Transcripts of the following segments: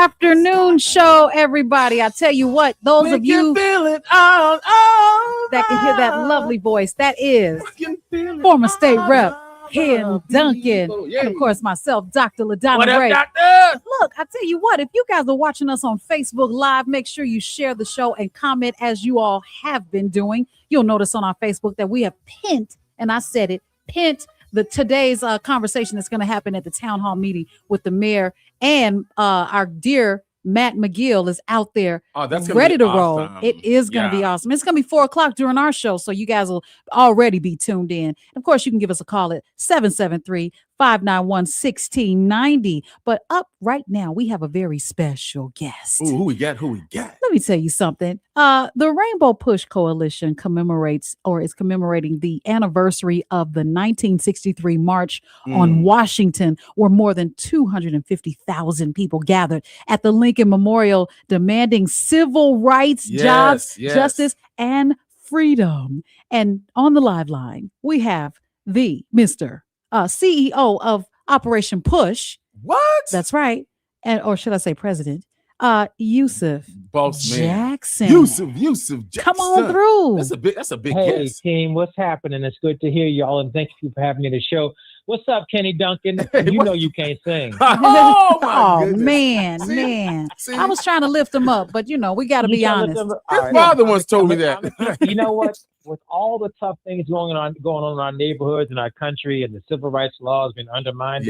afternoon show, everybody. I tell you what, those of you that can hear that lovely voice, that is former state rep Ken Duncan, and of course myself, Dr. LaDonna Ray. Doctor? Look, I tell you what, if you guys are watching us on Facebook Live, make sure you share the show and comment as you all have been doing. You'll notice on our Facebook that we have pinned, and I said it, pinned today's conversation that's going to happen at the town hall meeting with the mayor, and our dear Matt McGill is out there ready to roll. It is going to be awesome. It's going to be 4:00 during our show, so you guys will already be tuned in. And of course, you can give us a call at 773-591-1690. But up right now, we have a very special guest. Ooh, who we got? Let me tell you something. The Rainbow Push Coalition is commemorating the anniversary of the 1963 March on Washington, where more than 250,000 people gathered at the Lincoln Memorial demanding civil rights, jobs, justice, and freedom. And on the live line, we have the Mr. CEO of Operation Push. What? That's right. Or should I say president? Yusuf Jackson. Yusuf Jackson. Come on through. That's a big Hey, guess. team, what's happening? It's good to hear y'all, and thank you for having me on the show. What's up, Kenny Duncan? You know you can't sing. Oh, my goodness. man. See? I was trying to lift him up, but we got to be honest. His father once told me that. You know what? With all the tough things going on in our neighborhoods and our country, and the civil rights laws being undermined,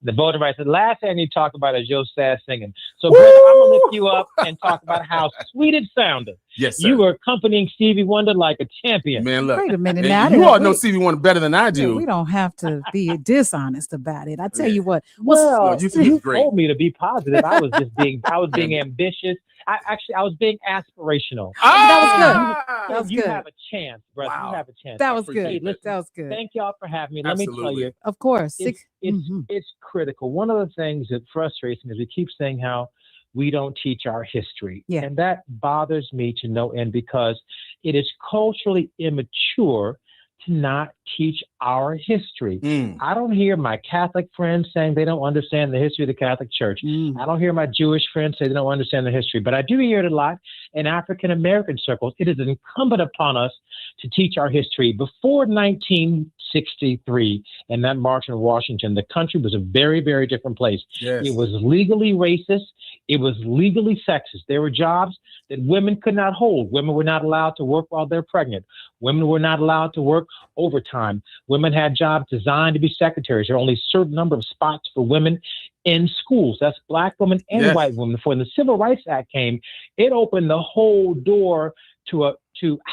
the voting rights. The last thing you talk about is Joe Sass singing. So, brother, I'm gonna lift you up and talk about how sweet it sounded. Yes, sir. You were accompanying Stevie Wonder like a champion. Man, look. Wait a minute now. You all know Stevie Wonder better than I do. We don't have to be dishonest about it. I tell you what. Well, you told me to be positive. I was being ambitious. I was being aspirational. That was good. You have a chance, brother. Wow. You have a chance. That was good. Hey, listen, That was good. Thank y'all for having me. Let Absolutely. me tell you, Of course. it's critical. One of the things that frustrates me is we keep saying how we don't teach our history. Yeah. And that bothers me to no end, because it is culturally immature to not teach our history. I don't hear my Catholic friends saying they don't understand the history of the Catholic Church. I don't hear my Jewish friends say they don't understand the history, but I do hear it a lot in African American circles. It is incumbent upon us to teach our history. Before 1963 and that march in Washington, the country was a very, very different place. Yes. It was legally racist. It was legally sexist. There were jobs that women could not hold. Women were not allowed to work while they're pregnant. Women were not allowed to work overtime. Women had jobs designed to be secretaries. There were only a certain number of spots for women in schools. That's black women and white women. When the Civil Rights Act came, it opened the whole door to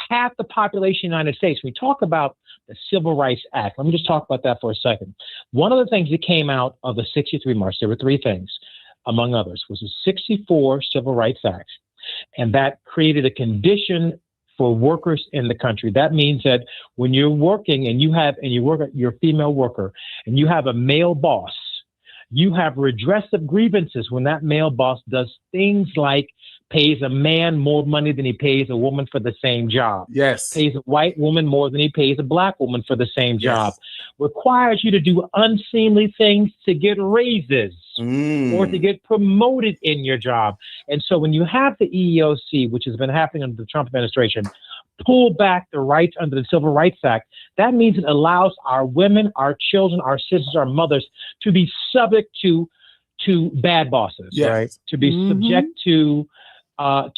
half the population of the United States. We talk about the Civil Rights Act. Let me just talk about that for a second. One of the things that came out of the 63 March, there were three things, among others, was the 64 Civil Rights Act. And that created a condition for workers in the country. That means that when you're working and you're a female worker and you have a male boss, you have redressive grievances when that male boss does things like pays a man more money than he pays a woman for the same job. Yes. Pays a white woman more than he pays a black woman for the same job. Requires you to do unseemly things to get raises or to get promoted in your job. And so when you have the EEOC, which has been happening under the Trump administration, pull back the rights under the Civil Rights Act, that means it allows our women, our children, our sisters, our mothers to be subject to bad bosses, right? To be subject to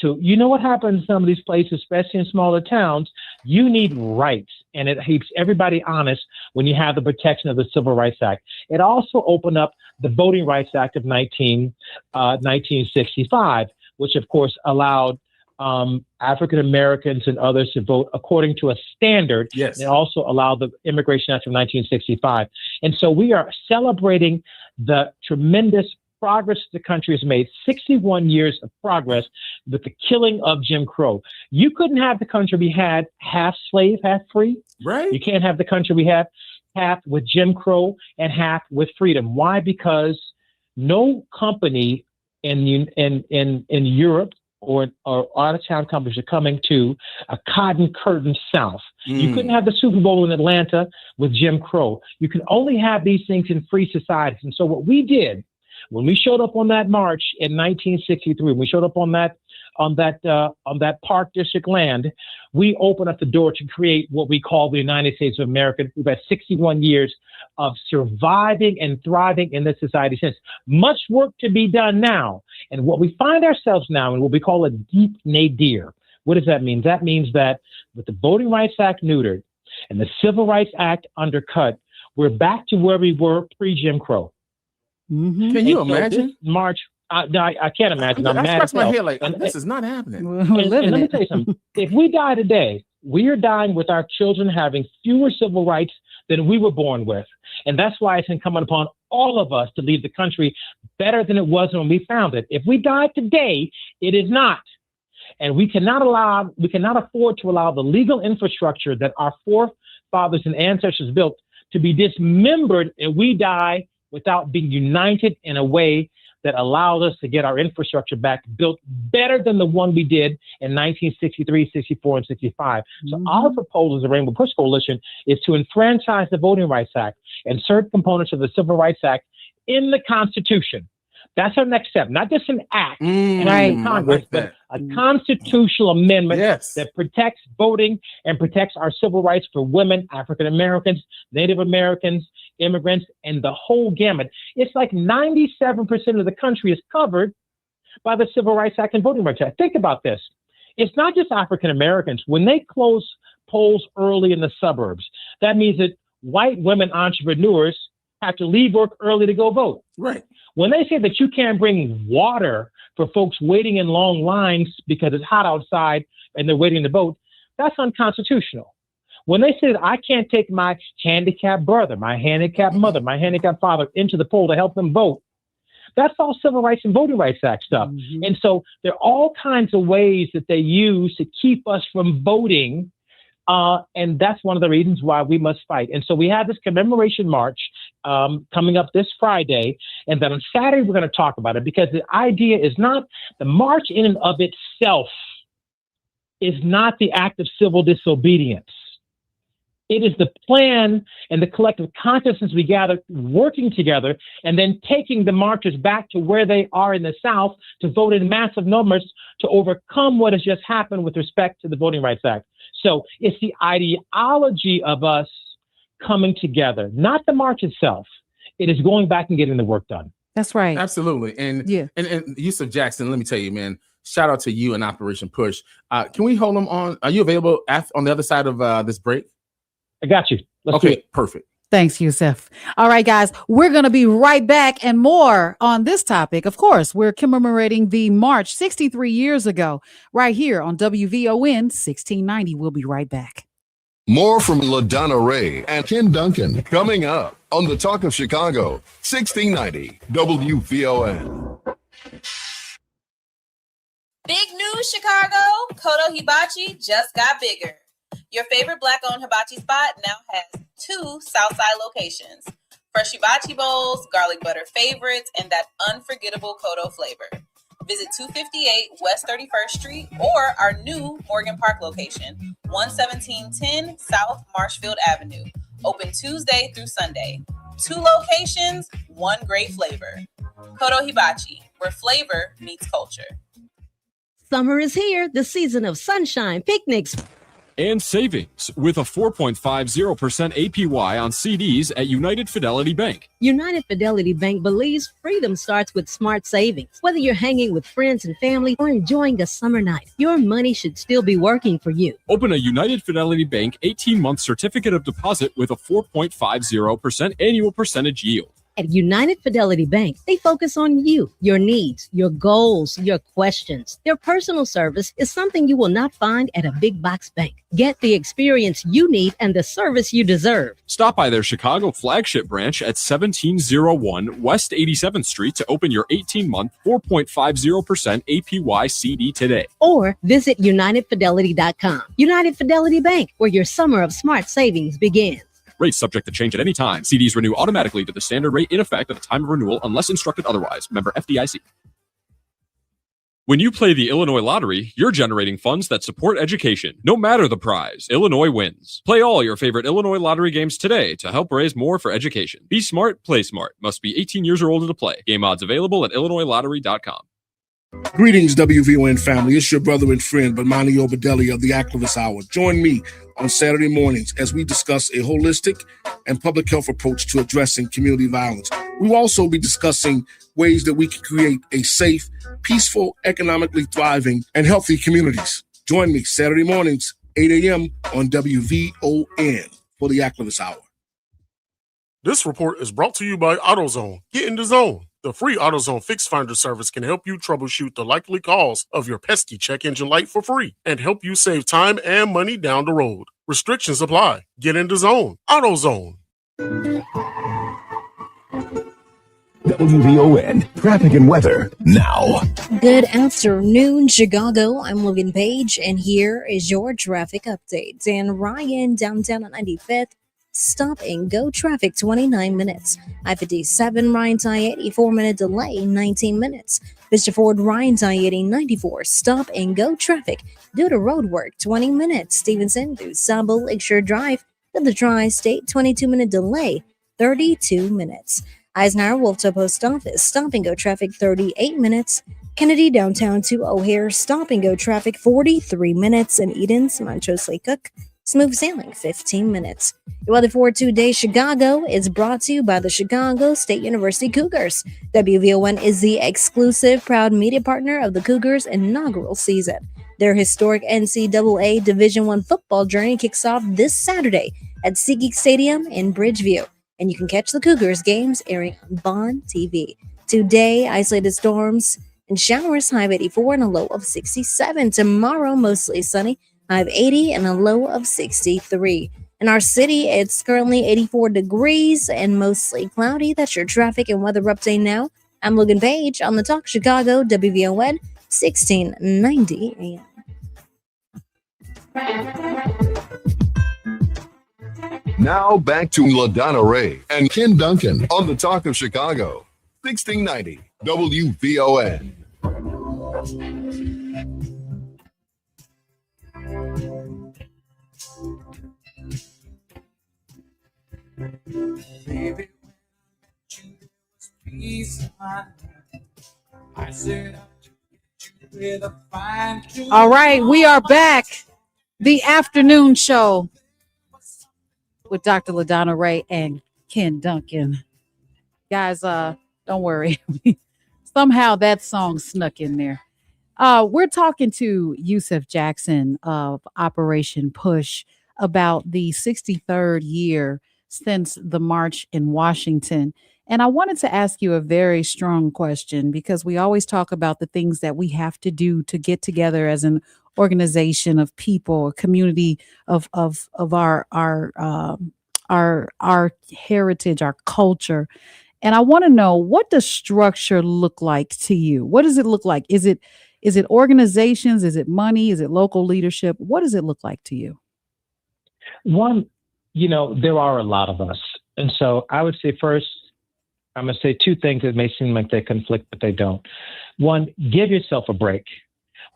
you know what happens in some of these places, especially in smaller towns, you need rights, and it keeps everybody honest when you have the protection of the Civil Rights Act. It also opened up the Voting Rights Act of 1965, which of course allowed African Americans and others to vote according to a standard. Yes. And it also allowed the Immigration Act of 1965. And so we are celebrating the tremendous progress the country has made, 61 years of progress with the killing of Jim Crow. You couldn't have the country we had half slave, half free. Right. You can't have the country we have half with Jim Crow and half with freedom. Why? Because no company in Europe or out-of-town companies are coming to a cotton curtain South. You couldn't have the Super Bowl in Atlanta with Jim Crow. You can only have these things in free societies. And so what we did When we showed up on that march in 1963, when we showed up on that Park District land, we opened up the door to create what we call the United States of America. We've had 61 years of surviving and thriving in this society since. Much work to be done now. And what we find ourselves now in what we call a deep nadir. What does that mean? That means that with the Voting Rights Act neutered and the Civil Rights Act undercut, we're back to where we were pre-Jim Crow. Mm-hmm. Can you So imagine? this March, I can't imagine. I'm I mad scratch as my hell. head like, And- this is not happening. We're And living let me it. tell you something. If we die today, we are dying with our children having fewer civil rights than we were born with. And that's why it's incumbent upon all of us to leave the country better than it was when we found it. If we die today, it is not. And we cannot afford to allow the legal infrastructure that our forefathers and ancestors built to be dismembered, and we die without being united in a way that allows us to get our infrastructure back built better than the one we did in 1963, 64, and 65. So our proposal as the Rainbow Push Coalition is to enfranchise the Voting Rights Act, insert components of the Civil Rights Act in the Constitution. That's our next step, not just an act in Right. Congress, but a constitutional amendment Yes. that protects voting and protects our civil rights for women, African Americans, Native Americans, immigrants, and the whole gamut. It's like 97% of the country is covered by the Civil Rights Act and Voting Rights Act. Think about this. It's not just African Americans. When they close polls early in the suburbs, that means that white women entrepreneurs have to leave work early to go vote. Right. When they say that you can't bring water for folks waiting in long lines because it's hot outside and they're waiting to vote, that's unconstitutional. When they say that I can't take my handicapped brother, my handicapped mother, my handicapped father into the poll to help them vote, that's all Civil Rights and Voting Rights Act stuff. Mm-hmm. And so there are all kinds of ways that they use to keep us from voting. And that's one of the reasons why we must fight. And so we have this commemoration march coming up this Friday. And then on Saturday, we're going to talk about it, because the idea is not the march in and of itself is not the act of civil disobedience. It is the plan and the collective consciousness we gather working together and then taking the marchers back to where they are in the South to vote in massive numbers to overcome what has just happened with respect to the Voting Rights Act. So it's the ideology of us coming together, not the march itself. It is going back and getting the work done. That's right. Absolutely. And Yeah. and Yusuf Jackson, let me tell you, man, shout out to you and Operation Push. Can we hold them on? Are you available on the other side of this break? I got you. Let's do Okay, it. perfect. Thanks, Yusuf. All right, guys, we're going to be right back and more on this topic. Of course, we're commemorating the march 63 years ago right here on WVON 1690. We'll be right back. More from LaDonna Ray and Ken Duncan coming up on the Talk of Chicago, 1690 WVON. Big news, Chicago! Kodo Hibachi just got bigger. Your favorite Black-owned hibachi spot now has 2 Southside locations. Fresh hibachi bowls, garlic butter favorites, and that unforgettable Kodo flavor. Visit 258 West 31st Street or our new Morgan Park location, 11710 South Marshfield Avenue. Open Tuesday through Sunday. 2 locations, 1 great flavor. Kodo Hibachi, where flavor meets culture. Summer is here, the season of sunshine, picnics, and savings with a 4.50% APY on CDs at United Fidelity Bank. United Fidelity Bank believes freedom starts with smart savings. Whether you're hanging with friends and family or enjoying a summer night, your money should still be working for you. Open a United Fidelity Bank 18-month certificate of deposit with a 4.50% annual percentage yield. At United Fidelity Bank, they focus on you, your needs, your goals, your questions. Their personal service is something you will not find at a big box bank. Get the experience you need and the service you deserve. Stop by their Chicago flagship branch at 1701 West 87th Street to open your 18-month 4.50% APY CD today. Or visit UnitedFidelity.com. United Fidelity Bank, where your summer of smart savings begins. Rates subject to change at any time. CDs renew automatically to the standard rate in effect at the time of renewal unless instructed otherwise. Member FDIC. When you play the Illinois Lottery, you're generating funds that support education. No matter the prize, Illinois wins. Play all your favorite Illinois Lottery games today to help raise more for education. Be smart, play smart. Must be 18 years or older to play. Game odds available at IllinoisLottery.com. Greetings, WVON family. It's your brother and friend, Bomani Obedelli of the Activist Hour. Join me on Saturday mornings as we discuss a holistic and public health approach to addressing community violence. We will also be discussing ways that we can create a safe, peaceful, economically thriving, and healthy communities. Join me Saturday mornings, 8 a.m. on WVON for the Activist Hour. This report is brought to you by AutoZone. Get in the zone. The free AutoZone Fix Finder service can help you troubleshoot the likely cause of your pesky check engine light for free and help you save time and money down the road. Restrictions apply. Get in the zone. AutoZone. WVON traffic and weather now. Good afternoon, Chicago. I'm Logan Page, and here is your traffic update. Dan Ryan, downtown on 95th. Stop and go traffic 29 minutes. I-57 Ryan I-80 4-minute delay 19 minutes. Mr. Ford Ryan I-80 94 stop and go traffic due to road work 20 minutes. Stevenson through Sabo Lakeshore Drive to the Tri-State 22-minute delay 32 minutes. Eisenhower Wolftown Post Office stop and go traffic 38 minutes. Kennedy downtown to O'Hare stop and go traffic 43 minutes. And Eden's Montrose Lake Cook smooth sailing 15 minutes. Your weather for today, Chicago, is brought to you by the Chicago State University Cougars. WVON is the exclusive proud media partner of the Cougars' inaugural season. Their historic NCAA Division I football journey kicks off this Saturday at SeatGeek Stadium in Bridgeview, and you can catch the Cougars games airing on Bond TV. Today, isolated storms and showers, high of 84 and a low of 67. Tomorrow, mostly sunny, high of 80 and a low of 63. In our city, it's currently 84 degrees and mostly cloudy. That's your traffic and weather update now. I'm Logan Page on the Talk Chicago WVON 1690 AM. Now back to LaDonna Ray and Ken Duncan on the Talk of Chicago, 1690 WVON. Baby, you peace I said with a fine tune. All right, we are back. The afternoon show with Dr. LaDonna Ray and Ken Duncan. Guys, don't worry. Somehow that song snuck in there. We're talking to Yusuf Jackson of Operation Push about the 63rd year since the march in Washington. And I wanted to ask you a very strong question, because we always talk about the things that we have to do to get together as an organization of people, a community of our heritage, our culture. And I want to know, what does structure look like to you? What does it look like? Is it organizations? Is it money? Is it local leadership? What does it look like to you? One, there are a lot of us. And so I would say first, I'm going to say two things that may seem like they conflict, but they don't. One, give yourself a break.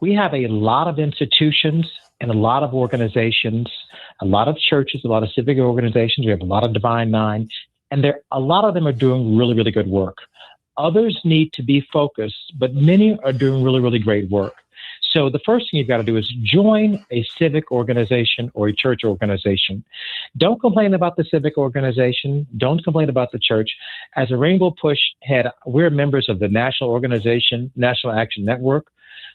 We have a lot of institutions and a lot of organizations, a lot of churches, a lot of civic organizations. We have a lot of Divine Nine, and a lot of them are doing really, really good work. Others need to be focused, but many are doing really, really great work. So the first thing you've got to do is join a civic organization or a church organization. Don't complain about the civic organization. Don't complain about the church. As a Rainbow Push head, we're members of the national organization, National Action Network.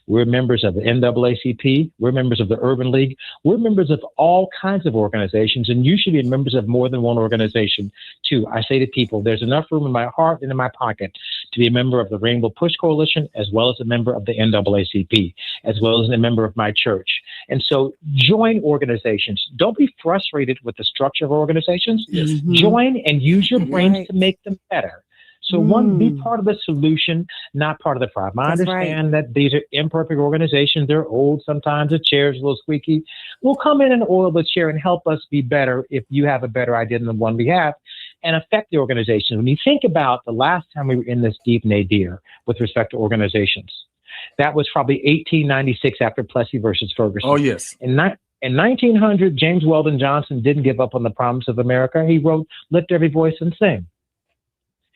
We're members of the NAACP. We're members of the Urban League. We're members of all kinds of organizations, and you should be members of more than one organization, too. I say to people, there's enough room in my heart and in my pocket to be a member of the Rainbow Push Coalition, as well as a member of the NAACP, as well as a member of my church. And so join organizations. Don't be frustrated with the structure of organizations. Mm-hmm. Join and use your brains to make them better. So one, be part of the solution, not part of the problem. I understand that these are imperfect organizations. They're old. Sometimes the chair's a little squeaky. We'll come in and oil the chair and help us be better if you have a better idea than the one we have, and affect the organization. When you think about the last time we were in this deep nadir with respect to organizations, That was probably 1896 after Plessy versus Ferguson. Oh, yes. In 1900, James Weldon Johnson didn't give up on the promise of America. He wrote, "Lift every voice and sing."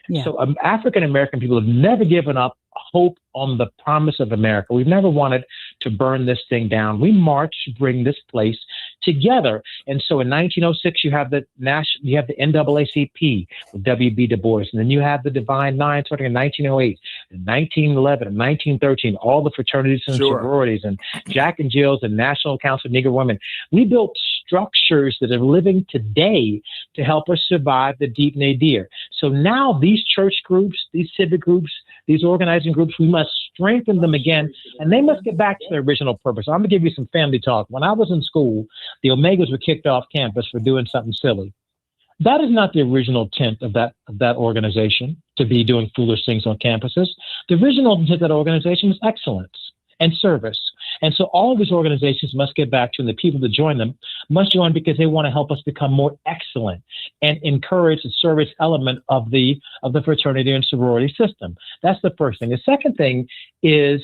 Yeah. So African American people have never given up hope on the promise of America. We've never wanted to burn this thing down. We marched to bring this place together. And so in 1906, you have the NAACP with W.B. Du Bois, and then you have the Divine Nine starting in 1908, in 1911, and 1913, all the fraternities and sororities, and Jack and Jill's and National Council of Negro Women. We built structures that are living today to help us survive the deep nadir. So now these church groups, these civic groups, these organizing groups, we must strengthen them again, and they must get back to their original purpose. I'm going to give you some family talk. When I was in school, the Omegas were kicked off campus for doing something silly. That is not the original intent of that organization, to be doing foolish things on campuses. The original intent of that organization is excellence and service. And so all of these organizations must get back to, and the people that join them must join because they want to help us become more excellent and encourage the service element of the fraternity and sorority system. That's the first thing. The second thing is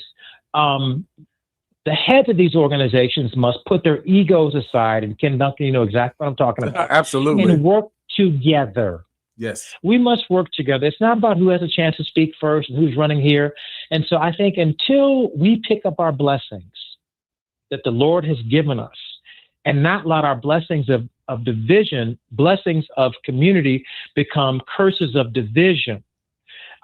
the heads of these organizations must put their egos aside. And Ken Duncan, you know exactly what I'm talking about. Absolutely. And work together. Yes. We must work together. It's not about who has a chance to speak first and who's running here. And so I think until we pick up our blessings that the Lord has given us and not let our blessings of division, blessings of community become curses of division,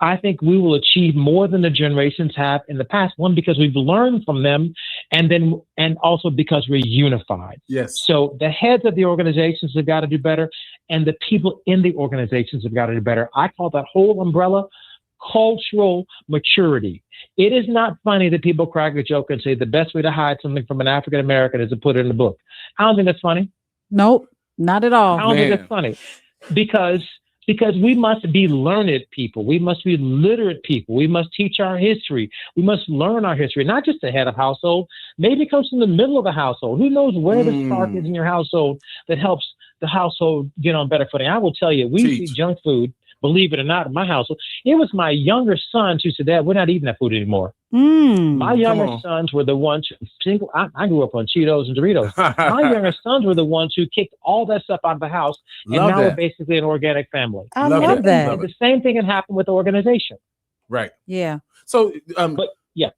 I think we will achieve more than the generations have in the past. One, because we've learned from them, and also because we're unified. Yes. So the heads of the organizations have got to do better, and the people in the organizations have got to do better. I call that whole umbrella cultural maturity. It is not funny that people crack a joke and say the best way to hide something from an African American is to put it in the book. I don't think that's funny. Nope, not at all. I don't think that's funny because we must be learned people. We must be literate people. We must teach our history. We must learn our history, not just the head of household. Maybe it comes from the middle of the household. Who knows where the spark is in your household that helps the household get on better footing? I will tell you, we eat junk food, believe it or not, in my household. It was my younger sons who said, "Dad, we're not eating that food anymore." My younger sons were the ones who, I grew up on Cheetos and Doritos. My younger sons were the ones who kicked all that stuff out of the house, and now we're basically an organic family. I love that. And the same thing can happen with the organization. Right. Yeah. So, but yeah,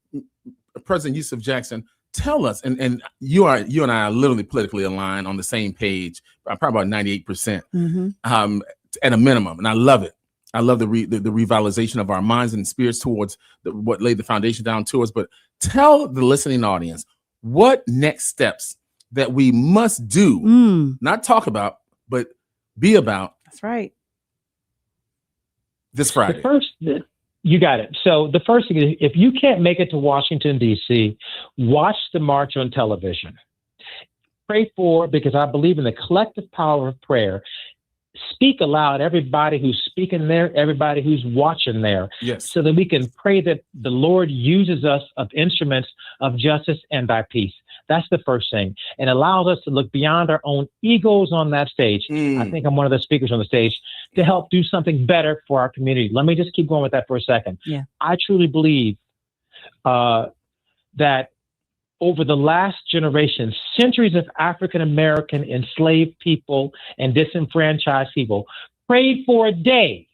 President Yusuf Jackson, tell us, and you and I are literally politically aligned on the same page, probably about 98%, at a minimum, and I love it. I love the revitalization of our minds and spirits towards what laid the foundation down to us. But tell the listening audience what next steps that we must do, not talk about, but be about. That's right. This Friday. You got it. So the first thing is, if you can't make it to Washington, D.C., watch the march on television. Pray for, because I believe in the collective power of prayer. Speak aloud, everybody who's speaking there, everybody who's watching there, so that we can pray that the Lord uses us of instruments of justice and thy peace. That's the first thing, and allows us to look beyond our own egos on that stage. I think I'm one of the speakers on the stage to help do something better for our community. Let me just keep going with that for a second. Yeah. I truly believe that over the last generation, centuries of African American enslaved people and disenfranchised people prayed for a day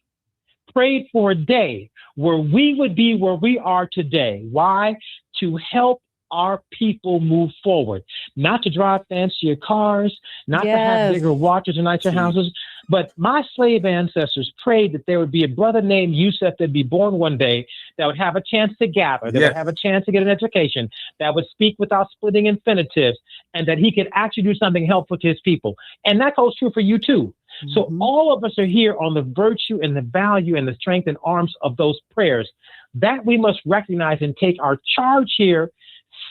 where we would be where we are today. Why? To help our people move forward, not to drive fancier cars, not to have bigger watches and nicer houses. But my slave ancestors prayed that there would be a brother named Yusuf that'd be born one day that would have a chance to gather, that would have a chance to get an education, that would speak without splitting infinitives, and that he could actually do something helpful to his people. And that holds true for you too. So all of us are here on the virtue and the value and the strength and arms of those prayers that we must recognize and take our charge here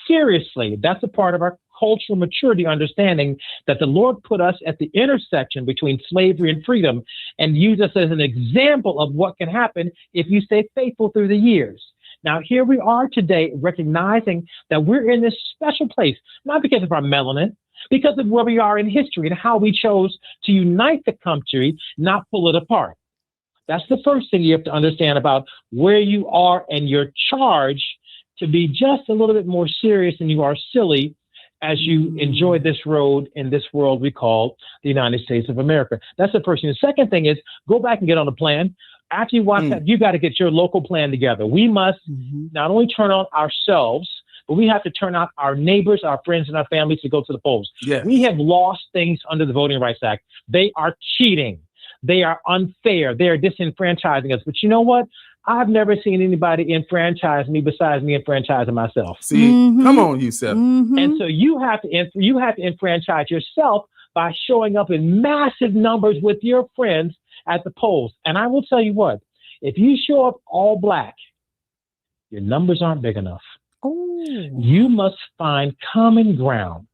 seriously. That's a part of our cultural maturity, understanding that the Lord put us at the intersection between slavery and freedom and used us as an example of what can happen if you stay faithful through the years. Now, here we are today, recognizing that we're in this special place, not because of our melanin, because of where we are in history and how we chose to unite the country, not pull it apart. That's the first thing you have to understand about where you are and your charge to be just a little bit more serious than you are silly as you enjoy this road in this world we call the United States of America. That's the first thing. The second thing is go back and get on a plan. After you watch that, you got to get your local plan together. We must not only turn on ourselves, but we have to turn out our neighbors, our friends, and our families to go to the polls. Yes. We have lost things under the Voting Rights Act. They are cheating. They are unfair. They are disenfranchising us. But you know what? I've never seen anybody enfranchise me besides me enfranchising myself. See, come on, Yusef. And so you have to enfranchise yourself by showing up in massive numbers with your friends at the polls. And I will tell you what, if you show up all black, your numbers aren't big enough. You must find common ground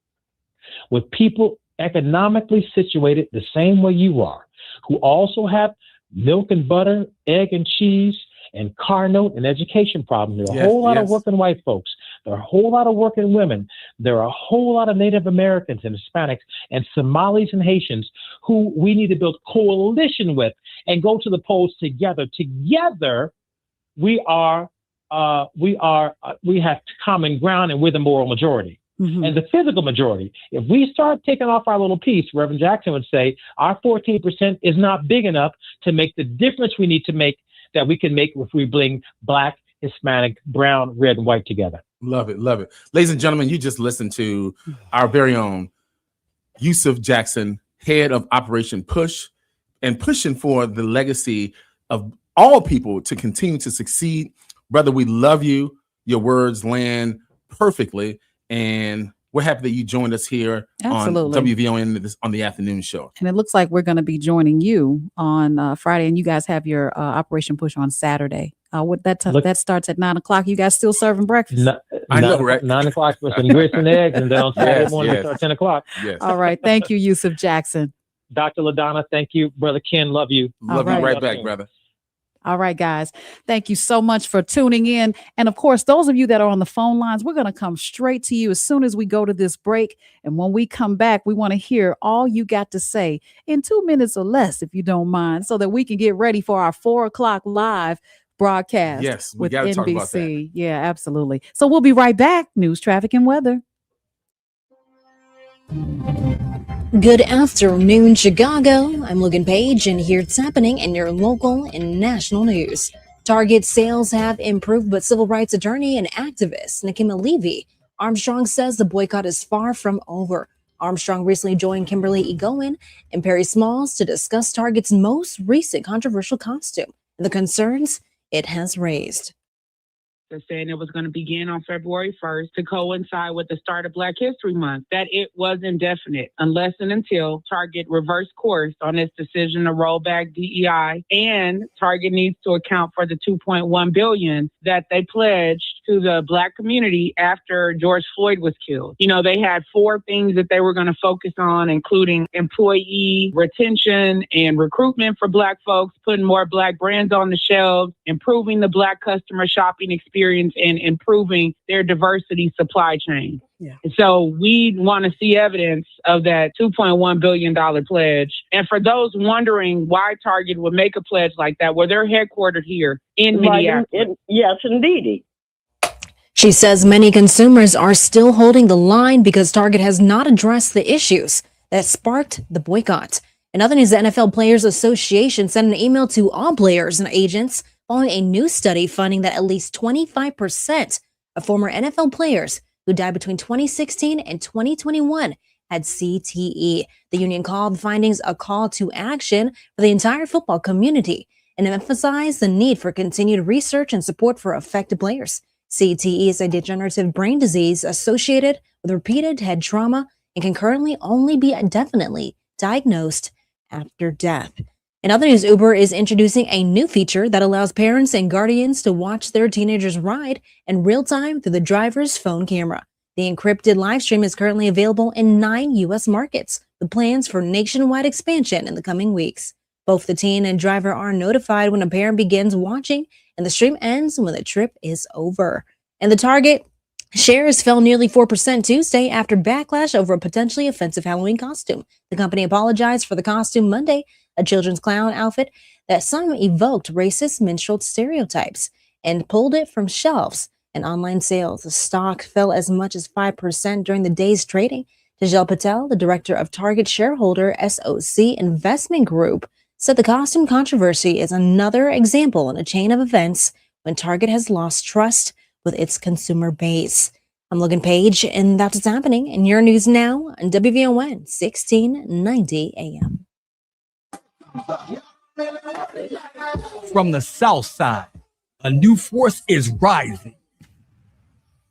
with people economically situated the same way you are, who also have milk and butter, egg and cheese, and car note and education problems. There are a whole lot of working white folks. There are a whole lot of working women. There are a whole lot of Native Americans and Hispanics and Somalis and Haitians who we need to build coalition with and go to the polls together. Together, we have common ground, and we're the moral majority. And the physical majority. If we start taking off our little piece, Reverend Jackson would say, our 14% is not big enough to make the difference we need to make, that we can make if we bring black, Hispanic, brown, red, and white together. Love it, love it. Ladies and gentlemen, you just listened to our very own Yusef Jackson, head of Operation Push, and pushing for the legacy of all people to continue to succeed. Brother, we love you. Your words land perfectly. And we're happy that you joined us here on WVON on the afternoon show. And it looks like we're going to be joining you on Friday, and you guys have your Operation Push on Saturday. That starts at 9:00. You guys still serving breakfast? I know, right? 9 o'clock with some grits and eggs, and then on Saturday morning we start 10 o'clock. Yes. All right. Thank you, Yusef Jackson. Dr. LaDonna, thank you. Brother Ken, love you. Love you right back, brother. All right, guys. Thank you so much for tuning in. And of course, those of you that are on the phone lines, we're going to come straight to you as soon as we go to this break. And when we come back, we want to hear all you got to say in 2 minutes or less, if you don't mind, so that we can get ready for our 4:00 live broadcast. Yes, we with got to NBC. talk about that. Yeah, absolutely. So we'll be right back. News, traffic, and weather. Good afternoon, Chicago. I'm Logan Page, and here's what's happening in your local and national news. Target sales have improved, but civil rights attorney and activist Nikema Levy Armstrong says the boycott is far from over. Armstrong recently joined Kimberly Egoin and Perry Smalls to discuss Target's most recent controversial costume and the concerns it has raised. They're saying it was going to begin on February 1st to coincide with the start of Black History Month, that it was indefinite unless and until Target reversed course on its decision to roll back DEI, and Target needs to account for the $2.1 billion that they pledged to the Black community after George Floyd was killed. You know, they had 4 things that they were going to focus on, including employee retention and recruitment for Black folks, putting more Black brands on the shelves, improving the Black customer shopping experience, and improving their diversity supply chain. Yeah. And so we want to see evidence of that $2.1 billion pledge. And for those wondering why Target would make a pledge like that, well, they're headquartered here in Minneapolis. Yes, indeed. She says many consumers are still holding the line because Target has not addressed the issues that sparked the boycott. In other news, the NFL Players Association sent an email to all players and agents following a new study finding that at least 25% of former NFL players who died between 2016 and 2021 had CTE. The union called the findings a call to action for the entire football community and emphasized the need for continued research and support for affected players. CTE is a degenerative brain disease associated with repeated head trauma and can currently only be indefinitely diagnosed after death. In other news, Uber is introducing a new feature that allows parents and guardians to watch their teenagers ride in real time through the driver's phone camera. The encrypted live stream is currently available in 9 U.S. markets, with plans for nationwide expansion in the coming weeks. Both the teen and driver are notified when a parent begins watching, and the stream ends when the trip is over. And the Target shares fell nearly 4% Tuesday after backlash over a potentially offensive Halloween costume. The company apologized for the costume Monday, a children's clown outfit that some evoked racist minstrel stereotypes, and pulled it from shelves. in online sales. The stock fell as much as 5% during the day's trading. Tejal Patel, the director of Target shareholder SOC Investment Group, said the costume controversy is another example in a chain of events when Target has lost trust with its consumer base. I'm Logan Page, and that's what's happening in your news now on WVON 1690 AM. From the South Side, a new force is rising.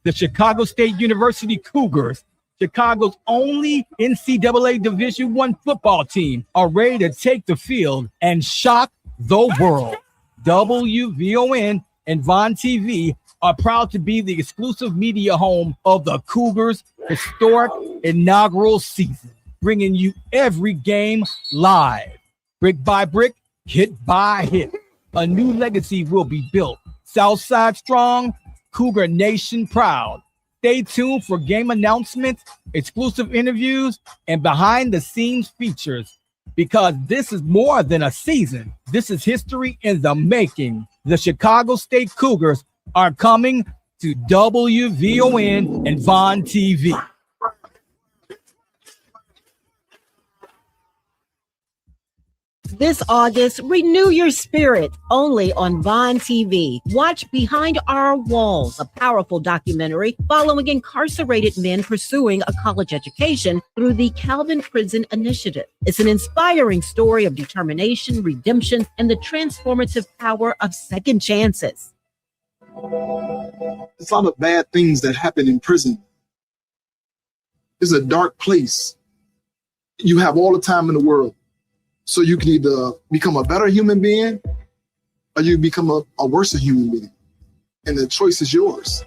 The Chicago State University Cougars, Chicago's only NCAA Division I football team, are ready to take the field and shock the world. WVON and VON TV are proud to be the exclusive media home of the Cougars' historic inaugural season, bringing you every game live, brick by brick, hit by hit. A new legacy will be built. Southside strong, Cougar Nation proud. Stay tuned for game announcements, exclusive interviews, and behind-the-scenes features, because this is more than a season. This is history in the making. The Chicago State Cougars are coming to WVON and VON TV. This August, renew your spirit only on VON TV. Watch Behind Our Walls, a powerful documentary following incarcerated men pursuing a college education through the Calvin Prison Initiative. It's an inspiring story of determination, redemption, and the transformative power of second chances. There's a lot of bad things that happen in prison. It's a dark place. You have all the time in the world. So you can either become a better human being or you become a worse human being. And the choice is yours.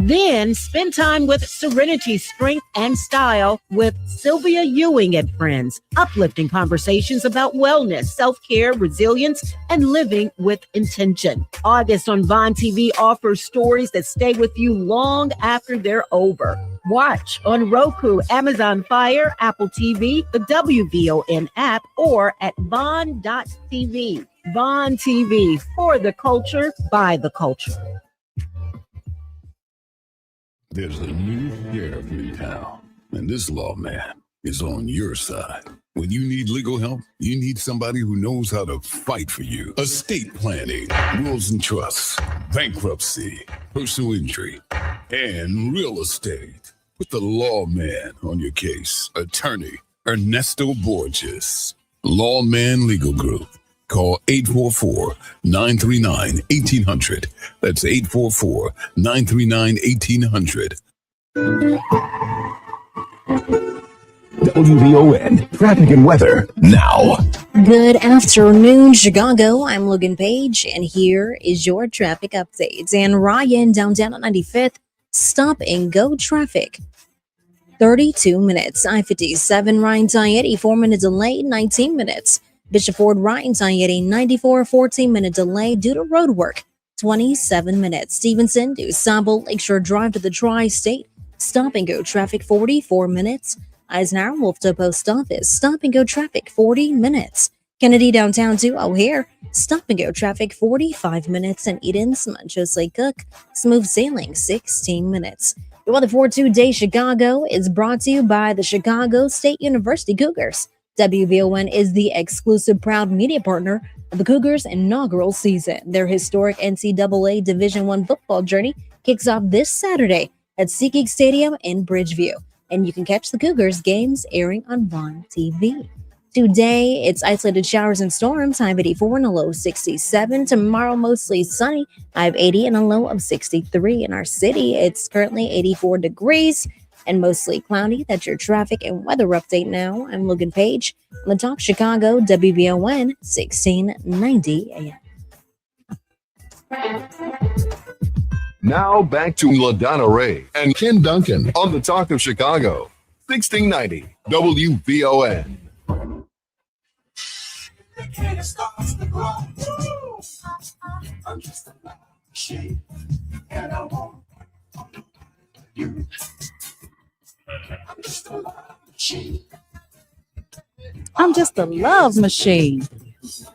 Then spend time with Serenity, Strength, and Style with Sylvia Ewing and friends. Uplifting conversations about wellness, self-care, resilience, and living with intention. August on VON TV offers stories that stay with you long after they're over. Watch on Roku, Amazon Fire, Apple TV, the WVON app, or at VON.tv. VON TV, for the culture, by the culture. There's a new sheriff in town, and this lawman is on your side. When you need legal help, you need somebody who knows how to fight for you. Estate planning, wills and trusts, bankruptcy, personal injury, and real estate. Put the lawman on your case. Attorney Ernesto Borges. Lawman Legal Group. Call 844-939-1800. That's 844-939-1800. WVON, traffic and weather now. Good afternoon, Chicago. I'm Logan Page, and here is your traffic updates. And Ryan, downtown on 95th, stop and go traffic. 32 minutes. I-57, Ryan Tayeti, 4-minute delay, 19 minutes. Bishop Ford, Ryan Tayeti, 94, 14-minute delay due to road work, 27 minutes. Stevenson to Sabo Lakeshore Drive to the Tri-State, stop and go traffic, 44 minutes. Eisenhower Wolfto Post Office, stop and go traffic, 40 minutes. Kennedy downtown to O'Hare, stop and go traffic, 45 minutes. And Eden's Manchos Lake Cook, smooth sailing, 16 minutes. The weather for today, Chicago, is brought to you by the Chicago State University Cougars. WVON is the exclusive proud media partner of the Cougars' inaugural season. Their historic NCAA Division I football journey kicks off this Saturday at SeaGeek Stadium in Bridgeview. And you can catch the Cougars games airing on VON TV. Today, it's isolated showers and storms, high of 84 and a low of 67. Tomorrow, mostly sunny, high of 80 and a low of 63. In our city, it's currently 84 degrees and mostly cloudy. That's your traffic and weather update now. I'm Logan Page on the Talk Chicago WVON 1690 AM. Now back to LaDonna Ray and Ken Duncan on the Talk of Chicago, 1690 WVON. I'm just a machine, and I want you. I'm just a love machine. I'm just a love machine.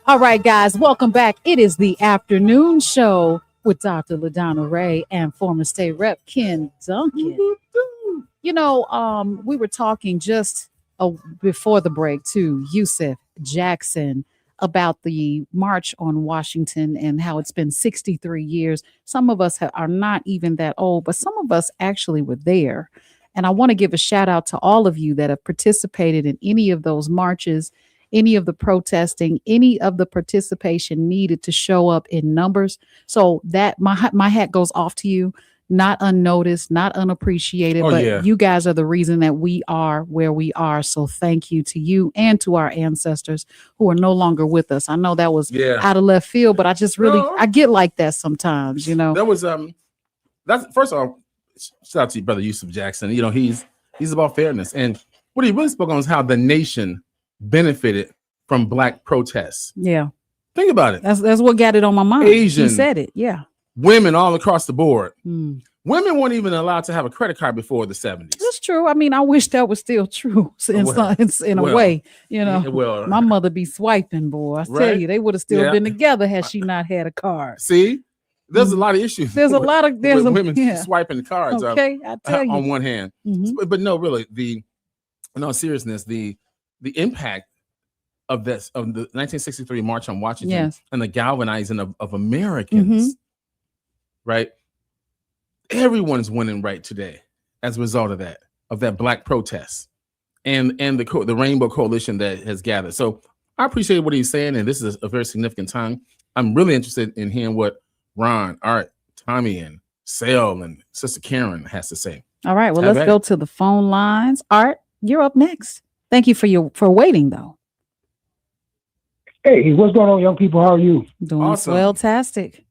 All right, guys, welcome back. It is the afternoon show with Dr. LaDonna Ray and former state rep Ken Duncan. You know, we were talking just before the break to Yusuf Jackson about the March on Washington and how it's been 63 years. Some of us are not even that old, but some of us actually were there. And I want to give a shout out to all of you that have participated in any of those marches, any of the protesting, any of the participation needed to show up in numbers. So that my hat goes off to you. Not unnoticed, not unappreciated, but you guys are the reason that we are where we are. So thank you to you and to our ancestors who are no longer with us. I know that was out of left field, but I just really, I get like that sometimes, you know. That was, that's first of all, shout out to your brother Yusuf Jackson. You know, he's about fairness. And what he really spoke on is how the nation benefited from Black protests. Yeah. Think about it. That's what got it on my mind. Asian. He said it. Yeah. Women all across the board. Women weren't even allowed to have a credit card before the 70s. That's true. I mean, I wish that was still true in a way. You know, my mother be swiping, boy. I tell you, they would have still been together had she not had a card. See, there's a lot of issues. There's a lot of women swiping the cards. Okay, I tell you. On one hand, but no, really, seriousness, the impact of the 1963 March on Washington and the galvanizing of Americans. Right, everyone's winning right today as a result of that Black protest and the Rainbow Coalition that has gathered. So I appreciate what he's saying, and this is a very significant time. I'm really interested in hearing what Ron, Art, Tommy, and Sale and Sister Karen has to say. All right, well, let's go to the phone lines. Art, you're up next. Thank you for waiting, though. Hey, what's going on, young people? How are you? Doing well-tastic.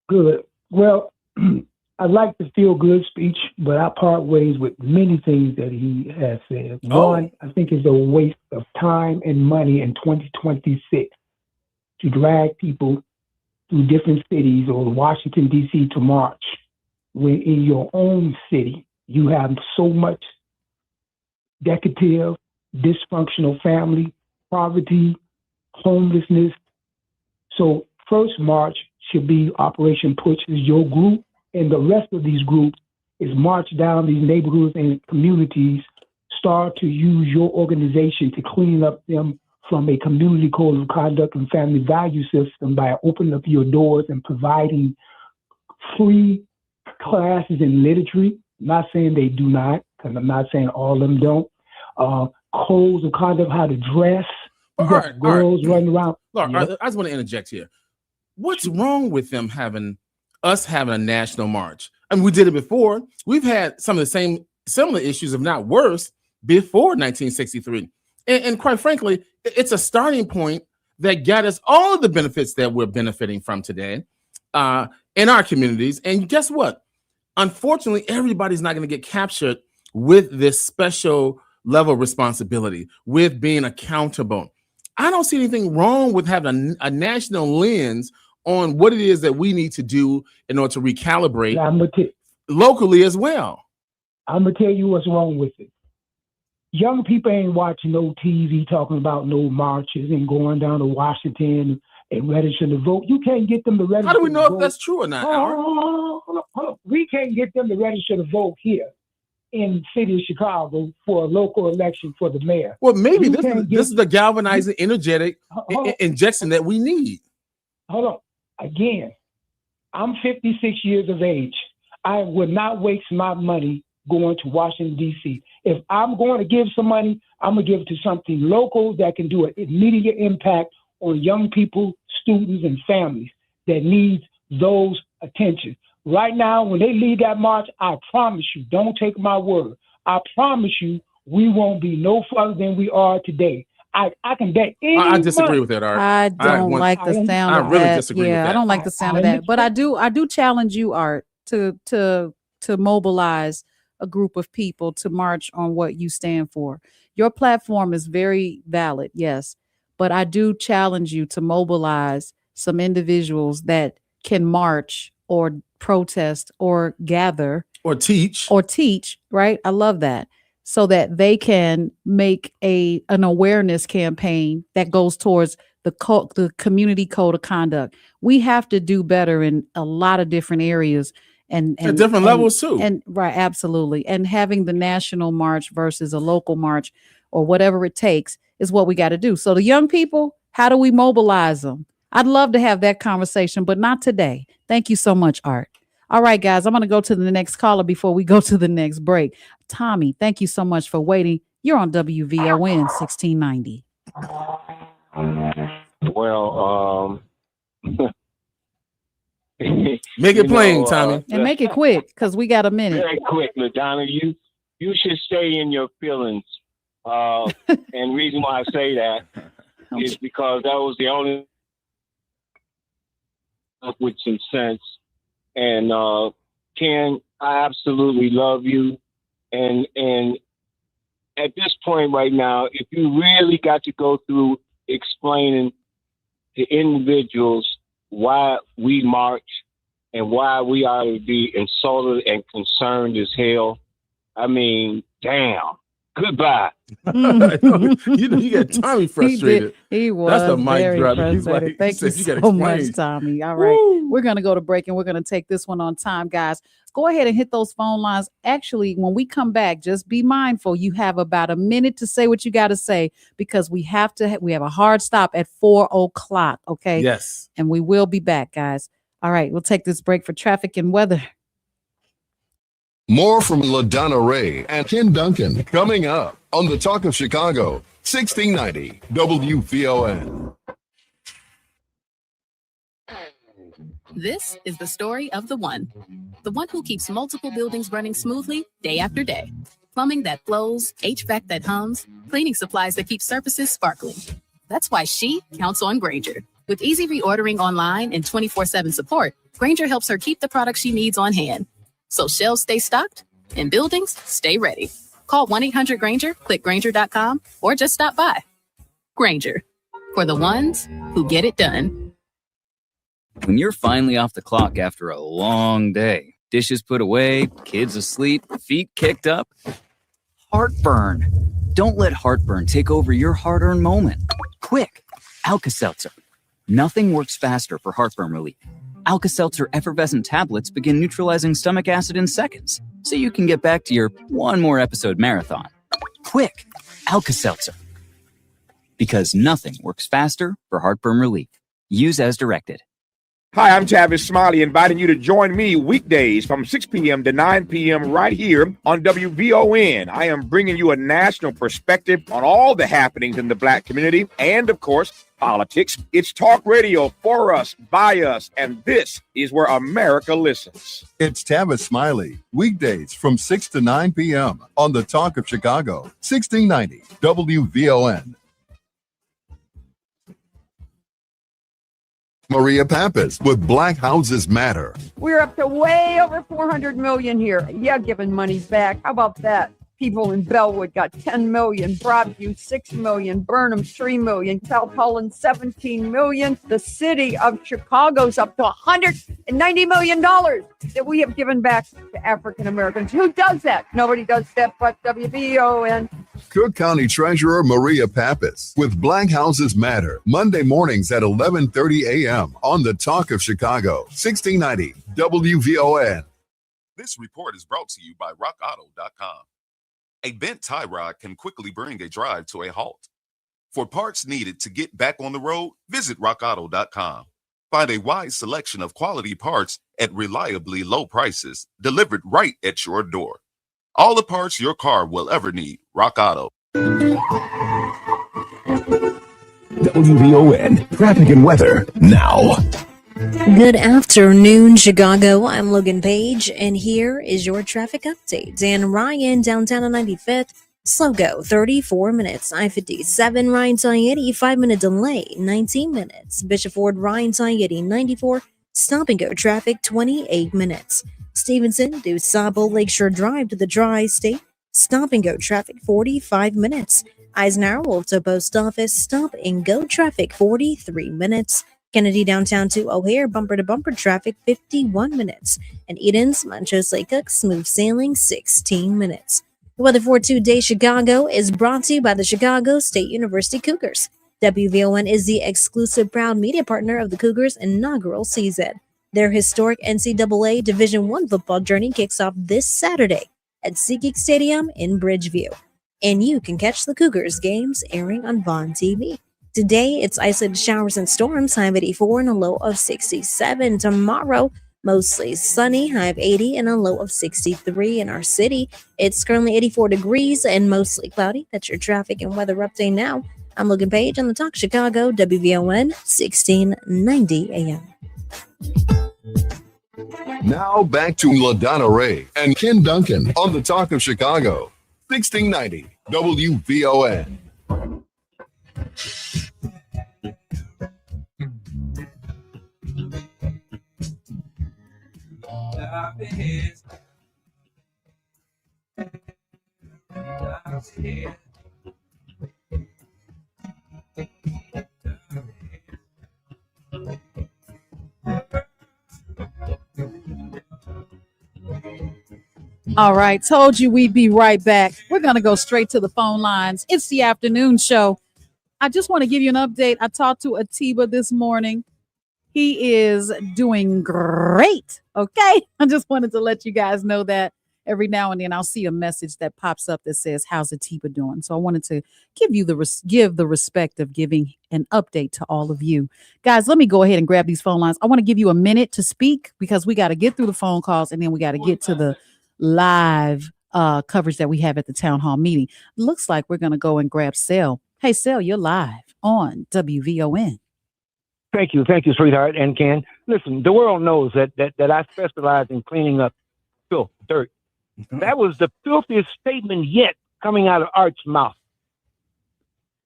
Good. Well, I like the feel-good speech, but I part ways with many things that he has said. One, I think it's a waste of time and money in 2026 to drag people through different cities or Washington, D.C. to march, when in your own city you have so much decorative, dysfunctional family, poverty, homelessness. So first march should be Operation Push is your group, and the rest of these groups is march down these neighborhoods and communities, start to use your organization to clean up them from a community code of conduct and family value system by opening up your doors and providing free classes in literature. I'm not saying they do not, because I'm not saying all of them don't. Codes of conduct, how to dress. Girls running around. Look, I just want to interject here. What's wrong with them having a national march? I mean, we did it before. We've had some of the same similar issues, if not worse, before 1963. And quite frankly, it's a starting point that got us all of the benefits that we're benefiting from today in our communities. And guess what? Unfortunately, everybody's not going to get captured with this special level of responsibility, with being accountable. I don't see anything wrong with having a national lens on what it is that we need to do in order to recalibrate locally as well. I'm going to tell you what's wrong with it. Young people ain't watching no TV talking about no marches and going down to Washington and registering to vote. You can't get them to register. How do we know if that's true or not? Hold on. We can't get them to register to vote here in the city of Chicago for a local election for the mayor. Well, maybe this is the galvanizing, energetic injection that we need. Hold on. Again, I'm 56 years of age. I would not waste my money going to Washington, D.C. If I'm going to give some money, I'm going to give it to something local that can do an immediate impact on young people, students, and families that needs those attention. Right now, when they lead that march, I promise you, don't take my word, I promise you, we won't be no further than we are today. I can bet I disagree with that, Art. I don't like the sound of that. I really disagree with that. I don't like the sound of that. But I do challenge you, Art, to mobilize a group of people to march on what you stand for. Your platform is very valid, yes, but I do challenge you to mobilize some individuals that can march or protest or gather or teach, right? I love that. So that they can make an awareness campaign that goes towards the community code of conduct. We have to do better in a lot of different areas and at different levels too. And right, absolutely. And having the national march versus a local march or whatever it takes is what we got to do. So the young people, how do we mobilize them? I'd love to have that conversation, but not today. Thank you so much, Art. All right, guys, I'm going to go to the next caller before we go to the next break. Tommy, thank you so much for waiting. You're on WVON 1690. Well, make it plain, Tommy, and make it quick because we got a minute. Very quick, Madonna. You should stay in your feelings. And reason why I say that is because that was the only with some sense. And Ken, I absolutely love you. And at this point right now, if you really got to go through explaining to individuals why we march and why we ought to be insulted and concerned as hell, I mean, damn. Goodbye. you got Tommy frustrated. He was. That's the mic very drop. frustrated. Thank you so much, Tommy. All right. We're going to go to break and we're going to take this one on time, guys. Go ahead and hit those phone lines. Actually, when we come back, just be mindful. You have about a minute to say what you got to say because we have a hard stop at 4:00. Okay. Yes. And we will be back, guys. All right. We'll take this break for traffic and weather. More from LaDonna Ray and Ken Duncan coming up on the Talk of Chicago, 1690 WVON. This is the story of the one who keeps multiple buildings running smoothly day after day. Plumbing that flows, HVAC that hums, cleaning supplies that keep surfaces sparkling. That's why she counts on Grainger. With easy reordering online and 24/7 support, Grainger helps her keep the products she needs on hand. So shelves stay stocked and buildings stay ready. Call 1-800-GRAINGER, click Grainger.com, or just stop by. Grainger, for the ones who get it done. When you're finally off the clock after a long day, dishes put away, kids asleep, feet kicked up, heartburn. Don't let heartburn take over your hard-earned moment. Quick, Alka-Seltzer. Nothing works faster for heartburn relief. Alka-Seltzer effervescent tablets begin neutralizing stomach acid in seconds, so you can get back to your one more episode marathon. Quick, Alka-Seltzer. Because nothing works faster for heartburn relief. Use as directed. Hi, I'm Tavis Smiley, inviting you to join me weekdays from 6 p.m. to 9 p.m. right here on WVON. I am bringing you a national perspective on all the happenings in the Black community and, of course, politics. It's talk radio for us, by us, and this is where America listens. It's Tavis Smiley, weekdays from 6 to 9 p.m. on the Talk of Chicago, 1690 WVON. Maria Pappas with Black Houses Matter. We're up to way over 400 million here. Yeah, giving money back. How about that? People in Bellwood got 10 million, Broadview 6 million, Burnham 3 million, South Holland 17 million. The city of Chicago's up to $190 million that we have given back to African Americans. Who does that? Nobody does that but WVON. Cook County Treasurer Maria Pappas with Black Houses Matter, Monday mornings at 11:30 a.m. on the Talk of Chicago, 1690 WVON. This report is brought to you by RockAuto.com. A bent tie rod can quickly bring a drive to a halt. For parts needed to get back on the road, visit RockAuto.com. Find a wide selection of quality parts at reliably low prices, delivered right at your door. All the parts your car will ever need. Rock Auto. WVON traffic and weather now. Good afternoon, Chicago. I'm Logan Page, and here is your traffic update. Dan Ryan, downtown on 95th. Slow go, 34 minutes. I-57, Ryan Tie-80, 5-minute delay, 19 minutes. Bishop Ford, Ryan Tie-80, 94. Stop and go traffic, 28 minutes. Stevenson, due Sabo Lakeshore Drive to the Tri-State. Stop and go traffic, 45 minutes. Eisenhower, Wolfto Post Office, stop and go traffic, 43 minutes. Kennedy downtown to O'Hare, bumper to bumper traffic, 51 minutes. And Eden's, Montrose Lake Cook, smooth sailing, 16 minutes. The weather for today, Chicago, is brought to you by the Chicago State University Cougars. WVON is the exclusive proud media partner of the Cougars' inaugural season. Their historic NCAA Division I football journey kicks off this Saturday at SeatGeek Stadium in Bridgeview. And you can catch the Cougars games airing on WVON TV. Today, it's isolated showers and storms, high of 84 and a low of 67. Tomorrow, mostly sunny, high of 80 and a low of 63 in our city. It's currently 84 degrees and mostly cloudy. That's your traffic and weather update now. I'm Logan Page on the Talk Chicago, WVON 1690 AM. Now back to LaDonna Ray and Ken Duncan on the Talk of Chicago, 1690 WVON. All right, told you we'd be right back. We're going to go straight to the phone lines. It's the afternoon show. I just want to give you an update. I talked to Atiba this morning. He is doing great, okay? I just wanted to let you guys know that. Every now and then I'll see a message that pops up that says, how's Atiba doing? So I wanted to give you give the respect of giving an update to all of you. Guys, let me go ahead and grab these phone lines. I want to give you a minute to speak because we got to get through the phone calls and then we got to get to the live coverage that we have at the town hall meeting. Looks like we're going to go and grab Sel. Hey, Sel, you're live on WVON. Thank you, sweetheart. And Ken, listen, the world knows that I specialize in cleaning up filth, dirt. That was the filthiest statement yet coming out of Art's mouth.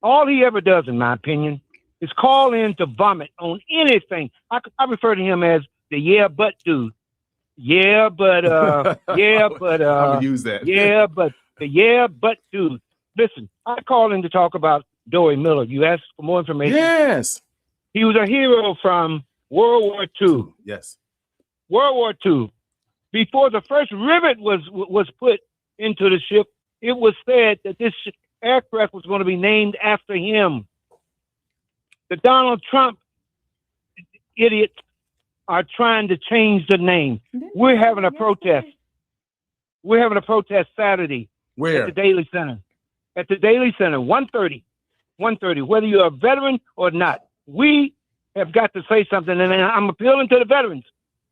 All he ever does, in my opinion, is call in to vomit on anything. I refer to him as the yeah but dude. Yeah, but I'm gonna use that. Yeah, but the yeah but dude. Listen, I called in to talk about Dory Miller. You asked for more information. Yes. He was a hero from World War II. Yes. World War II. Before the first rivet was put into the ship, it was said that this aircraft was going to be named after him. The Donald Trump idiots are trying to change the name. We're having a protest. We're having a protest Saturday. Where? At the Daily Center. At the Daily Center, 1:30. 1:30. Whether you're a veteran or not, we have got to say something, and I'm appealing to the veterans.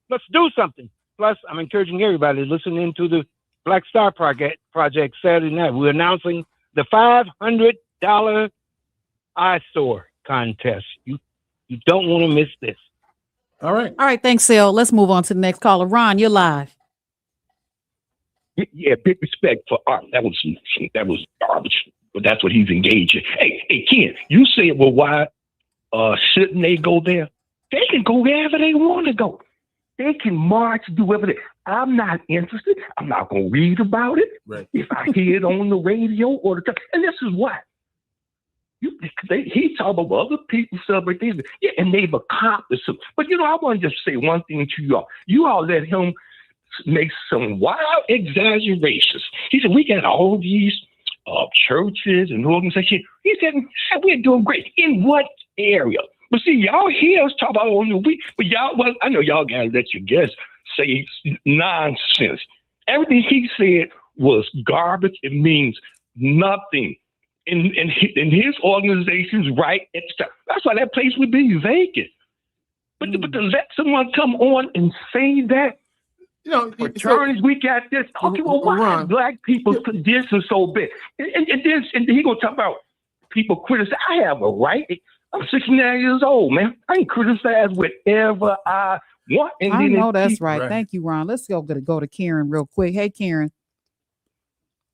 Let's do something. Plus, I'm encouraging everybody to listen into the Black Star Project Saturday night. We're announcing the $500 iStore contest. You don't want to miss this. All right. All right. Thanks, Sel. Let's move on to the next caller. Ron, you're live. Yeah, big respect for Art. That was garbage. But that's what he's engaged in. Hey, Ken, you said, well, why shouldn't they go there? They can go wherever they want to go. They can march, do whatever I'm not interested. I'm not going to read about it. Right. If I hear it on the radio or the and this is why. He talk about other people celebrate things. Yeah, and they've accomplished some. But, I want to just say one thing to you all. You all let him make some wild exaggerations. He said, we got all these churches and organizations. He said, we're doing great. In what area? But see, y'all hear us talk about on the week, but I know y'all gotta let your guests say nonsense. Everything he said was garbage. It means nothing. And his organization's right at the top. That's why that place would be vacant. But to let someone come on and say that, attorneys, we got this. Okay, well, why are black people's conditions so big? And he gonna talk about people criticize. I have a right. I'm 69 years old, man. I can criticize whatever I want. And I know that's right. Thank you, Ron. Let's go to Karen real quick. Hey, Karen.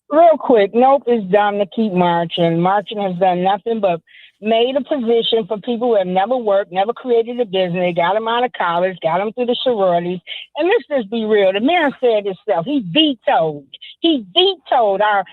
Real quick, nope, it's time to keep marching. Marching has done nothing but made a position for people who have never worked, never created a business, got them out of college, got them through the sororities. And let's just be real. The man said himself, he vetoed our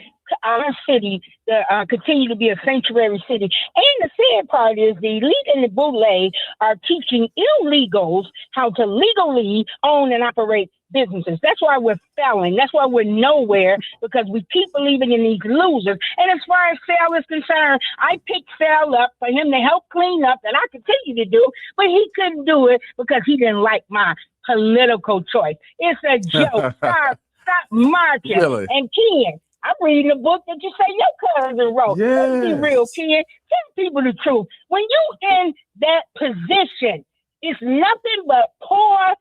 our city to continue to be a sanctuary city. And the sad part is the elite and the boule are teaching illegals how to legally own and operate businesses. That's why we're failing. That's why we're nowhere, because we keep believing in these losers. And as far as Sal is concerned, I picked Sal up for him to help clean up, and I continue to do, but he couldn't do it because he didn't like my political choice. It's a joke. Stop marching. Really? And Ken, I'm reading a book that you say your cousin wrote. Let's be real, Ken. Tell people the truth. When you in that position, it's nothing but poor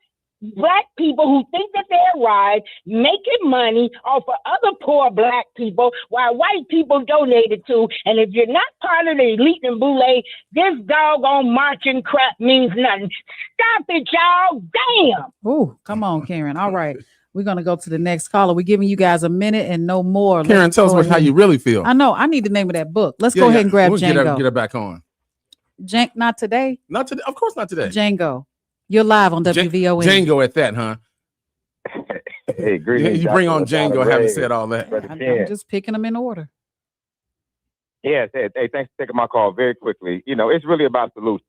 Black people who think that they're right, making money off of other poor Black people while white people donated to. And if you're not part of the elite and boule, this doggone marching crap means nothing. Stop it, y'all. Damn. Oh, come on, Karen. All right. We're going to go to the next caller. We're giving you guys a minute and no more. Karen, tell us how you really feel. I know. I need the name of that book. Let's go ahead and grab Django. Get her back on. Not today. Not today. Of course not today. Django. You're live on WVON. Django at that, huh? Hey, greetings. You bring on Django, having said all that. I'm just picking them in order. Yes. Hey, thanks for taking my call very quickly. You know, it's really about solutions.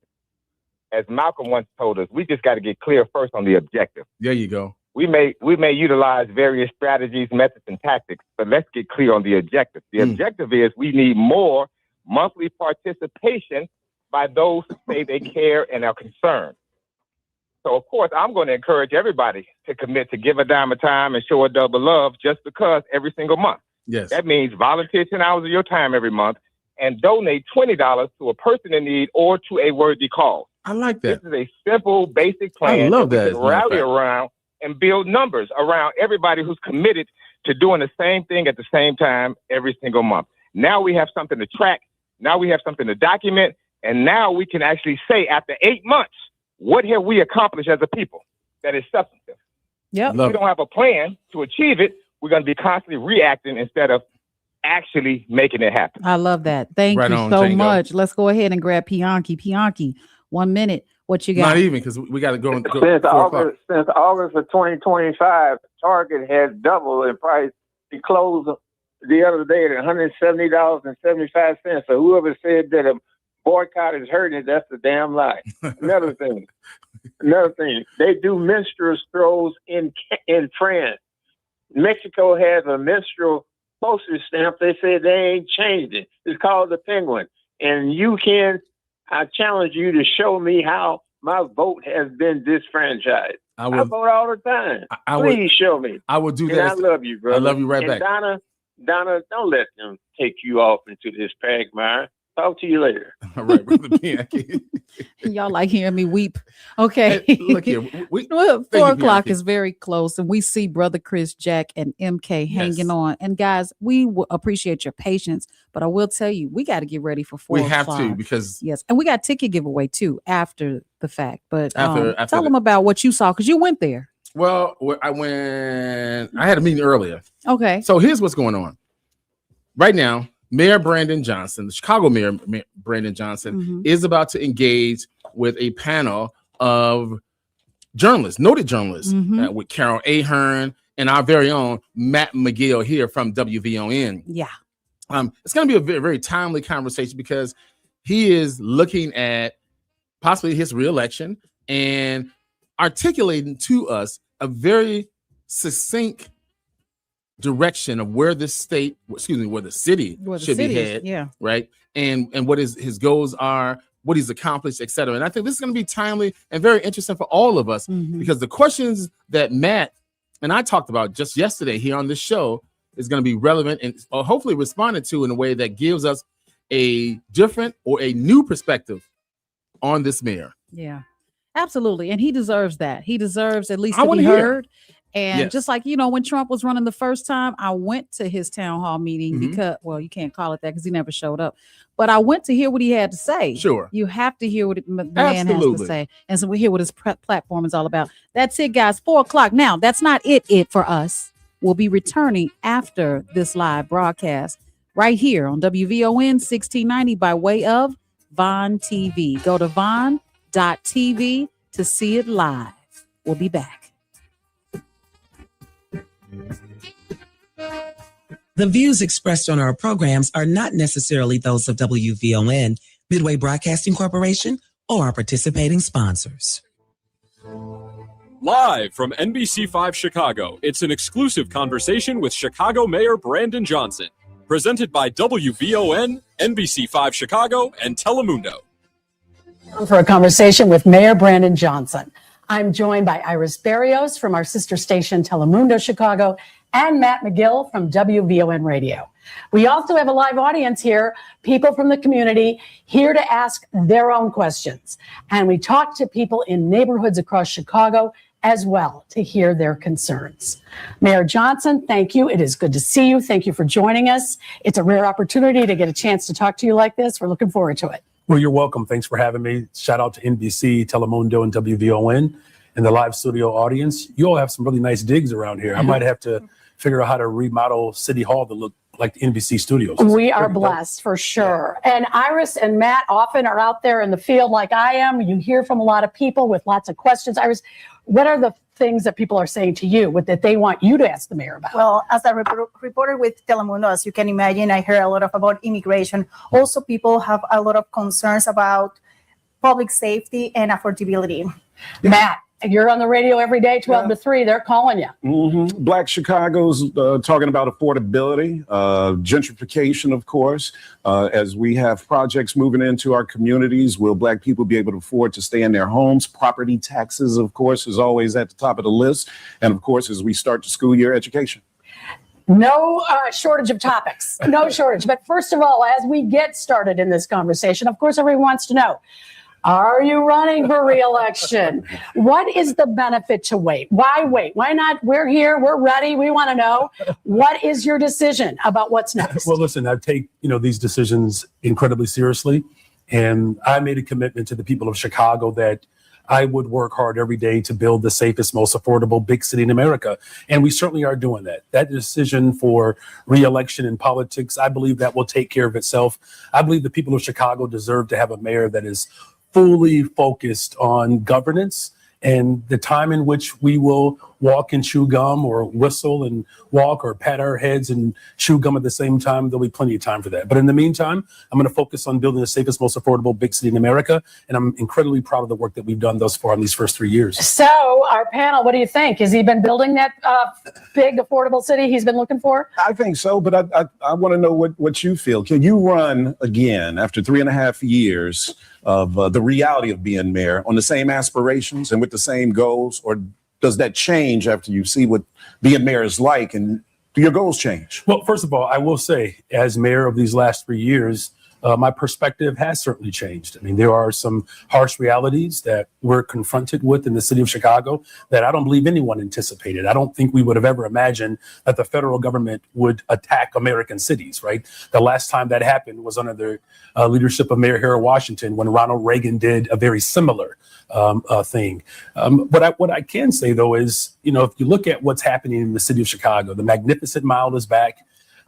As Malcolm once told us, we just got to get clear first on the objective. There you go. We may utilize various strategies, methods, and tactics, but let's get clear on the objective. The objective is we need more monthly participation by those who say they care and are concerned. So, of course, I'm going to encourage everybody to commit to give a dime a time and show a double love just because every single month. Yes. That means volunteer 10 hours of your time every month and donate $20 to a person in need or to a worthy cause. I like that. This is a simple, basic plan. I love that. To rally around and build numbers around everybody who's committed to doing the same thing at the same time every single month. Now we have something to track. Now we have something to document. And now we can actually say after 8 months, what have we accomplished as a people that is substantive? Yep. If we don't have a plan to achieve it, we're going to be constantly reacting instead of actually making it happen. I love that. Thank you so Django. much. Let's go ahead and grab Pianki. Pianki, 1 minute. What you got? Not even, because we got to go. Since August of 2025, Target has doubled in price. It closed the other day at $170.75. So whoever said that a boycott is hurting it, that's a damn lie. Another thing, they do minstrel strolls in France. Mexico has a minstrel postage stamp. They said they ain't changed it. It's called the Penguin. And I challenge you to show me how my vote has been disfranchised. I vote all the time. Please show me. I will do and that. I love you, brother. I love you right back. Donna, don't let them take you off into this quagmire. Talk to you later. All right, brother Bianchi. Y'all like hearing me weep. Okay. Hey, look here. 4 o'clock is very close, and we see Brother Chris, Jack, and MK hanging on. And guys, we appreciate your patience, but I will tell you, we got to get ready for 4 o'clock. We have to, because yes, and we got ticket giveaway too after the fact. But after tell them about what you saw, because you went there. Well, I had a meeting earlier. Okay. So here's what's going on right now. Mayor Brandon Johnson, the Chicago Mayor Brandon Johnson, is about to engage with a panel of journalists, noted journalists, with Carol Ahern and our very own Matt McGill here from WVON. Yeah. It's going to be a very, very timely conversation because he is looking at possibly his reelection and articulating to us a very succinct direction of where this state, where the city should be headed, right? And what his goals are, what he's accomplished, et cetera. And I think this is going to be timely and very interesting for all of us because the questions that Matt and I talked about just yesterday here on this show is going to be relevant and hopefully responded to in a way that gives us a different or a new perspective on this mayor. Yeah, absolutely. And he deserves that. He deserves at least to be heard. And just like, when Trump was running the first time, I went to his town hall meeting because, well, you can't call it that because he never showed up. But I went to hear what he had to say. Sure. You have to hear what the man has to say. And so we hear what his platform is all about. That's it, guys. 4 o'clock. Now, that's not it for us. We'll be returning after this live broadcast right here on WVON 1690 by way of VON TV. Go to VON.TV to see it live. We'll be back. The views expressed on our programs are not necessarily those of WVON, Midway Broadcasting Corporation, or our participating sponsors. Live from NBC5 Chicago, it's an exclusive conversation with Chicago Mayor Brandon Johnson, presented by WVON, NBC5 Chicago, and Telemundo. For a conversation with Mayor Brandon Johnson. I'm joined by Iris Barrios from our sister station Telemundo Chicago and Matt McGill from WVON Radio. We also have a live audience here, people from the community here to ask their own questions. And we talk to people in neighborhoods across Chicago as well to hear their concerns. Mayor Johnson, thank you. It is good to see you. Thank you for joining us. It's a rare opportunity to get a chance to talk to you like this. We're looking forward to it. Well, you're welcome. Thanks for having me. Shout out to NBC, Telemundo, and WVON and the live studio audience. You all have some really nice digs around here. I might have to figure out how to remodel City Hall to look like the NBC studios. We are blessed for sure. Yeah. And Iris and Matt often are out there in the field like I am. You hear from a lot of people with lots of questions. Iris, what are the things that people are saying to you that they want you to ask the mayor about? Well, as a reporter with Telemundo, as you can imagine, I hear a lot about immigration. Also, people have a lot of concerns about public safety and affordability. Yeah. Matt, you're on the radio every day, 12 to 3. They're calling you. Mm-hmm. Black Chicago's talking about affordability, gentrification, of course. As we have projects moving into our communities, will Black people be able to afford to stay in their homes? Property taxes, of course, is always at the top of the list. And of course, as we start the school year, education. No shortage of topics, no shortage. But first of all, as we get started in this conversation, of course, everyone wants to know, are you running for re-election? What is the benefit to wait? Why wait? Why not? We're here. We're ready. We want to know. What is your decision about what's next? Well, listen, I take these decisions incredibly seriously. And I made a commitment to the people of Chicago that I would work hard every day to build the safest, most affordable big city in America. And we certainly are doing that. That decision for re-election in politics, I believe that will take care of itself. I believe the people of Chicago deserve to have a mayor that is fully focused on governance and the time in which we will walk and chew gum or whistle and walk or pat our heads and chew gum at the same time. There'll be plenty of time for that. But in the meantime, I'm going to focus on building the safest, most affordable big city in America. And I'm incredibly proud of the work that we've done thus far in these first 3 years. So our panel, what do you think? Has he been building that big, affordable city he's been looking for? I think so, but I want to know what you feel. Can you run again after 3.5 years of the reality of being mayor on the same aspirations and with the same goals, or does that change after you see what being mayor is like, and do your goals change? Well, first of all, I will say, as mayor of these last 3 years, my perspective has certainly changed. I mean, there are some harsh realities that we're confronted with in the city of Chicago that I don't believe anyone anticipated. I don't think we would have ever imagined that the federal government would attack American cities, right? The last time that happened was under the leadership of Mayor Harold Washington, when Ronald Reagan did a very similar thing. What I can say, though, is, if you look at what's happening in the city of Chicago, the Magnificent Mile is back.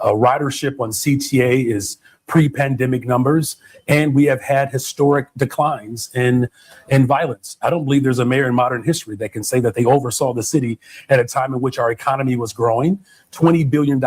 Ridership on CTA is pre-pandemic numbers, and we have had historic declines in violence. I don't believe there's a mayor in modern history that can say that they oversaw the city at a time in which our economy was growing. $20 billion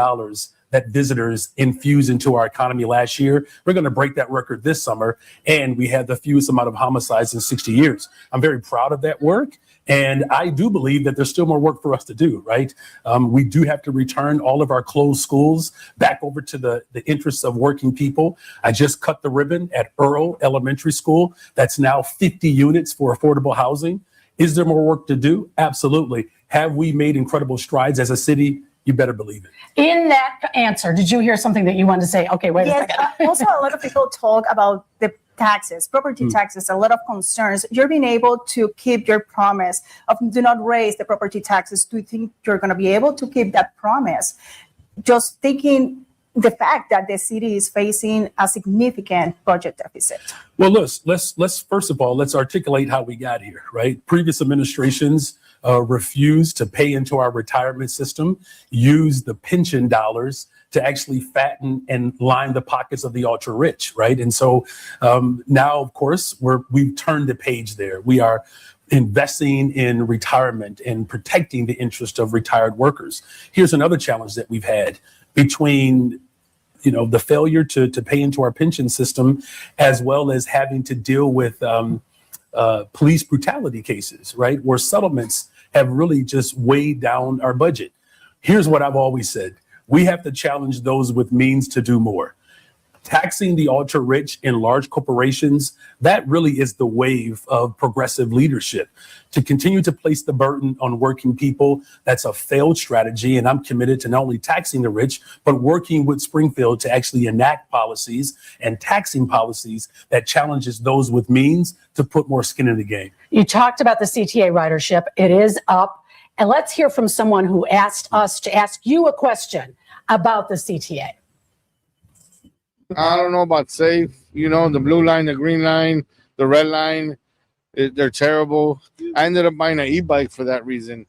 that visitors infused into our economy last year. We're going to break that record this summer, and we had the fewest amount of homicides in 60 years. I'm very proud of that work. And I do believe that there's still more work for us to do, right? We do have to return all of our closed schools back over to the interests of working people. I just cut the ribbon at Earl Elementary School. That's now 50 units for affordable housing. Is there more work to do? Absolutely. Have we made incredible strides as a city? You better believe it. In that answer, did you hear something that you wanted to say? Okay, wait a second. Also, a lot of people talk about the taxes, property taxes, a lot of concerns. You're being able to keep your promise of do not raise the property taxes. Do you think you're going to be able to keep that promise? Just thinking the fact that the city is facing a significant budget deficit. Well, let's first of all, let's articulate how we got here, right? Previous administrations refused to pay into our retirement system, use the pension dollars to actually fatten and line the pockets of the ultra rich, right? And so now, of course, we've turned the page there. We are investing in retirement and protecting the interest of retired workers. Here's another challenge that we've had. between the failure to pay into our pension system, as well as having to deal with police brutality cases, right? Where settlements have really just weighed down our budget. Here's what I've always said. We have to challenge those with means to do more. Taxing the ultra rich and large corporations, that really is the wave of progressive leadership. To continue to place the burden on working people, that's a failed strategy. And I'm committed to not only taxing the rich, but working with Springfield to actually enact policies and taxing policies that challenges those with means to put more skin in the game. You talked about the CTA ridership. It is up. And let's hear from someone who asked us to ask you a question about the CTA. I don't know about safe. The blue line, the green line, the red line, they're terrible. I ended up buying an e-bike for that reason.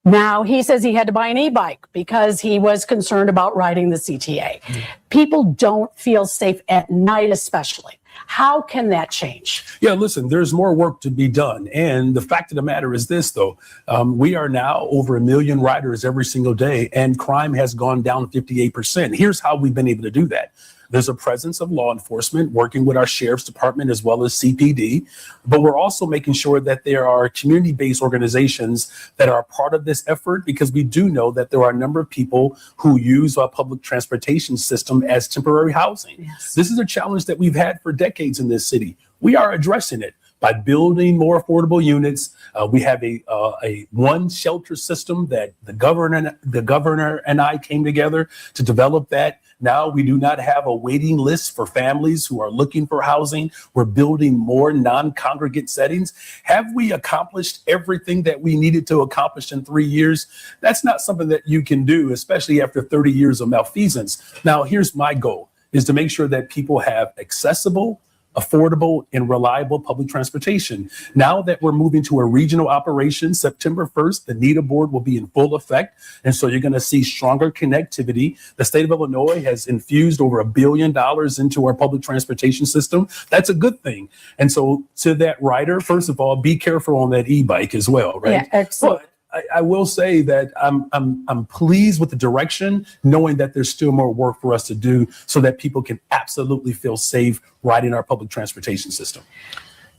Now, he says he had to buy an e-bike because he was concerned about riding the CTA. People don't feel safe at night, especially. How can that change? Yeah, listen, there's more work to be done. And the fact of the matter is this, though. We are now over 1 million riders every single day, and crime has gone down 58%. Here's how we've been able to do that. There's a presence of law enforcement working with our sheriff's department as well as CPD, but we're also making sure that there are community-based organizations that are part of this effort, because we do know that there are a number of people who use our public transportation system as temporary housing. Yes. This is a challenge that we've had for decades in this city. We are addressing it by building more affordable units. We have a one shelter system that the governor and I came together to develop that. Now we do not have a waiting list for families who are looking for housing. We're building more non-congregate settings. Have we accomplished everything that we needed to accomplish in 3 years? That's not something that you can do, especially after 30 years of malfeasance. Now, here's my goal, is to make sure that people have accessible, affordable, and reliable public transportation. Now that we're moving to a regional operation, September 1st, the NETA board will be in full effect. And so you're going to see stronger connectivity. The state of Illinois has infused over $1 billion into our public transportation system. That's a good thing. And so to that rider, first of all, be careful on that e-bike as well, right? Yeah, excellent. But I will say that I'm pleased with the direction, knowing that there's still more work for us to do so that people can absolutely feel safe riding our public transportation system.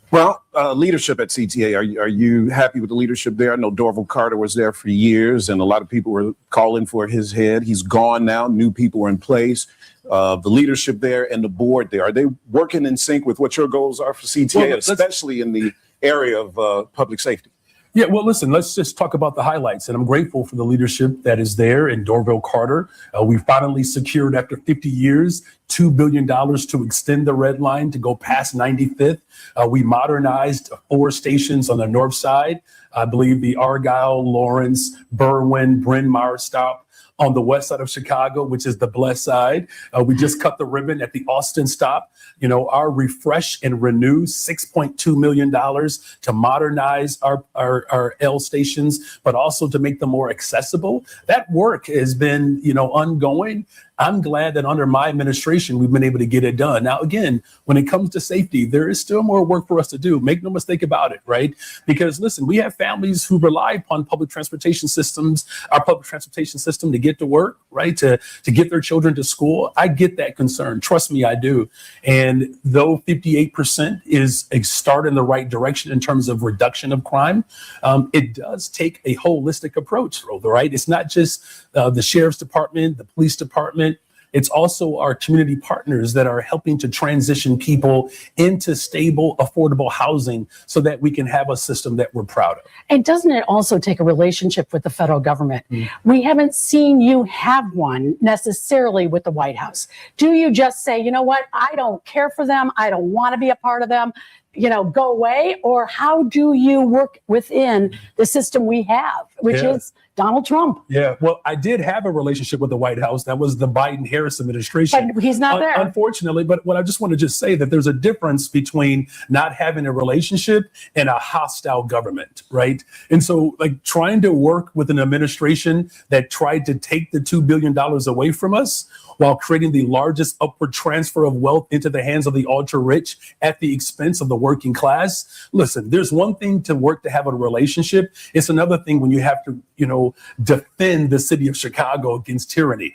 Well, leadership at CTA, are you happy with the leadership there? I know Dorval Carter was there for years, and a lot of people were calling for his head. He's gone now. New people are in place. The leadership there and the board there, are they working in sync with what your goals are for CTA, well, especially in the area of public safety? Yeah, well, listen, let's just talk about the highlights. And I'm grateful for the leadership that is there in Dorval Carter. We finally secured, after 50 years, $2 billion to extend the red line to go past 95th. We modernized 4 stations on the north side. I believe the Argyle, Lawrence, Berwyn, Bryn Mawr stop on the west side of Chicago, which is the blessed side. We just cut the ribbon at the Austin stop. Our refresh and renew $6.2 million to modernize our L stations, but also to make them more accessible. That work has been, ongoing. I'm glad that under my administration, we've been able to get it done. Now, again, when it comes to safety, there is still more work for us to do. Make no mistake about it, right? Because listen, we have families who rely upon public transportation systems, our public transportation system, to get to work, right? To get their children to school. I get that concern. Trust me, I do. And though 58% is a start in the right direction in terms of reduction of crime, it does take a holistic approach, right? It's not just the sheriff's department, the police department. It's also our community partners that are helping to transition people into stable, affordable housing so that we can have a system that we're proud of. And doesn't it also take a relationship with the federal government? We haven't seen you have one necessarily with the White House. Do you just say, you know what, I don't care for them, I don't want to be a part of them, go away? Or how do you work within the system we have, which is Donald Trump? Yeah, well, I did have a relationship with the White House. That was the Biden-Harris administration. But he's not there. Unfortunately, but what I just want to just say that there's a difference between not having a relationship and a hostile government, right? And so trying to work with an administration that tried to take the $2 billion away from us while creating the largest upward transfer of wealth into the hands of the ultra rich at the expense of the working class. Listen, there's one thing to work to have a relationship. It's another thing when you have to, defend the city of Chicago against tyranny.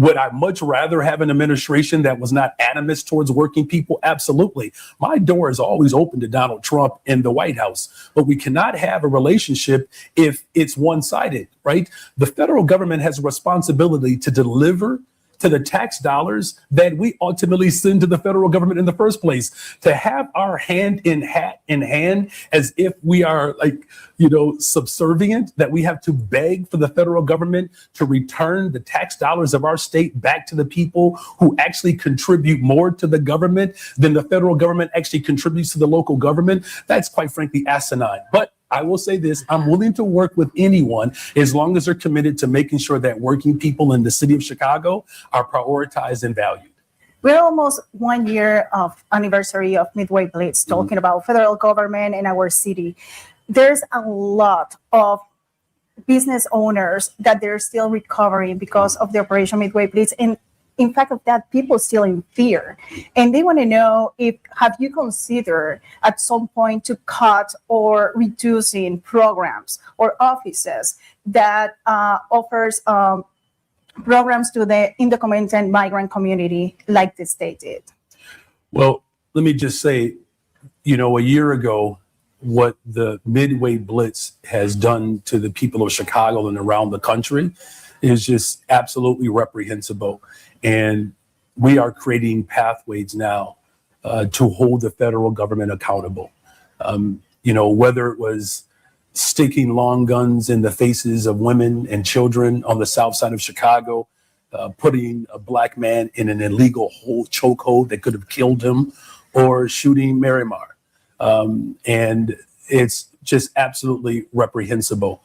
Would I much rather have an administration that was not animist towards working people? Absolutely. My door is always open to Donald Trump in the White House, but we cannot have a relationship if it's one-sided, right? The federal government has a responsibility to deliver to the tax dollars that we ultimately send to the federal government in the first place. To have our hand in hand as if we are subservient, that we have to beg for the federal government to return the tax dollars of our state back to the people who actually contribute more to the government than the federal government actually contributes to the local government. That's quite frankly asinine. But I will say this, I'm willing to work with anyone as long as they're committed to making sure that working people in the city of Chicago are prioritized and valued. We're almost 1 year of anniversary of Midway Blitz, talking about federal government and our city. There's a lot of business owners that they're still recovering because of the Operation Midway Blitz. And in fact of that, people still in fear. And they want to know have you considered at some point to cut or reducing programs or offices that offers programs to the undocumented migrant community like the state did? Well, let me just say, a year ago, what the Midway Blitz has done to the people of Chicago and around the country is just absolutely reprehensible. And we are creating pathways now to hold the federal government accountable. Whether it was sticking long guns in the faces of women and children on the south side of Chicago, putting a black man in an illegal chokehold that could have killed him, or shooting Miramar. And it's just absolutely reprehensible.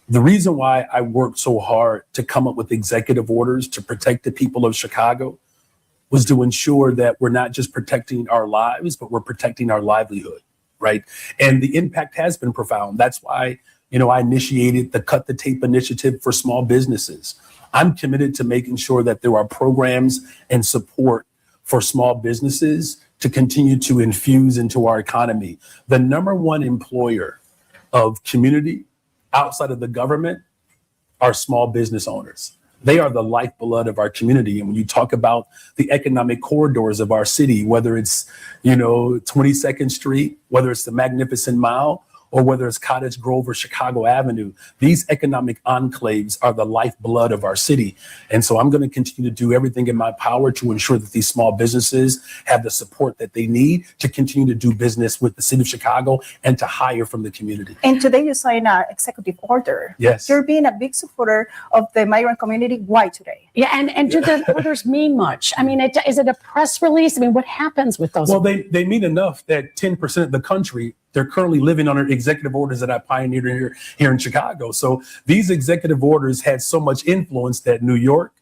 The reason why I worked so hard to come up with executive orders to protect the people of Chicago was to ensure that we're not just protecting our lives, but we're protecting our livelihood, right? And the impact has been profound. That's why, I initiated the Cut the Tape initiative for small businesses. I'm committed to making sure that there are programs and support for small businesses to continue to infuse into our economy. The number one employer of community outside of the government are small business owners. They are the lifeblood of our community. And when you talk about the economic corridors of our city, whether it's, 22nd Street, whether it's the Magnificent Mile, or whether it's Cottage Grove or Chicago Avenue, these economic enclaves are the lifeblood of our city. And so I'm going to continue to do everything in my power to ensure that these small businesses have the support that they need to continue to do business with the city of Chicago and to hire from the community. And today you signed an executive order. Yes. You're being a big supporter of the migrant community. Why today? Yeah, and do the orders mean much? I mean, is it a press release? I mean, what happens with those? Well, they mean enough that 10% of the country, they're currently living under executive orders that I pioneered here in Chicago. So these executive orders had so much influence that New York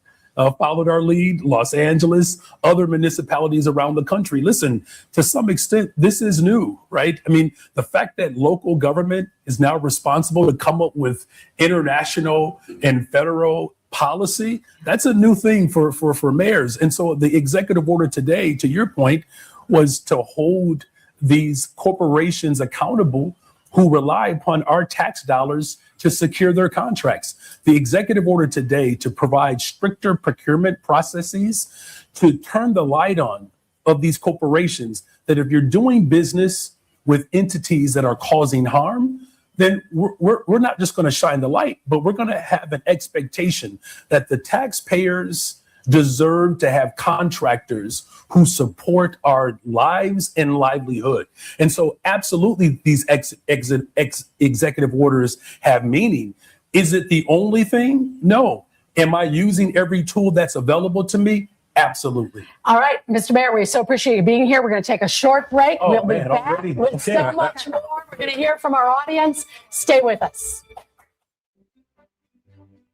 followed our lead, Los Angeles, other municipalities around the country. Listen, to some extent, this is new, right? I mean, the fact that local government is now responsible to come up with international and federal policy, that's a new thing for mayors. And so the executive order today, to your point, was to hold these corporations accountable who rely upon our tax dollars to secure their contracts. The executive order today to provide stricter procurement processes to turn the light on of these corporations, that if you're doing business with entities that are causing harm, then we're not just going to shine the light, but we're going to have an expectation that the taxpayers deserve to have contractors who support our lives and livelihood. And so absolutely these executive orders have meaning. Is it the only thing? No. Am I using every tool that's available to me? Absolutely. All right, Mr. Mayor, we so appreciate you being here. We're going to take a short break. We'll be back already? with so much more. We're going to hear from our audience. Stay with us.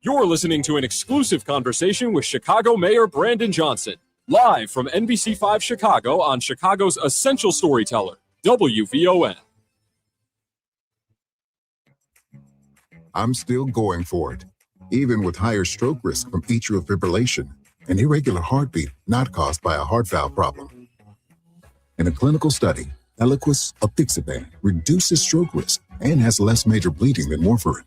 You're listening to an exclusive conversation with Chicago Mayor Brandon Johnson, live from NBC5 Chicago on Chicago's essential storyteller, WVON. I'm still going for it, even with higher stroke risk from atrial fibrillation, an irregular heartbeat not caused by a heart valve problem. In a clinical study, Eliquis apixaban reduces stroke risk and has less major bleeding than warfarin.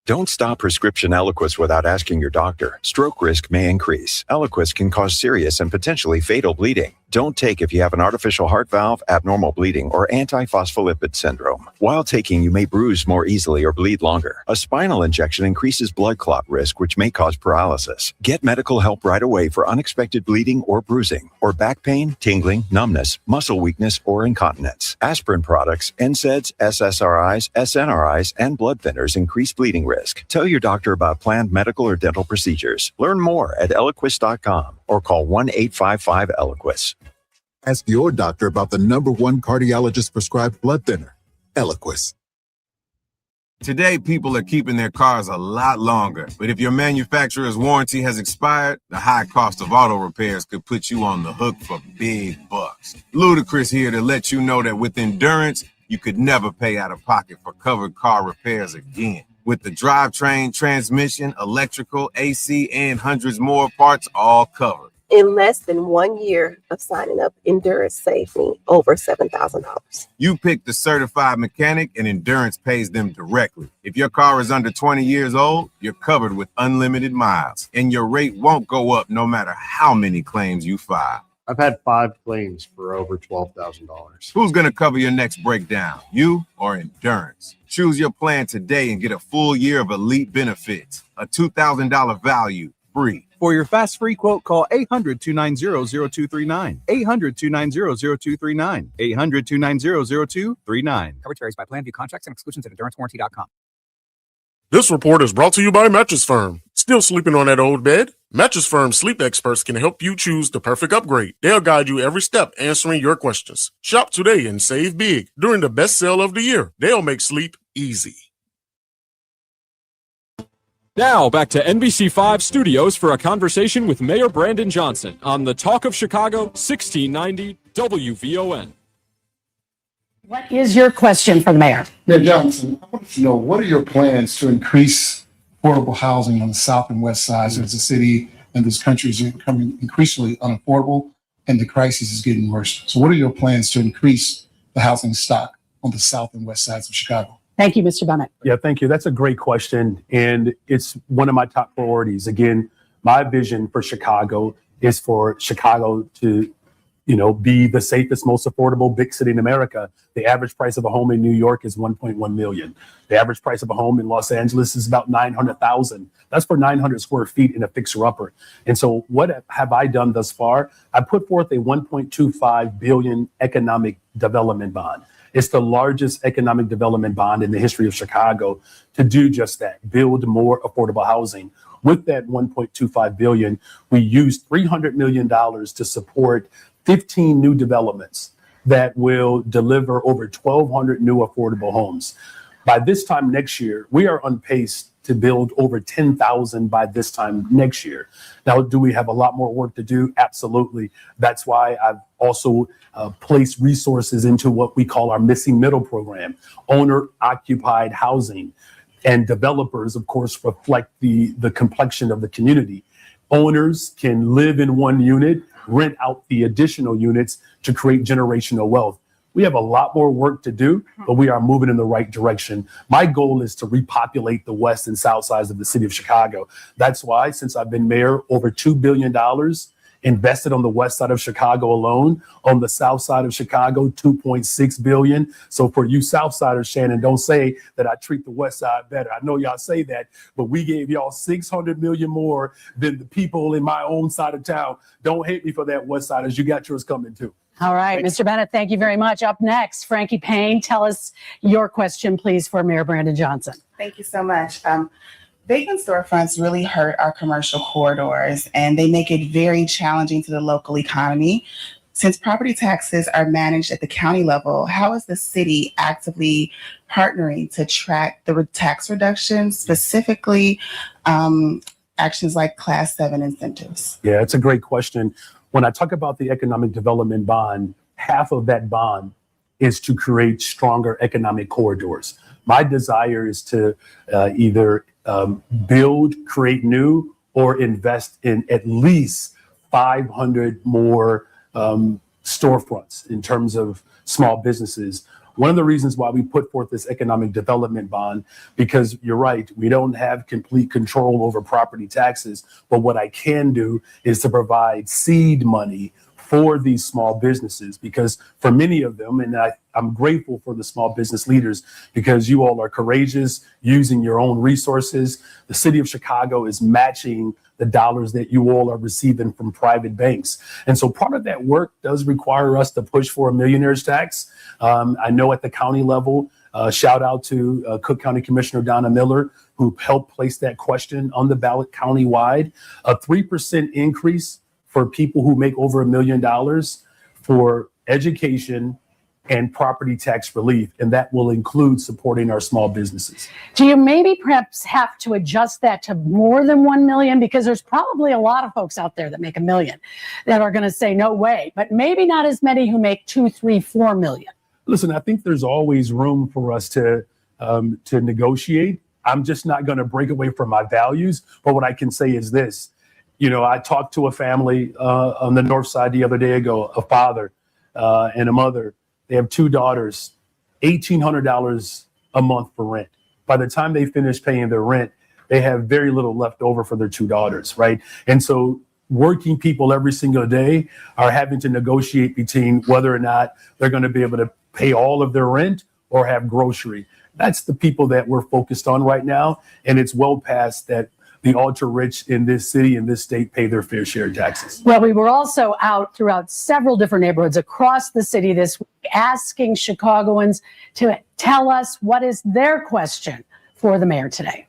Don't stop prescription Eliquis without asking your doctor. Stroke risk may increase. Eliquis can cause serious and potentially fatal bleeding. Don't take if you have an artificial heart valve, abnormal bleeding, or antiphospholipid syndrome. While taking, you may bruise more easily or bleed longer. A spinal injection increases blood clot risk, which may cause paralysis. Get medical help right away for unexpected bleeding or bruising, or back pain, tingling, numbness, muscle weakness, or incontinence. Aspirin products, NSAIDs, SSRIs, SNRIs, and blood thinners increase bleeding risk. Tell your doctor about planned medical or dental procedures. Learn more at Eliquis.com or call 1-855-ELIQUIS. Ask your doctor about the #1 cardiologist prescribed blood thinner, Eliquis. Today, people are keeping their cars a lot longer. But if your manufacturer's warranty has expired, the high cost of auto repairs could put you on the hook for big bucks. Ludacris here to let you know that with Endurance, you could never pay out of pocket for covered car repairs again. With the drivetrain, transmission, electrical, AC, and hundreds more parts all covered. In less than 1 year of signing up, Endurance saved me over $7,000. You pick the certified mechanic and Endurance pays them directly. If your car is under 20 years old, you're covered with unlimited miles, and your rate won't go up no matter how many claims you file. I've had 5 claims for over $12,000. Who's going to cover your next breakdown, you or Endurance? Choose your plan today and get a full year of elite benefits, a $2,000 value, free. For your fast free quote, call 800-290-0239. 800-290-0239. 800-290-0239. Coverage varies by plan. View contracts and exclusions at endurancewarranty.com. This report is brought to you by Mattress Firm. Still sleeping on that old bed? Mattress Firm sleep experts can help you choose the perfect upgrade. They'll guide you every step, answering your questions. Shop today and save big during the best sale of the year. They'll make sleep easy. Now, back to NBC5 Studios for a conversation with Mayor Brandon Johnson on the Talk of Chicago, 1690 WVON. What is your question for the mayor? Mayor Johnson, I want to know, what are your plans to increase affordable housing on the south and west sides as the city and this country is becoming increasingly unaffordable and the crisis is getting worse? So what are your plans to increase the housing stock on the south and west sides of Chicago? Thank you, Mr. Bennett. Yeah, thank you. That's a great question. And it's one of my top priorities. Again, my vision for Chicago is for Chicago to, be the safest, most affordable big city in America. The average price of a home in New York is $1.1 million. The average price of a home in Los Angeles is about $900,000. That's for 900 square feet in a fixer-upper. And so what have I done thus far? I put forth a $1.25 billion economic development bond. It's the largest economic development bond in the history of Chicago to do just that, build more affordable housing. With that $1.25 billion, we used $300 million to support 15 new developments that will deliver over 1,200 new affordable homes. By this time next year, we are on pace to build over 10,000 by this time next year. Now, do we have a lot more work to do? Absolutely. That's why I've also placed resources into what we call our missing middle program, owner-occupied housing. And developers, of course, reflect the complexion of the community. Owners can live in one unit, rent out the additional units to create generational wealth. We have a lot more work to do, but we are moving in the right direction. My goal is to repopulate the west and south sides of the city of Chicago. That's why, since I've been mayor, over $2 billion invested on the west side of Chicago alone. On the south side of Chicago, $2.6 billion. So for you south siders, Shannon, don't say that I treat the west side better. I know y'all say that, but we gave y'all $600 million more than the people in my own side of town. Don't hate me for that, west siders. You got yours coming too. All right, Mr. Bennett, thank you very much. Up next, Frankie Payne, tell us your question, please, for Mayor Brandon Johnson. Thank you so much. Vacant storefronts really hurt our commercial corridors, and they make it very challenging to the local economy. Since property taxes are managed at the county level, how is the city actively partnering to track the tax reductions, specifically actions like Class 7 incentives? Yeah, it's a great question. When I talk about the economic development bond, half of that bond is to create stronger economic corridors. My desire is to either build, create new, or invest in at least 500 more storefronts in terms of small businesses. one of the reasons why we put forth this economic development bond, because you're right, we don't have complete control over property taxes. But what I can do is to provide seed money for these small businesses, because for many of them, and I'm grateful for the small business leaders, because you all are courageous, using your own resources. The city of Chicago is matching the dollars that you all are receiving from private banks. And so part of that work does require us to push for a millionaire's tax. I know at the county level, shout out to Cook County Commissioner Donna Miller, who helped place that question on the ballot countywide. A 3% increase for people who make over $1 million for education and property tax relief, and that will include supporting our small businesses. Do you maybe perhaps have to adjust that to more than 1 million? Because there's probably a lot of folks out there that make $1 million that are going to say no way, but maybe not as many who make 2, 3, 4 million. Listen, I think there's always room for us to negotiate. I'm just not going to break away from my values. But what I can say is this. You know, I talked to a family on the north side the other day ago, a father and a mother. They have 2 daughters, $1,800 a month for rent. By the time they finish paying their rent, they have very little left over for their 2 daughters, right? And so working people every single day are having to negotiate between whether or not they're going to be able to pay all of their rent or have grocery. That's the people that we're focused on right now. And it's well past that the ultra rich in this city, in this state, pay their fair share of taxes. Well, we were also out throughout several different neighborhoods across the city this week, asking Chicagoans to tell us what is their question for the mayor today.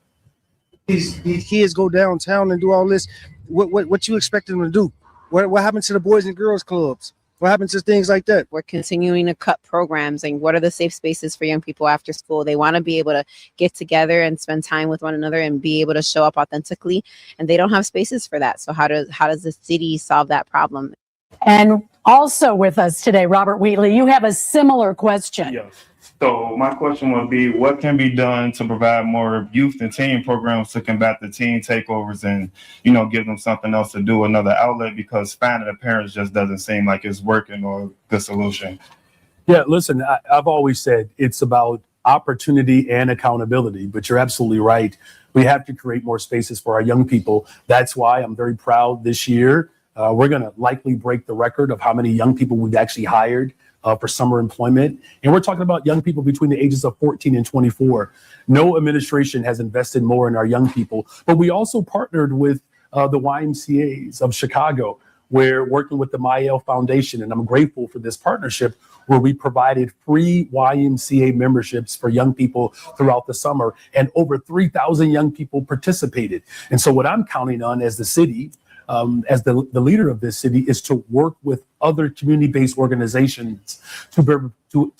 These kids go downtown and do all this. What you expect them to do? What happened to the Boys and Girls Clubs? What happened to things like that? We're continuing to cut programs. And what are the safe spaces for young people after school? They want to be able to get together and spend time with one another and be able to show up authentically. And they don't have spaces for that. So how does the city solve that problem? And also with us today, Robert Wheatley, you have a similar question. Yes. So my question would be, what can be done to provide more youth and teen programs to combat the teen takeovers and, give them something else to do, another outlet, because finding the parents just doesn't seem like it's working or the solution. Yeah, listen, I've always said it's about opportunity and accountability, but you're absolutely right. We have to create more spaces for our young people. That's why I'm very proud this year. We're going to likely break the record of how many young people we've actually hired for summer employment. And we're talking about young people between the ages of 14 and 24. No administration has invested more in our young people, but we also partnered with the YMCAs of Chicago. We're working with the Mael Foundation, and I'm grateful for this partnership where we provided free YMCA memberships for young people throughout the summer, and over 3,000 young people participated. And so what I'm counting on as the city, as the leader of this city, is to work with other community-based organizations to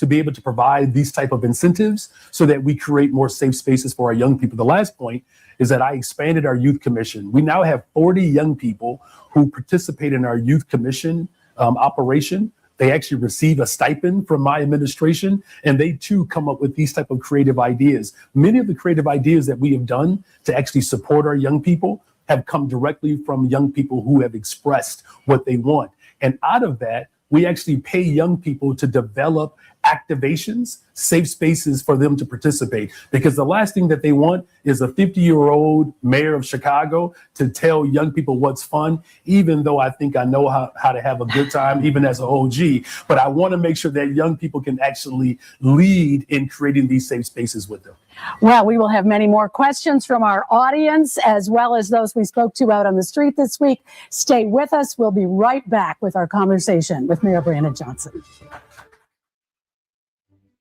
be able to provide these type of incentives so that we create more safe spaces for our young people. The last point is that I expanded our youth commission. We now have 40 young people who participate in our youth commission operation. They actually receive a stipend from my administration, and they too come up with these type of creative ideas. Many of the creative ideas that we have done to actually support our young people have come directly from young people who have expressed what they want. And out of that, we actually pay young people to develop activations, safe spaces for them to participate. Because the last thing that they want is a 50-year-old mayor of Chicago to tell young people what's fun, even though I think I know how to have a good time, even as an OG. But I want to make sure that young people can actually lead in creating these safe spaces with them. Well, we will have many more questions from our audience, as well as those we spoke to out on the street this week. Stay with us. We'll be right back with our conversation with Mayor Brandon Johnson.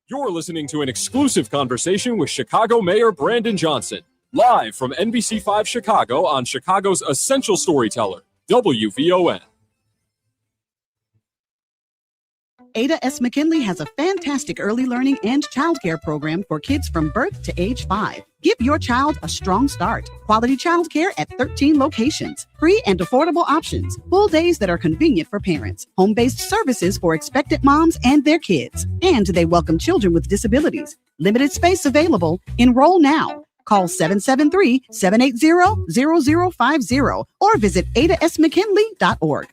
You're listening to an exclusive conversation with Chicago Mayor Brandon Johnson, live from NBC5 Chicago on Chicago's essential storyteller, WVON. Ada S. McKinley has a fantastic early learning and childcare program for kids from birth to age 5. Give your child a strong start. Quality childcare at 13 locations. Free and affordable options. Full days that are convenient for parents. Home-based services for expectant moms and their kids. And they welcome children with disabilities. Limited space available. Enroll now. Call 773-780-0050 or visit adasmckinley.org.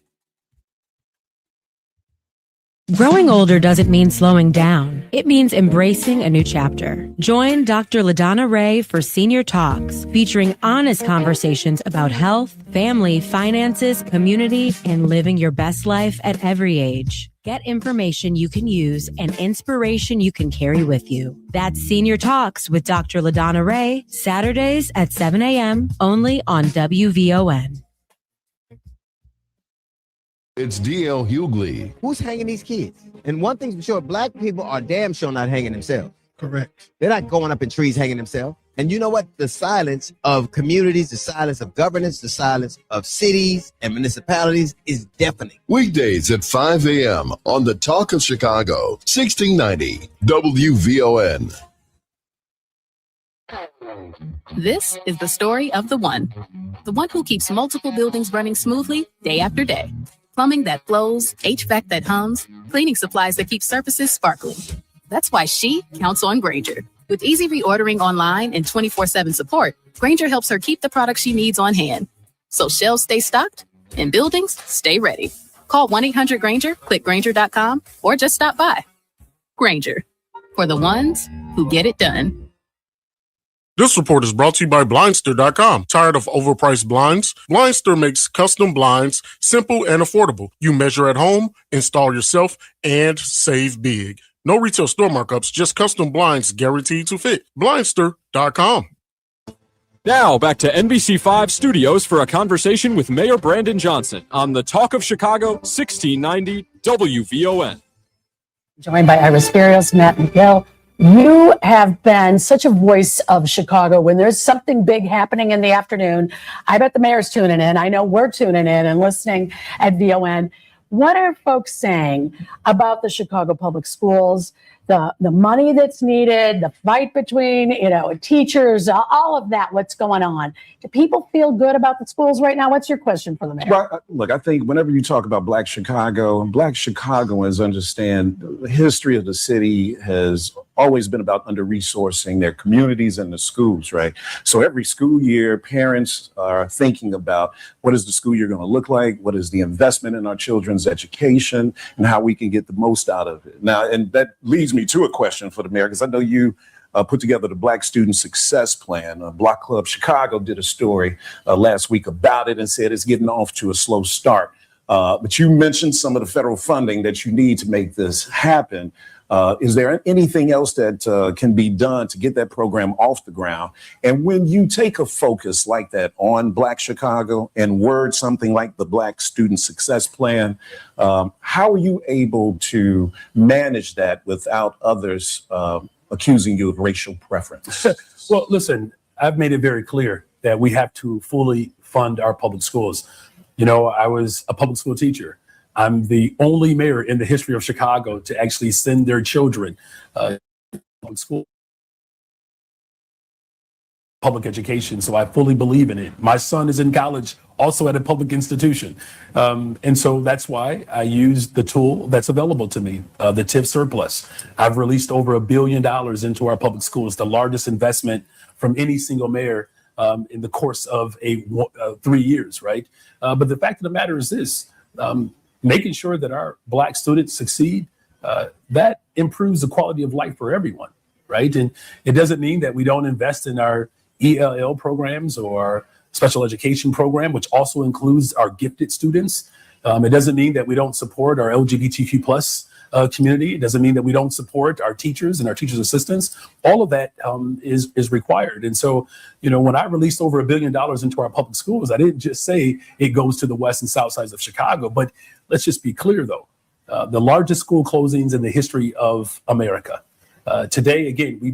Growing older doesn't mean slowing down. It means embracing a new chapter. Join Dr. LaDonna Ray for Senior Talks, featuring honest conversations about health, family, finances, community, and living your best life at every age. Get information you can use and inspiration you can carry with you. That's Senior Talks with Dr. LaDonna Ray, Saturdays at 7 a.m. only on WVON. It's DL Hughley. Who's hanging these kids? And one thing's for sure, black people are damn sure not hanging themselves. Correct. They're not going up in trees hanging themselves. And you know what? The silence of communities, the silence of governance, the silence of cities and municipalities is deafening. Weekdays at 5 a.m. on the Talk of Chicago, 1690 WVON. This is the story of the one who keeps multiple buildings running smoothly day after day. Plumbing that flows, HVAC that hums, cleaning supplies that keep surfaces sparkling. That's why she counts on Grainger. With easy reordering online and 24/7 support, Grainger helps her keep the products she needs on hand. So shelves stay stocked and buildings stay ready. Call 1-800-GRAINGER, click Grainger.com, or just stop by. Grainger, for the ones who get it done. This report is brought to you by Blindster.com. Tired of overpriced blinds? Blindster makes custom blinds simple and affordable. You measure at home, install yourself, and save big. No retail store markups, just custom blinds guaranteed to fit. Blindster.com. Now back to NBC5 Studios for a conversation with Mayor Brandon Johnson on the Talk of Chicago, 1690 WVON. Joined by Iris Barrios, Matt McGill. You have been such a voice of Chicago. When there's something big happening in the afternoon, I bet the mayor's tuning in. I know we're tuning in and listening at VON. What are folks saying about the Chicago Public Schools, the money that's needed, the fight between, teachers, all of that, what's going on? Do people feel good about the schools right now? What's your question for the mayor? Well, look, I think whenever you talk about Black Chicagoans understand the history of the city has always been about under-resourcing their communities and the schools, right? So every school year, parents are thinking about what is the school year going to look like? What is the investment in our children's education and how we can get the most out of it? Now, and that leads me to a question for the mayor, because I know you put together the Black Student Success Plan. Block Club Chicago did a story last week about it and said it's getting off to a slow start. But you mentioned some of the federal funding that you need to make this happen. Is there anything else that can be done to get that program off the ground? And when you take a focus like that on Black Chicago and word something like the Black Student Success Plan, how are you able to manage that without others accusing you of racial preference? Well, listen, I've made it very clear that we have to fully fund our public schools. I was a public school teacher. I'm the only mayor in the history of Chicago to actually send their children to public school, public education. So I fully believe in it. My son is in college, also at a public institution. And so that's why I use the tool that's available to me, the TIF surplus. I've released over $1 billion into our public schools, the largest investment from any single mayor in the course of 3 years, right? But the fact of the matter is this, making sure that our Black students succeed, that improves the quality of life for everyone, right? And it doesn't mean that we don't invest in our ELL programs or our special education program, which also includes our gifted students. It doesn't mean that we don't support our LGBTQ plus community. It doesn't mean that we don't support our teachers and our teachers' assistants. All of that is required. And so, when I released over $1 billion into our public schools, I didn't just say it goes to the west and south sides of Chicago, but let's just be clear though, the largest school closings in the history of America. Today, again, we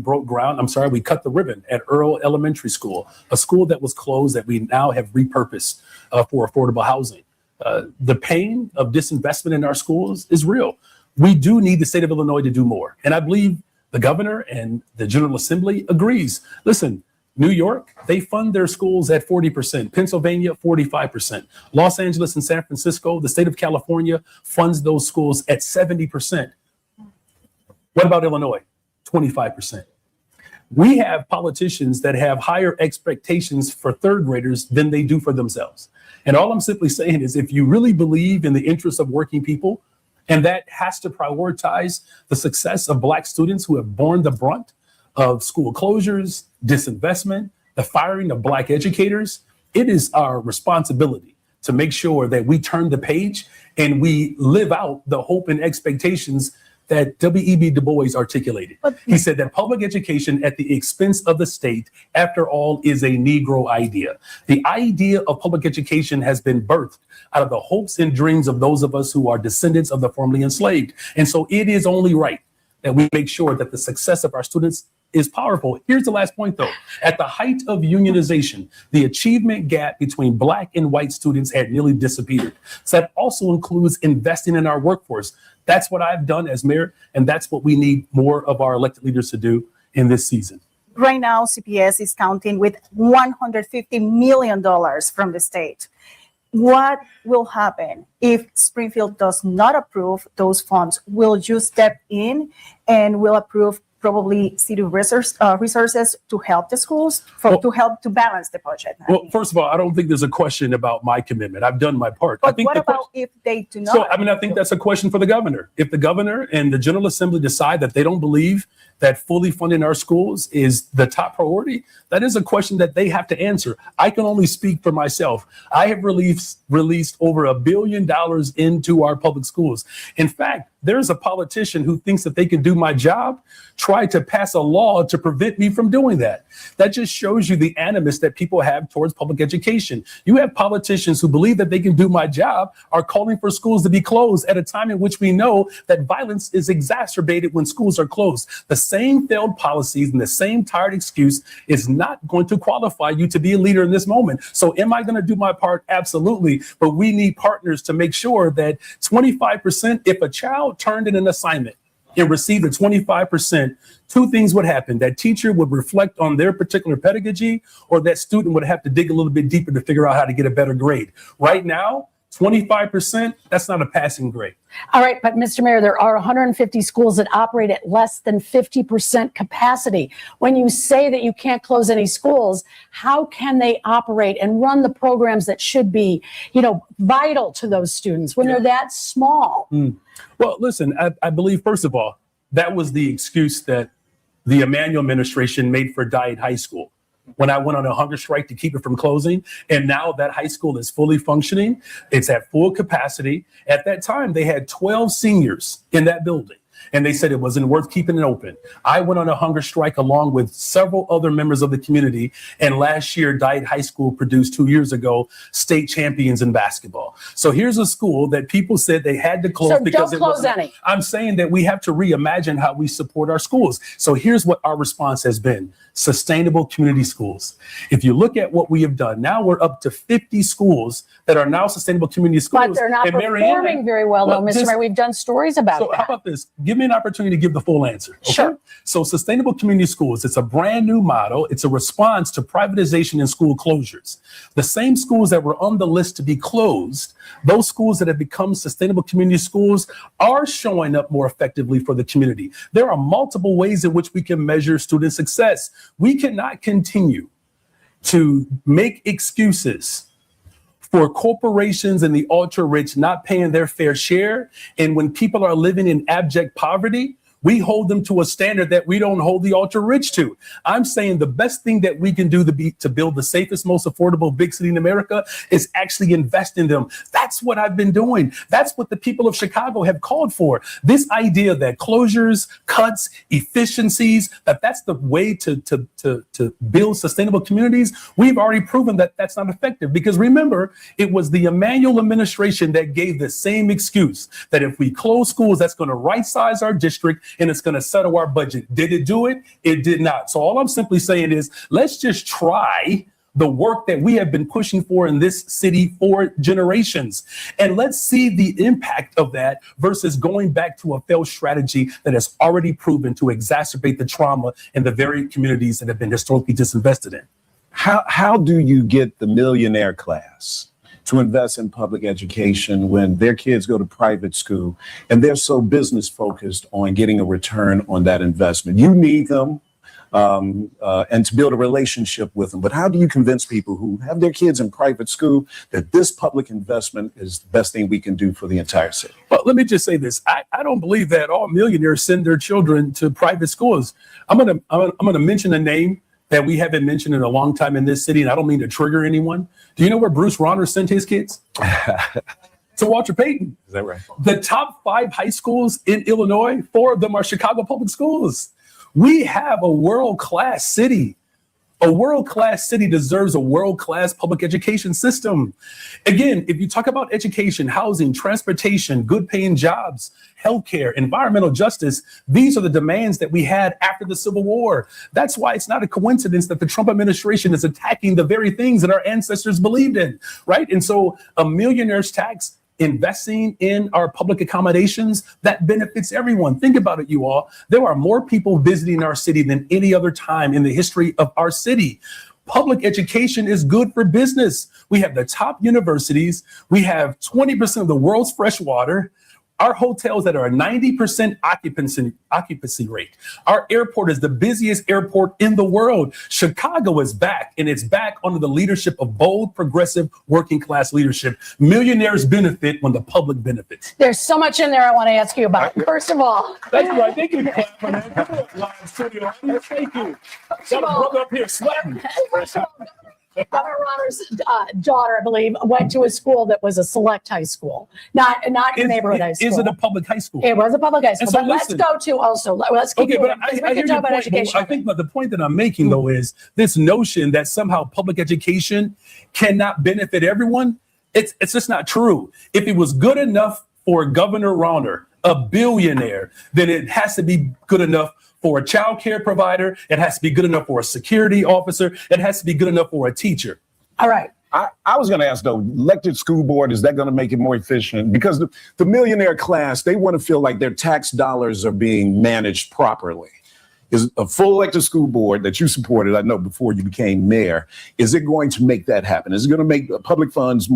cut the ribbon at Earl Elementary School, a school that was closed that we now have repurposed for affordable housing. The pain of disinvestment in our schools is real. We do need the state of Illinois to do more. And I believe the governor and the General Assembly agrees. Listen, New York, they fund their schools at 40%. Pennsylvania, 45%. Los Angeles and San Francisco, the state of California funds those schools at 70%. What about Illinois? 25%. We have politicians that have higher expectations for third graders than they do for themselves. And all I'm simply saying is if you really believe in the interests of working people, And that has to prioritize the success of Black students who have borne the brunt of school closures, disinvestment, the firing of Black educators. It is our responsibility to make sure that we turn the page and we live out the hope and expectations that W.E.B. Du Bois articulated. He said that public education at the expense of the state, after all, is a Negro idea. The idea of public education has been birthed out of the hopes and dreams of those of us who are descendants of the formerly enslaved. And so it is only right that we make sure that the success of our students is powerful. Here's the last point, though. At the height of unionization, the achievement gap between Black and white students had nearly disappeared. So that also includes investing in our workforce. That's what I've done as mayor, and that's what we need more of our elected leaders to do in this season. Right now, CPS is counting with $150 million from the state. What will happen if Springfield does not approve those funds? Will you step in and will approve probably city resources to help the schools, to help to balance the budget? Well, first of all, I don't think there's a question about my commitment. I've done my part. But what about if they do not? So, I think that's a question for the governor. If the governor and the General Assembly decide that they don't believe that fully funding our schools is the top priority, that is a question that they have to answer. I can only speak for myself. I have released over $1 billion into our public schools. In fact, there's a politician who thinks that they can do my job, try to pass a law to prevent me from doing that. That just shows you the animus that people have towards public education. You have politicians who believe that they can do my job are calling for schools to be closed at a time in which we know that violence is exacerbated when schools are closed. The same failed policies and the same tired excuse is not going to qualify you to be a leader in this moment. So am I going to do my part? Absolutely. But we need partners to make sure that 25%, if a child turned in an assignment and received a 25%, two things would happen. That teacher would reflect on their particular pedagogy, or that student would have to dig a little bit deeper to figure out how to get a better grade. Right now, 25%, that's not a passing grade. All right, but Mr. Mayor, there are 150 schools that operate at less than 50% capacity. When you say that you can't close any schools, how can they operate and run the programs that should be, vital to those students when they're that small? Well, listen, I believe, first of all, that was the excuse that the Emanuel administration made for Diet High School when I went on a hunger strike to keep it from closing. And now that high school is fully functioning. It's at full capacity. At that time, they had 12 seniors in that building, and they said it wasn't worth keeping it open. I went on a hunger strike along with several other members of the community. And last year, Diet High School produced 2 years ago, state champions in basketball. So here's a school that people said they had to close because don't close any. I'm saying that we have to reimagine how we support our schools. So here's what our response has been. Sustainable community schools. If you look at what we have done, now we're up to 50 schools that are now sustainable community schools. But they're not performing very well, though, Mr. Mayor. We've done stories about that. So how about this? Give me an opportunity to give the full answer. Okay? Sure. So sustainable community schools, it's a brand new model. It's a response to privatization and school closures. The same schools that were on the list to be closed, those schools that have become sustainable community schools are showing up more effectively for the community. There are multiple ways in which we can measure student success. We cannot continue to make excuses for corporations and the ultra rich not paying their fair share. And when people are living in abject poverty, we hold them to a standard that we don't hold the ultra rich to. I'm saying the best thing that we can do to build the safest, most affordable big city in America is actually invest in them. That's what I've been doing. That's what the people of Chicago have called for. This idea that closures, cuts, efficiencies, that's the way to build sustainable communities. We've already proven that that's not effective, because remember, it was the Emanuel administration that gave the same excuse that if we close schools, that's going to right size our district and it's going to settle our budget. Did it do it? It did not. So all I'm simply saying is, let's just try the work that we have been pushing for in this city for generations. And let's see the impact of that versus going back to a failed strategy that has already proven to exacerbate the trauma in the very communities that have been historically disinvested in. How do you get the millionaire class to invest in public education when their kids go to private school and they're so business focused on getting a return on that investment? You need them and to build a relationship with them. But how do you convince people who have their kids in private school that this public investment is the best thing we can do for the entire city? Well, let me just say this. I don't believe that all millionaires send their children to private schools. I'm gonna mention a name that we haven't mentioned in a long time in this city, and I don't mean to trigger anyone. Do you know where Bruce Rauner sent his kids? To Walter Payton. Is that right? The top 5 high schools in Illinois, 4 of them are Chicago public schools. We have a world-class city. A world-class city deserves a world-class public education system. Again, if you talk about education, housing, transportation, good-paying jobs, healthcare, environmental justice, these are the demands that we had after the Civil War. That's why it's not a coincidence that the Trump administration is attacking the very things that our ancestors believed in, right? And so a millionaire's tax, investing in our public accommodations, that benefits everyone. Think about it, you all. There are more people visiting our city than any other time in the history of our city. Public education is good for business. We have the top universities. We have 20% of the world's fresh water. Our hotels that are a 90% occupancy rate. Our airport is the busiest airport in the world. Chicago is back, and it's back under the leadership of bold, progressive, working class leadership. Millionaires benefit when the public benefits. There's so much in there I want to ask you about. First of all, That's right. Thank you, clap for that. Come on, live studio audience. Thank you. Got a brother up here sweating. First of all, Governor Rauner's daughter, I believe, went to a school that was a select high school, not a neighborhood high school. Is it a public high school? It was a public high school. So But let's go to also. Let's keep okay, going, but because I we hear can your talk about point. education. But I think the point that I'm making, though, is this notion that somehow public education cannot benefit everyone. It's just not true. If it was good enough for Governor Rauner, a billionaire, then it has to be good enough for a child care provider. It has to be good enough for a security officer. It has to be good enough for a teacher. All right. I was going to ask, though, elected school board, is that going to make it more efficient? Because the millionaire class, they want to feel like their tax dollars are being managed properly. Is a full elected school board that you supported, I know, before you became mayor, is it going to make that happen? Is it going to make public funds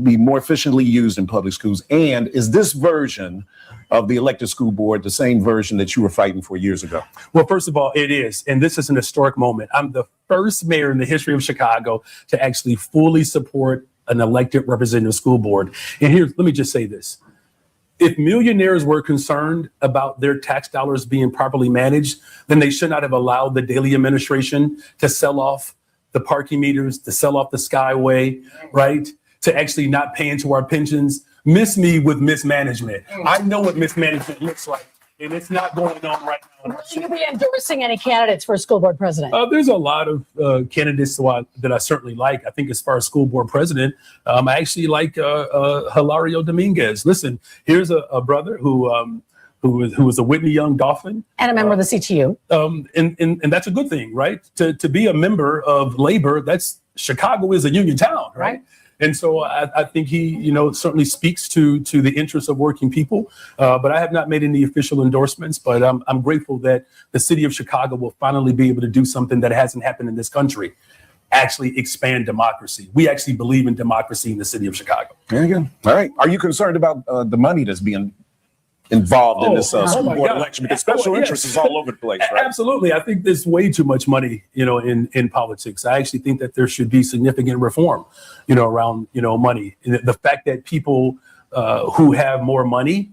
be more efficiently used in public schools? And is this version of the elected school board the same version that you were fighting for years ago? Well, first of all, it is. And this is an historic moment. I'm the first mayor in the history of Chicago to actually fully support an elected representative school board. And let me just say this. If millionaires were concerned about their tax dollars being properly managed, then they should not have allowed the Daley administration to sell off the parking meters, to sell off the Skyway, right? To actually not pay into our pensions. Miss me with mismanagement. I know what mismanagement looks like, and it's not going on right now. Will you be endorsing any candidates for school board president? There's a lot of candidates that I certainly like. I think as far as school board president, I actually like Hilario Dominguez. Listen, here's a brother who was a Whitney Young Dolphin. And a member of the CTU. And that's a good thing, right? To be a member of labor, Chicago is a union town, right? And so I think he, certainly speaks to the interests of working people. But I have not made any official endorsements. But I'm grateful that the city of Chicago will finally be able to do something that hasn't happened in this country. Actually expand democracy. We actually believe in democracy in the city of Chicago. There you go. All right. Are you concerned about the money that's being involved in this school board election? Because special interest is all over the place, right? Absolutely. I think there's way too much money, in politics. I actually think that there should be significant reform, around, money. And the fact that people who have more money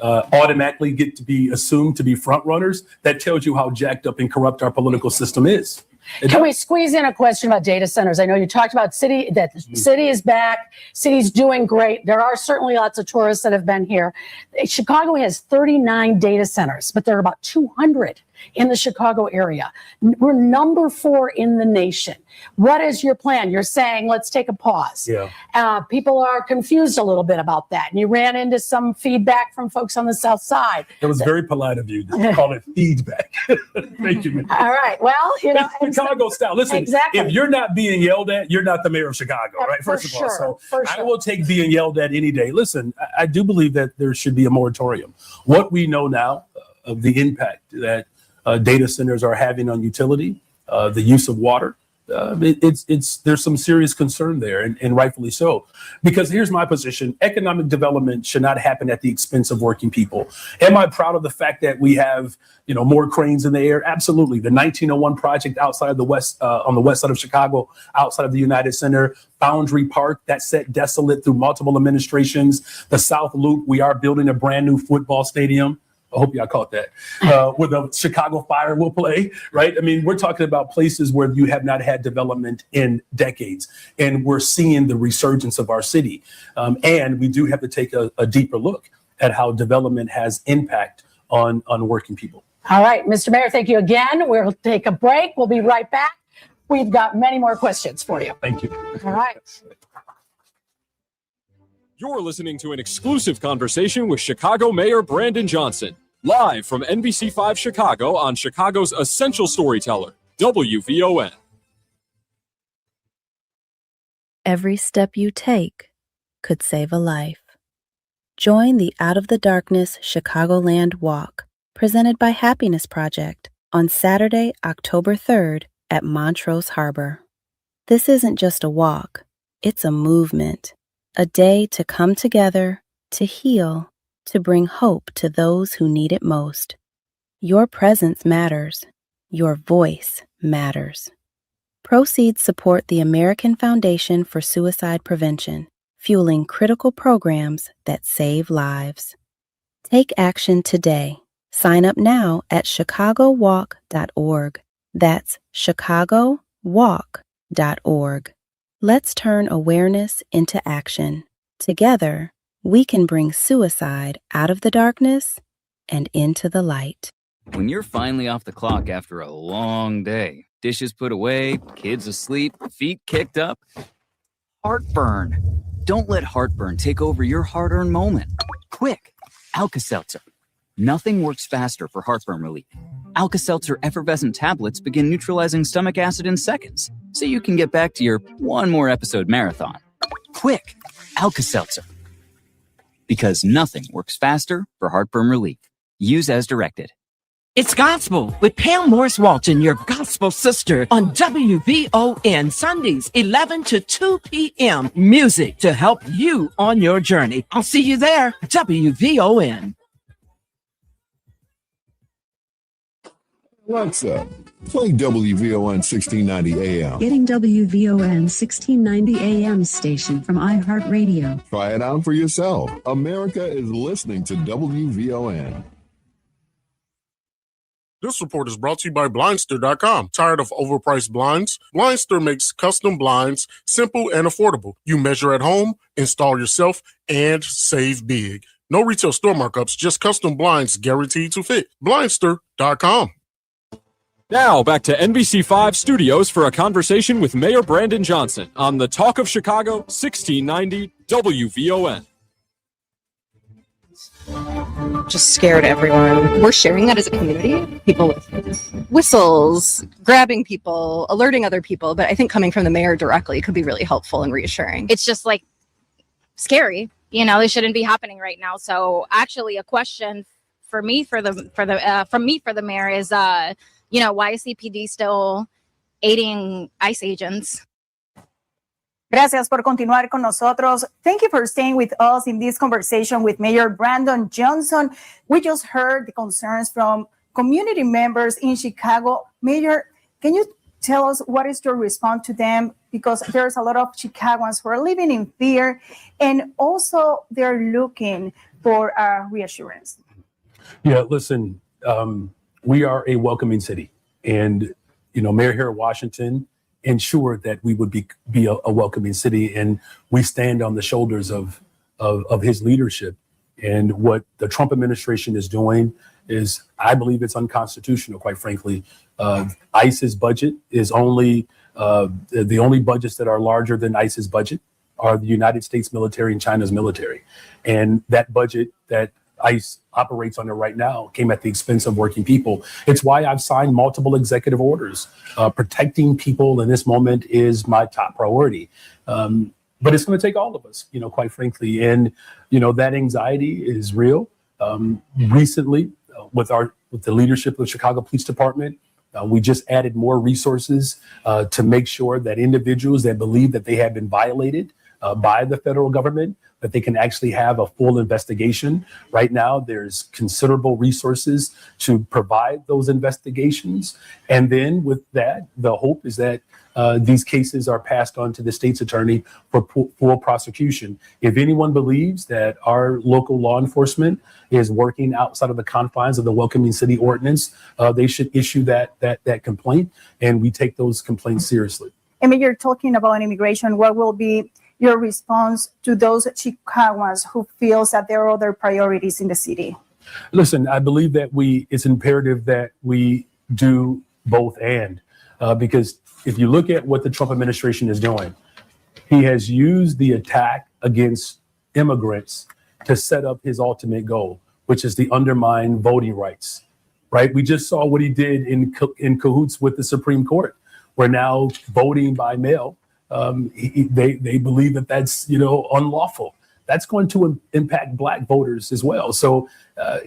automatically get to be assumed to be front runners, that tells you how jacked up and corrupt our political system is. Can we squeeze in a question about data centers? I know you talked about city is back, city's doing great. There are certainly lots of tourists that have been here. Chicago has 39 data centers, but there are about 200 in the Chicago area. We're number 4 in the nation. What is your plan? You're saying, let's take a pause. Yeah. People are confused a little bit about that. And you ran into some feedback from folks on the South Side. It was very polite of you to call it feedback. Thank you, man. All right. Well, it's Chicago style. Listen, exactly. If you're not being yelled at, you're not the mayor of Chicago, right? First of all, so I will take being yelled at any day. Listen, I do believe that there should be a moratorium. What we know now of the impact that data centers are having on utility, the use of water, there's some serious concern there, and rightfully so. Because here's my position: economic development should not happen at the expense of working people. Am I proud of the fact that we have more cranes in the air? Absolutely. The 1901 project outside of the west, on the west side of Chicago, outside of the United Center, Foundry Park, that sat desolate through multiple administrations. The South Loop, we are building a brand new football stadium. I hope y'all caught that. Where the Chicago Fire will play, right? I mean, we're talking about places where you have not had development in decades, and we're seeing the resurgence of our city. And we do have to take a deeper look at how development has impact on working people. All right, Mr. Mayor, thank you again. We'll take a break. We'll be right back. We've got many more questions for you. Thank you. All right. You're listening to an exclusive conversation with Chicago Mayor Brandon Johnson, live from NBC5 Chicago on Chicago's essential storyteller, WVON. Every step you take could save a life. Join the Out of the Darkness Chicagoland Walk, presented by Happiness Project, on Saturday, October 3rd at Montrose Harbor. This isn't just a walk, it's a movement, a day to come together, to heal, to bring hope to those who need it most. Your presence matters. Your voice matters. Proceeds support the American Foundation for Suicide Prevention, fueling critical programs that save lives. Take action today. Sign up now at chicagowalk.org. That's chicagowalk.org. Let's turn awareness into action. Together, we can bring suicide out of the darkness and into the light. When you're finally off the clock after a long day, dishes put away, kids asleep, feet kicked up, heartburn. Don't let heartburn take over your hard-earned moment. Quick, Alka-Seltzer. Nothing works faster for heartburn relief. Alka-Seltzer effervescent tablets begin neutralizing stomach acid in seconds, so you can get back to your one more episode marathon. Quick, Alka-Seltzer. Because nothing works faster for heartburn relief. Use as directed. It's Gospel with Pam Morris-Walton, your gospel sister, on WVON Sundays, 11 to 2 p.m. Music to help you on your journey. I'll see you there. WVON. Alexa, play WVON 1690 AM. Getting WVON 1690 AM station from iHeartRadio. Try it out for yourself. America is listening to WVON. This report is brought to you by Blindster.com. Tired of overpriced blinds? Blindster makes custom blinds simple and affordable. You measure at home, install yourself, and save big. No retail store markups, just custom blinds guaranteed to fit. Blindster.com. Now back to NBC5 Studios for a conversation with Mayor Brandon Johnson on the Talk of Chicago, 1690 WVON. Just scared everyone. We're sharing that as a community. People with whistles, grabbing people, alerting other people. But I think coming from the mayor directly could be really helpful and reassuring. It's just like scary. They shouldn't be happening right now. So actually, a question for me for the mayor is, why is CPD still aiding ICE agents? Gracias por continuar con nosotros. Thank you for staying with us in this conversation with Mayor Brandon Johnson. We just heard the concerns from community members in Chicago. Mayor, can you tell us what is your response to them? Because there's a lot of Chicagoans who are living in fear, and also they're looking for reassurance. Yeah, listen, we are a welcoming city, and Mayor here at Washington ensured that we would be a welcoming city, and we stand on the shoulders of his leadership. And what the Trump administration is doing is, I believe it's unconstitutional, quite frankly. ICE's budget is only the only budgets that are larger than ICE's budget are the United States military and China's military, and that budget that ICE operates under right now came at the expense of working people. It's why I've signed multiple executive orders. Protecting people in this moment is my top priority. But it's going to take all of us, quite frankly. And, that anxiety is real. Recently, with the leadership of the Chicago Police Department, We just added more resources to make sure that individuals that believe that they have been violated by the federal government, that they can actually have a full investigation. Right now, there's considerable resources to provide those investigations. And then with that, the hope is that these cases are passed on to the state's attorney for full prosecution. If anyone believes that our local law enforcement is working outside of the confines of the Welcoming City Ordinance, they should issue that complaint, and we take those complaints seriously. I mean, you're talking about immigration. What will be your response to those Chicagoans who feels that there are other priorities in the city? Listen, I believe that it's imperative that we do both and, because if you look at what the Trump administration is doing, he has used the attack against immigrants to set up his ultimate goal, which is to undermine voting rights, right? We just saw what he did in cahoots with the Supreme Court, where now voting by mail, they believe that that's, unlawful. That's going to impact Black voters as well. So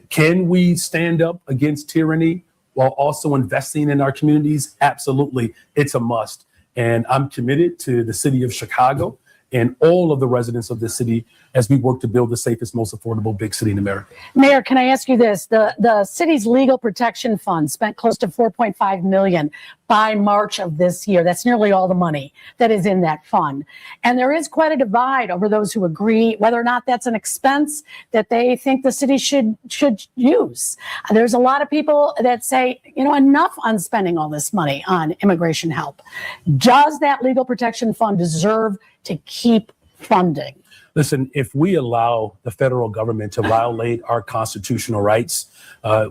can we stand up against tyranny while also investing in our communities? Absolutely. It's a must. And I'm committed to the city of Chicago and all of the residents of the city as we work to build the safest, most affordable big city in America. Mayor, can I ask you this? The city's legal protection fund spent close to $4.5 million by March of this year. That's nearly all the money that is in that fund. And there is quite a divide over those who agree whether or not that's an expense that they think the city should use. There's a lot of people that say, enough on spending all this money on immigration help. Does that legal protection fund deserve to keep funding? Listen, if we allow the federal government to violate our constitutional rights,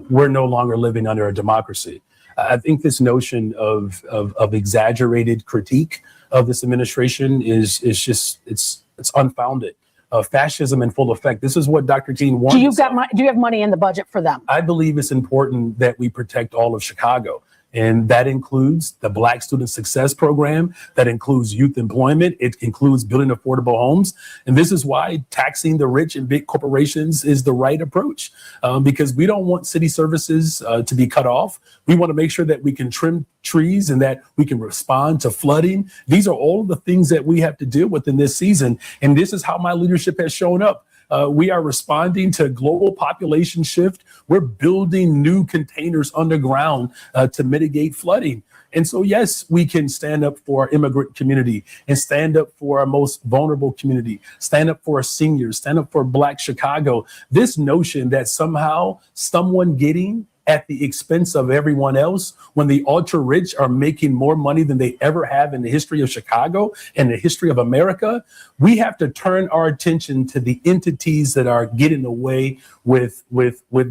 we're no longer living under a democracy. I think this notion of exaggerated critique of this administration is just it's unfounded. Fascism in full effect. This is what Dr. King wants. Do you have money in the budget for them? I believe it's important that we protect all of Chicago. And that includes the Black Student Success Program. That includes youth employment. It includes building affordable homes. And this is why taxing the rich and big corporations is the right approach, because we don't want city services to be cut off. We want to make sure that we can trim trees and that we can respond to flooding. These are all the things that we have to deal with in this season. And this is how my leadership has shown up. We are responding to global population shift. We're building new containers underground to mitigate flooding. And so, yes, we can stand up for our immigrant community and stand up for our most vulnerable community, stand up for our seniors, stand up for Black Chicago. This notion that somehow someone getting at the expense of everyone else, when the ultra rich are making more money than they ever have in the history of Chicago and the history of America, we have to turn our attention to the entities that are getting away with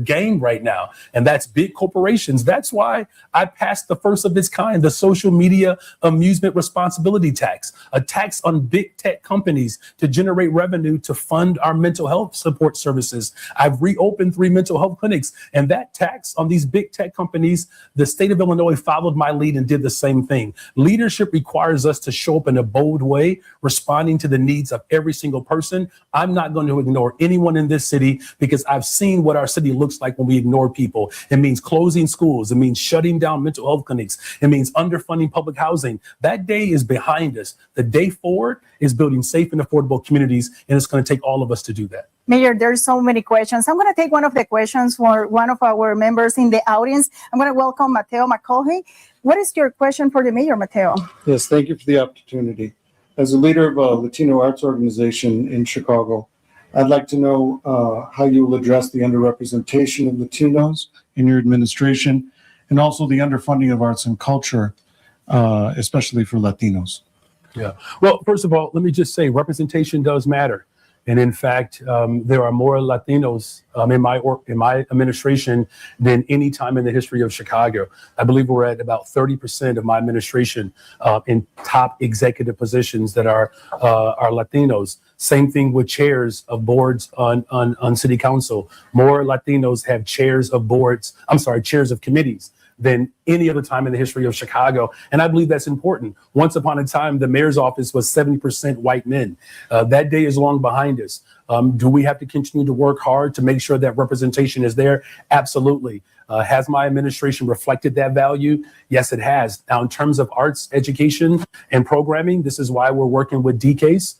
gain right now. And that's big corporations. That's why I passed the first of its kind, the social media amusement responsibility tax, a tax on big tech companies to generate revenue to fund our mental health support services. I've reopened 3 mental health clinics, and that tax on these big tech companies, the state of Illinois followed my lead and did the same thing. Leadership requires us to show up in a bold way, responding to the needs of every single person. I'm not going to ignore anyone in this city because I've seen what our city looks like when we ignore people. It means closing schools. It means shutting down mental health clinics. It means underfunding public housing. That day is behind us. The day forward is building safe and affordable communities, and it's going to take all of us to do that. Mayor, there's so many questions. I'm going to take one of the questions for one of our members in the audience. I'm going to welcome Mateo McCullough. What is your question for the mayor, Mateo? Yes, thank you for the opportunity. As a leader of a Latino arts organization in Chicago, I'd like to know how you will address the underrepresentation of Latinos in your administration and also the underfunding of arts and culture, especially for Latinos. Yeah. Well, first of all, let me just say representation does matter. And in fact, there are more Latinos in my administration than any time in the history of Chicago. I believe we're at about 30% of my administration in top executive positions that are Latinos. Same thing with chairs of boards on city council. More Latinos have chairs of committees than any other time in the history of Chicago. And I believe that's important. Once upon a time, the mayor's office was 70% white men. That day is long behind us. Do we have to continue to work hard to make sure that representation is there? Absolutely. Has my administration reflected that value? Yes, it has. Now, in terms of arts education and programming, this is why we're working with DCASE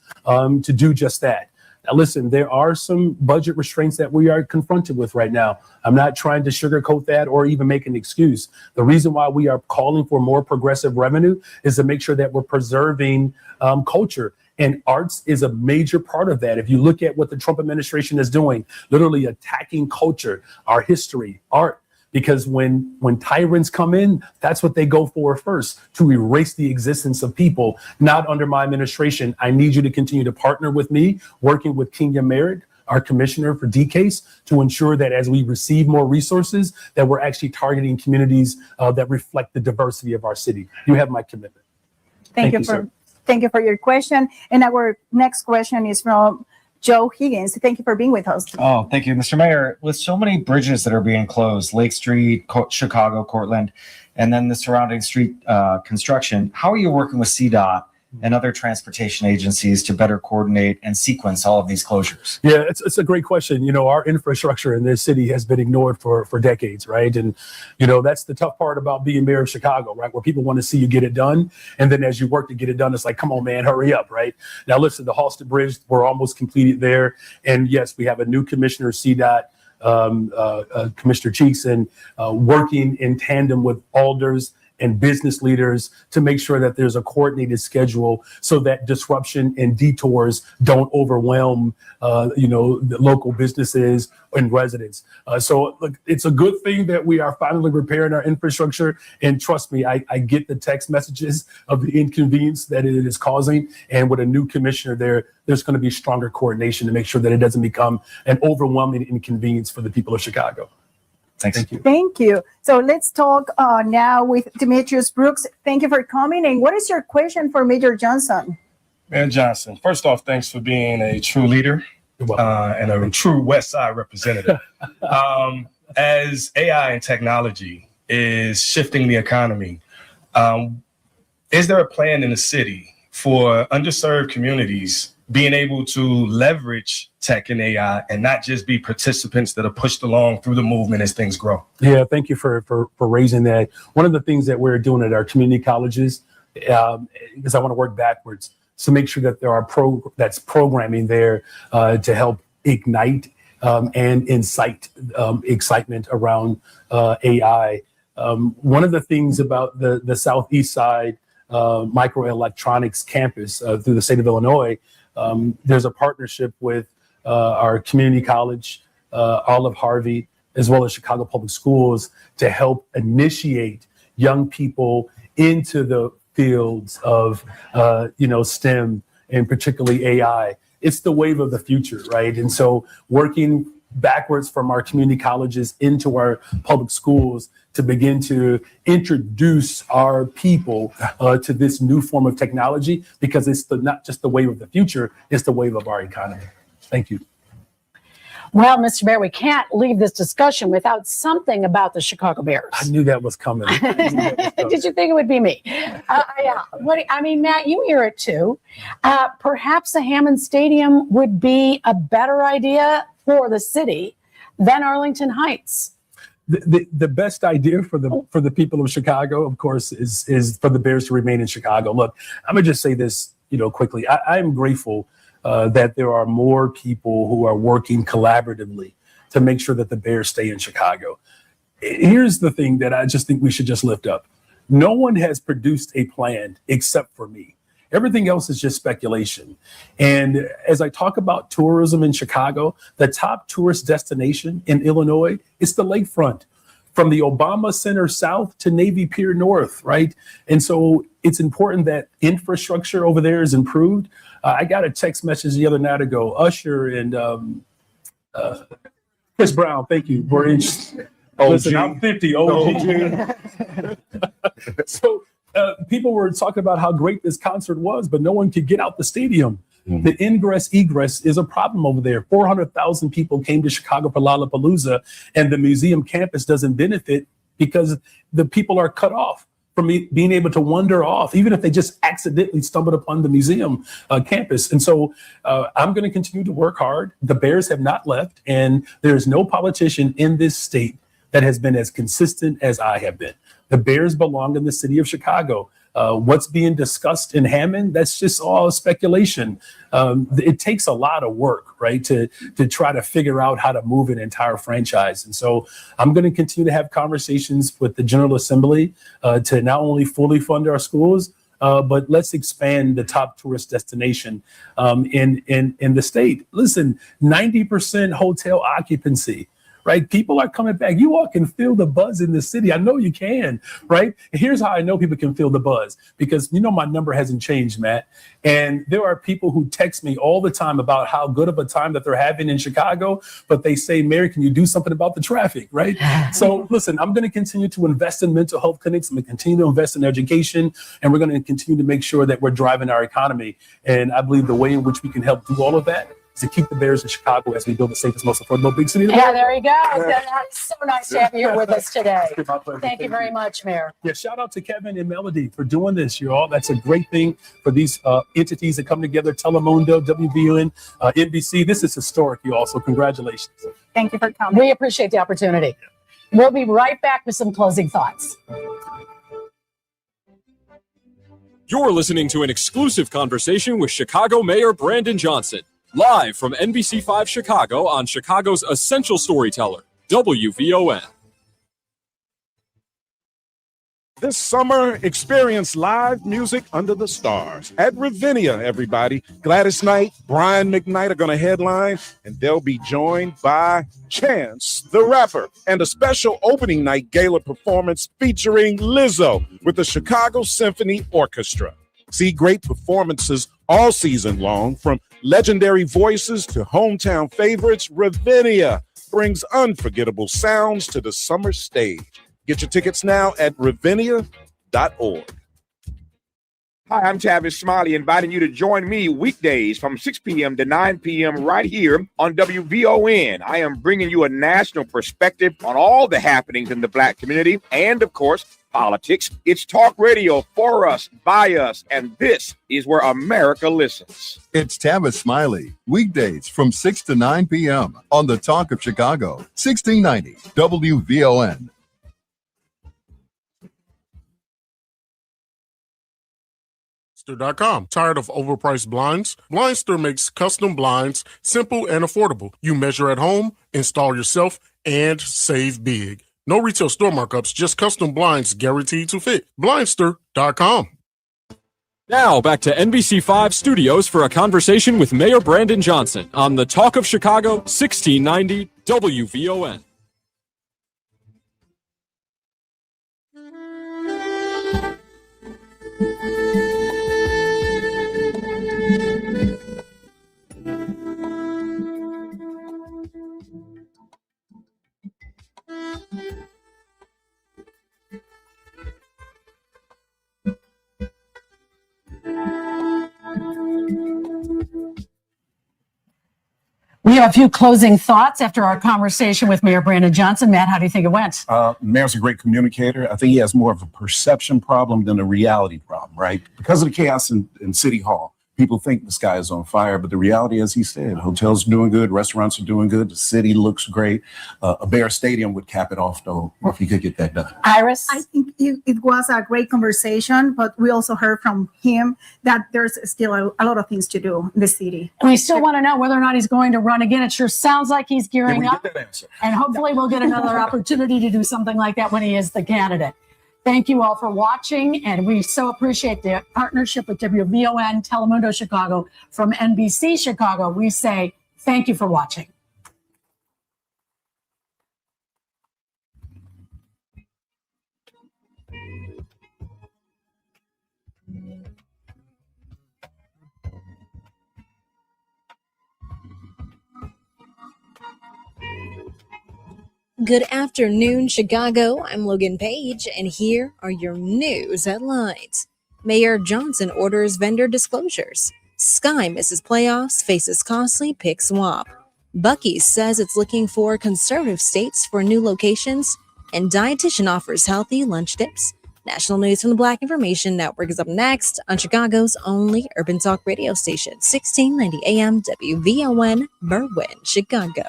to do just that. Now, listen, there are some budget restraints that we are confronted with right now. I'm not trying to sugarcoat that or even make an excuse. The reason why we are calling for more progressive revenue is to make sure that we're preserving culture. And arts is a major part of that. If you look at what the Trump administration is doing, literally attacking culture, our history, art, because when tyrants come in, that's what they go for first, to erase the existence of people. Not under my administration. I need you to continue to partner with me, working with Kenya Merritt, our commissioner for DCASE, to ensure that as we receive more resources, that we're actually targeting communities that reflect the diversity of our city. You have my commitment. Thank you for your question. And our next question is from Joe Higgins. Thank you for being with us. Oh, thank you, Mr. Mayor. With so many bridges that are being closed, Lake Street, Chicago, Cortland, and then the surrounding street construction, how are you working with CDOT and other transportation agencies to better coordinate and sequence all of these closures? Yeah, it's a great question. You know, our infrastructure in this city has been ignored for decades, right? And, you know, that's the tough part about being mayor of Chicago, right? Where people want to see you get it done. And then as you work to get it done, it's like, come on, man, hurry up, right? Now, listen, the Halsted Bridge, we're almost completed there. And yes, we have a new commissioner, CDOT, Commissioner Cheekson, working in tandem with alders and business leaders to make sure that there's a coordinated schedule so that disruption and detours don't overwhelm, the local businesses and residents. So look, it's a good thing that we are finally repairing our infrastructure. And trust me, I get the text messages of the inconvenience that it is causing. And with a new commissioner there's going to be stronger coordination to make sure that it doesn't become an overwhelming inconvenience for the people of Chicago. Thanks. Thank you. Thank you. So let's talk now with Demetrius Brooks. Thank you for coming. And what is your question for Mayor Johnson? Mayor Johnson, first off, thanks for being a true leader and a true West Side representative. As AI and technology is shifting the economy, is there a plan in the city for underserved communities being able to leverage tech and AI and not just be participants that are pushed along through the movement as things grow? Yeah, thank you for raising that. One of the things that we're doing at our community colleges, because I want to work backwards, to make sure that there are that's programming there to help ignite and incite excitement around AI. One of the things about the Southeast Side microelectronics campus through the state of Illinois, there's a partnership with our community college, Olive Harvey, as well as Chicago Public Schools to help initiate young people into the fields of, STEM and particularly AI. It's the wave of the future, right? And so working backwards from our community colleges into our public schools to begin to introduce our people to this new form of technology, because it's not just the wave of the future, it's the wave of our economy. Thank you. Well, Mr. Mayor, we can't leave this discussion without something about the Chicago Bears. I knew that was coming. Did you think it would be me? Yeah. Matt, you hear it too. Perhaps a Hammond Stadium would be a better idea for the city than Arlington Heights. The best idea for the people of Chicago, of course, is for the Bears to remain in Chicago. Look, I'm gonna just say this, quickly. I am grateful that there are more people who are working collaboratively to make sure that the Bears stay in Chicago. Here's the thing that I just think we should just lift up. No one has produced a plan except for me. Everything else is just speculation. And as I talk about tourism in Chicago, the top tourist destination in Illinois is the lakefront, from the Obama Center South to Navy Pier North, right? And so it's important that infrastructure over there is improved. I got a text message the other night ago, Usher and Chris Brown, thank you. We're in. Listen, I'm 50, OG. So people were talking about how great this concert was, but no one could get out the stadium. The ingress egress is a problem over there. 400,000 people came to Chicago for Lollapalooza, and the museum campus doesn't benefit because the people are cut off from being able to wander off, even if they just accidentally stumbled upon the museum campus. And so I'm going to continue to work hard. The Bears have not left, and there's no politician in this state that has been as consistent as I have been. The Bears belong in the city of Chicago. What's being discussed in Hammond, that's just all speculation. It takes a lot of work, right, to try to figure out how to move an entire franchise. And so I'm going to continue to have conversations with the General Assembly to not only fully fund our schools, but let's expand the top tourist destination in the state. Listen, 90% hotel occupancy. Right? People are coming back. You all can feel the buzz in the city. I know you can, right? And here's how I know people can feel the buzz, because my number hasn't changed, Matt. And there are people who text me all the time about how good of a time that they're having in Chicago, but they say, Mary, can you do something about the traffic, right? So listen, I'm going to continue to invest in mental health clinics. I'm going to continue to invest in education, and we're going to continue to make sure that we're driving our economy. And I believe the way in which we can help do all of that to keep the Bears in Chicago as we build the safest, most affordable big city in the world. Yeah, there you go. That's so nice to have you here with us today. Thank you very much, Mayor. Yeah, shout out to Kevin and Melody for doing this, you all. That's a great thing for these entities that come together, Telemundo, WVON, NBC. This is historic, you all, so congratulations. Thank you for coming. We appreciate the opportunity. We'll be right back with some closing thoughts. You're listening to an exclusive conversation with Chicago Mayor Brandon Johnson. Live from NBC5 Chicago on Chicago's essential storyteller, WVON. This summer, experience live music under the stars at Ravinia, everybody. Gladys Knight, Brian McKnight are going to headline, and they'll be joined by Chance the Rapper and a special opening night gala performance featuring Lizzo with the Chicago Symphony Orchestra. See great performances all season long, from legendary voices to hometown favorites. Ravinia brings unforgettable sounds to the summer stage. Get your tickets now at ravinia.org. Hi, I'm Tavis Smiley, inviting you to join me weekdays from 6 p.m. to 9 p.m. right here on WVON. I am bringing you a national perspective on all the happenings in the Black community and, of course, politics. It's talk radio for us, by us, and this is where America listens. It's Tavis Smiley, weekdays from 6 to 9 p.m. on the Talk of Chicago, 1690 WVON. Blindster.com. Tired of overpriced blinds? Blindster makes custom blinds simple and affordable. You measure at home, install yourself, and save big. No retail store markups, just custom blinds guaranteed to fit. Blindster.com. Now back to NBC5 Studios for a conversation with Mayor Brandon Johnson on the Talk of Chicago, 1690 WVON. We have a few closing thoughts after our conversation with Mayor Brandon Johnson. Matt, how do you think it went? Mayor's a great communicator. I think he has more of a perception problem than a reality problem, right? Because of the chaos in City Hall, people think the sky is on fire, but the reality, as he said, hotels are doing good, restaurants are doing good, the city looks great. A Bear Stadium would cap it off, though, if he could get that done. Iris? I think it was a great conversation, but we also heard from him that there's still a lot of things to do in the city. We still want to know whether or not he's going to run again. It sure sounds like he's gearing up. Get that answer. And hopefully we'll get another opportunity to do something like that when he is the candidate. Thank you all for watching, and we so appreciate the partnership with WVON, Telemundo Chicago. From NBC Chicago, we say thank you for watching. Good afternoon, Chicago. I'm Logan Page, and here are your news headlines. Mayor Johnson orders vendor disclosures. Sky misses playoffs, faces costly pick swap. Buc-ee's says it's looking for conservative states for new locations. and dietitian offers healthy lunch tips. National news from the Black Information Network is up next on Chicago's only urban talk radio station, 1690 AM WVON, Berwyn, Chicago.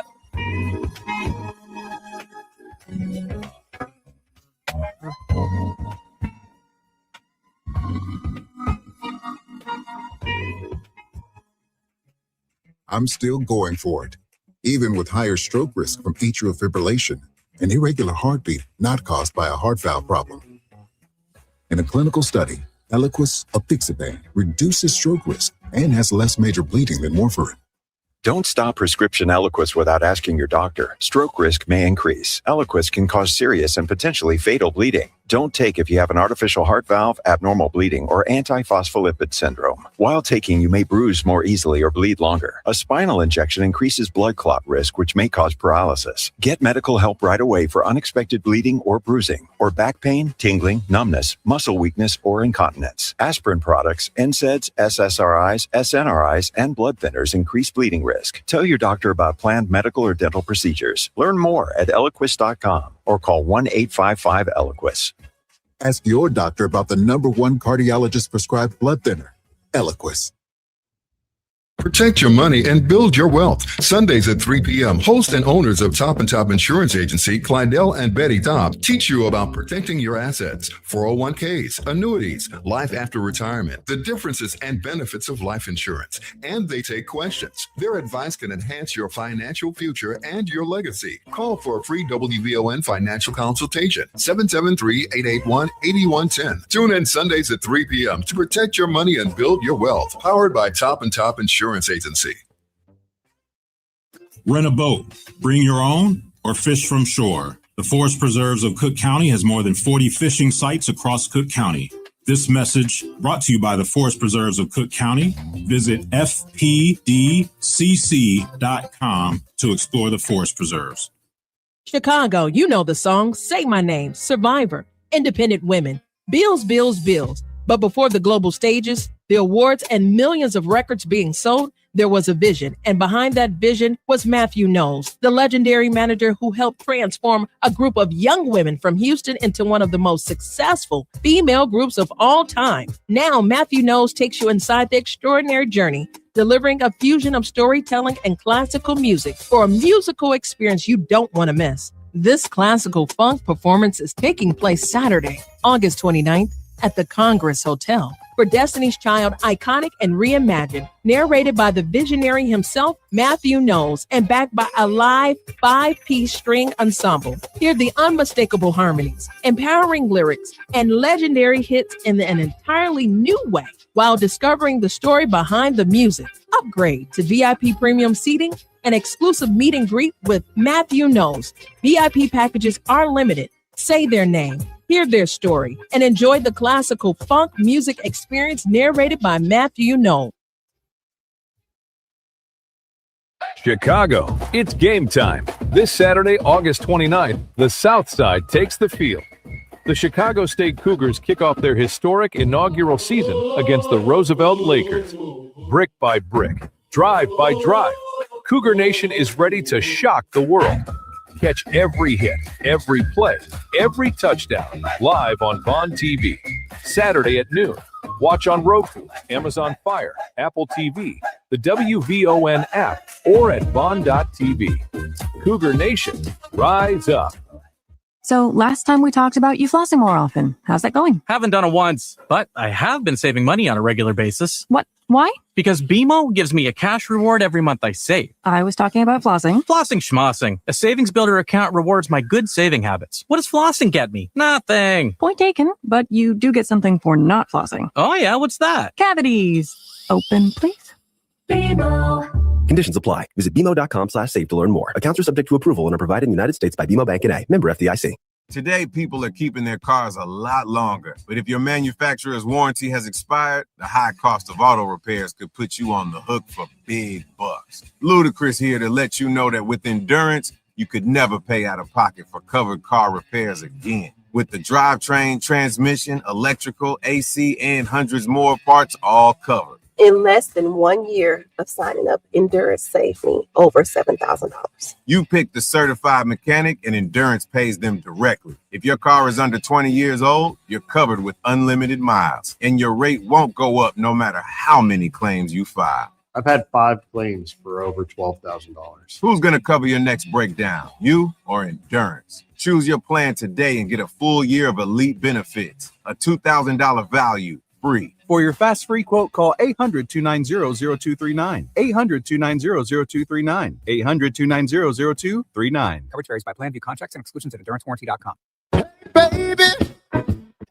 I'm still going for it, even with higher stroke risk from atrial fibrillation, an irregular heartbeat not caused by a heart valve problem. In a clinical study, Eliquis apixaban reduces stroke risk and has less major bleeding than warfarin. Don't stop prescription Eliquis without asking your doctor. Stroke risk may increase. Eliquis can cause serious and potentially fatal bleeding. Don't take if you have an artificial heart valve, abnormal bleeding, or antiphospholipid syndrome. While taking, you may bruise more easily or bleed longer. A spinal injection increases blood clot risk, which may cause paralysis. Get medical help right away for unexpected bleeding or bruising, or back pain, tingling, numbness, muscle weakness, or incontinence. Aspirin products, NSAIDs, SSRIs, SNRIs, and blood thinners increase bleeding risk. Tell your doctor about planned medical or dental procedures. Learn more at Eliquis.com or call 1-855-ELIQUIS. Ask your doctor about the #1 cardiologist prescribed blood thinner, Eliquis. Protect your money and build your wealth. Sundays at 3 p.m., host and owners of Top and Top Insurance Agency, Clydell and Betty Top, teach you about protecting your assets, 401ks, annuities, life after retirement, the differences and benefits of life insurance. And they take questions. Their advice can enhance your financial future and your legacy. Call for a free WVON financial consultation, 773-881-8110. Tune in Sundays at 3 p.m. to protect your money and build your wealth. Powered by Top and Top Insurance Agency. Rent a boat, bring your own, or fish from shore. The Forest Preserves of Cook County has more than 40 fishing sites across Cook County. This message brought to you by the Forest Preserves of Cook County. Visit fpdcc.com to explore the forest preserves. Chicago, you know the song, Say My Name, Survivor, Independent Women, Bills, Bills, Bills. But before the global stages, the awards, and millions of records being sold, there was a vision. And behind that vision was Matthew Knowles, the legendary manager who helped transform a group of young women from Houston into one of the most successful female groups of all time. Now, Matthew Knowles takes you inside the extraordinary journey, delivering a fusion of storytelling and classical music for a musical experience you don't want to miss. This classical funk performance is taking place Saturday, August 29th at the Congress Hotel. For Destiny's Child, iconic and reimagined, narrated by the visionary himself, Matthew Knowles, and backed by a live 5-piece string ensemble. Hear the unmistakable harmonies, empowering lyrics, and legendary hits in an entirely new way while discovering the story behind the music. Upgrade to VIP premium seating and exclusive meet and greet with Matthew Knowles. VIP packages are limited. Say their name, hear their story, and enjoy the classical funk music experience narrated by Matthew Knowles. Chicago, it's game time. This Saturday, August 29th, the South Side takes the field. The Chicago State Cougars kick off their historic inaugural season against the Roosevelt Lakers. Brick by brick, drive by drive, Cougar Nation is ready to shock the world. Catch every hit, every play, every touchdown live on WVON TV. Saturday at noon. Watch on Roku, Amazon Fire, Apple TV, the WVON app, or at WVON.tv. Cougar Nation, rise up. So last time we talked about you flossing more often. How's that going? Haven't done it once, but I have been saving money on a regular basis. What? Why? Because BMO gives me a cash reward every month I save. I was talking about flossing. Flossing schmossing. A savings builder account rewards my good saving habits. What does flossing get me? Nothing. Point taken, but you do get something for not flossing. Oh yeah, what's that? Cavities. Open, please. BMO. Conditions apply. Visit BMO.com/save to learn more. Accounts are subject to approval and are provided in the United States by BMO Bank N.A. Member FDIC. Today, people are keeping their cars a lot longer. But if your manufacturer's warranty has expired, the high cost of auto repairs could put you on the hook for big bucks. Ludacris here to let you know that with Endurance, you could never pay out of pocket for covered car repairs again. With the drivetrain, transmission, electrical, AC, and hundreds more parts all covered. In less than 1 year of signing up, Endurance saved me over $7,000. You pick the certified mechanic and Endurance pays them directly. If your car is under 20 years old, you're covered with unlimited miles, and your rate won't go up no matter how many claims you file. I've had 5 claims for over $12,000. Who's going to cover your next breakdown, you or Endurance? Choose your plan today and get a full year of elite benefits, a $2,000 value, free. For your fast free quote, call 800-290-0239. 800-290-0239. 800-290-0239. Coverage varies by plan. View contracts and exclusions at endurancewarranty.com. Baby,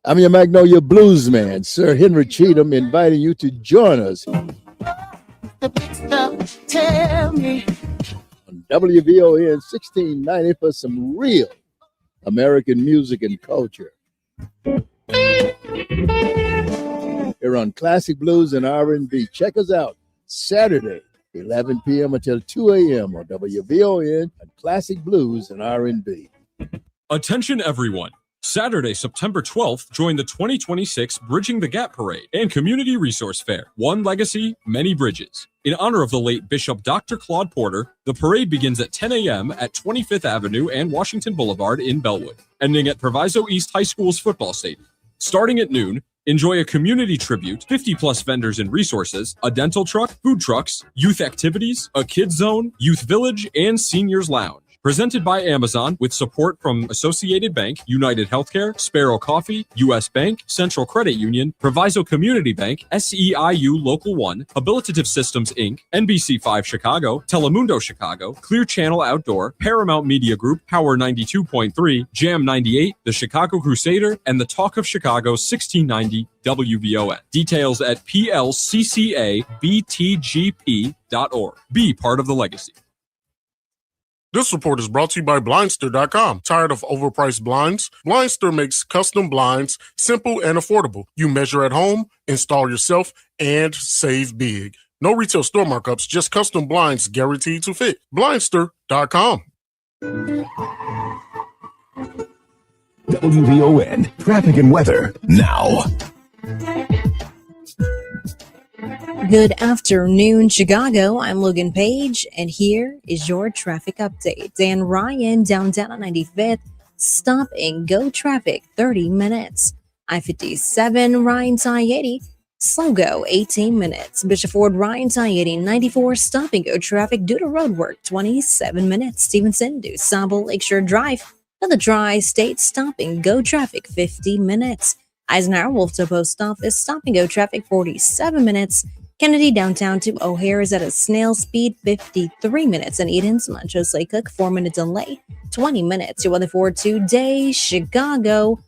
I'm your Magnolia Blues man, Sir Henry Cheatham, inviting you to join us Tell me. on WVON 1690 for some real American music and culture. Here on Classic Blues and R&B. Check us out Saturday, 11 p.m. until 2 a.m. on WVON and Classic Blues and R&B. Attention everyone. Saturday, September 12th, join the 2026 Bridging the Gap Parade and Community Resource Fair. One legacy, many bridges. In honor of the late Bishop Dr. Claude Porter, the parade begins at 10 a.m. at 25th Avenue and Washington Boulevard in Bellwood, ending at Proviso East High School's football stadium. Starting at noon, enjoy a community tribute, 50-plus vendors and resources, a dental truck, food trucks, youth activities, a kids zone, youth village, and seniors lounge. Presented by Amazon with support from Associated Bank, United Healthcare, Sparrow Coffee, U.S. Bank, Central Credit Union, Proviso Community Bank, SEIU Local 1, Habilitative Systems Inc., NBC5 Chicago, Telemundo Chicago, Clear Channel Outdoor, Paramount Media Group, Power 92.3, Jam 98, The Chicago Crusader, and the Talk of Chicago 1690 WVON. Details at plccabtgp.org. Be part of the legacy. This report is brought to you by Blindster.com. Tired of overpriced blinds? Blindster makes custom blinds simple and affordable. You measure at home, install yourself, and save big. No retail store markups, just custom blinds guaranteed to fit. Blindster.com. WVON traffic and weather now. Good afternoon, Chicago. I'm Logan Page, and here is your traffic update. Dan Ryan, downtown on 95th, stop and go traffic, 30 minutes. I-57, Ryan I-80, slow go, 18 minutes. Bishop Ford, Ryan I-80, 94, stop and go traffic due to road work, 27 minutes. Stevenson, DuSable, Lakeshore Drive, another Tri-State stop and go traffic, 50 minutes. Eisenhower, Wolftown Post Office, stop and go traffic, 47 minutes. Kennedy downtown to O'Hare is at a snail speed, 53 minutes. And Eden's, Montrose Lake Cook, 4-minute delay, 20 minutes. Your weather for today, Chicago,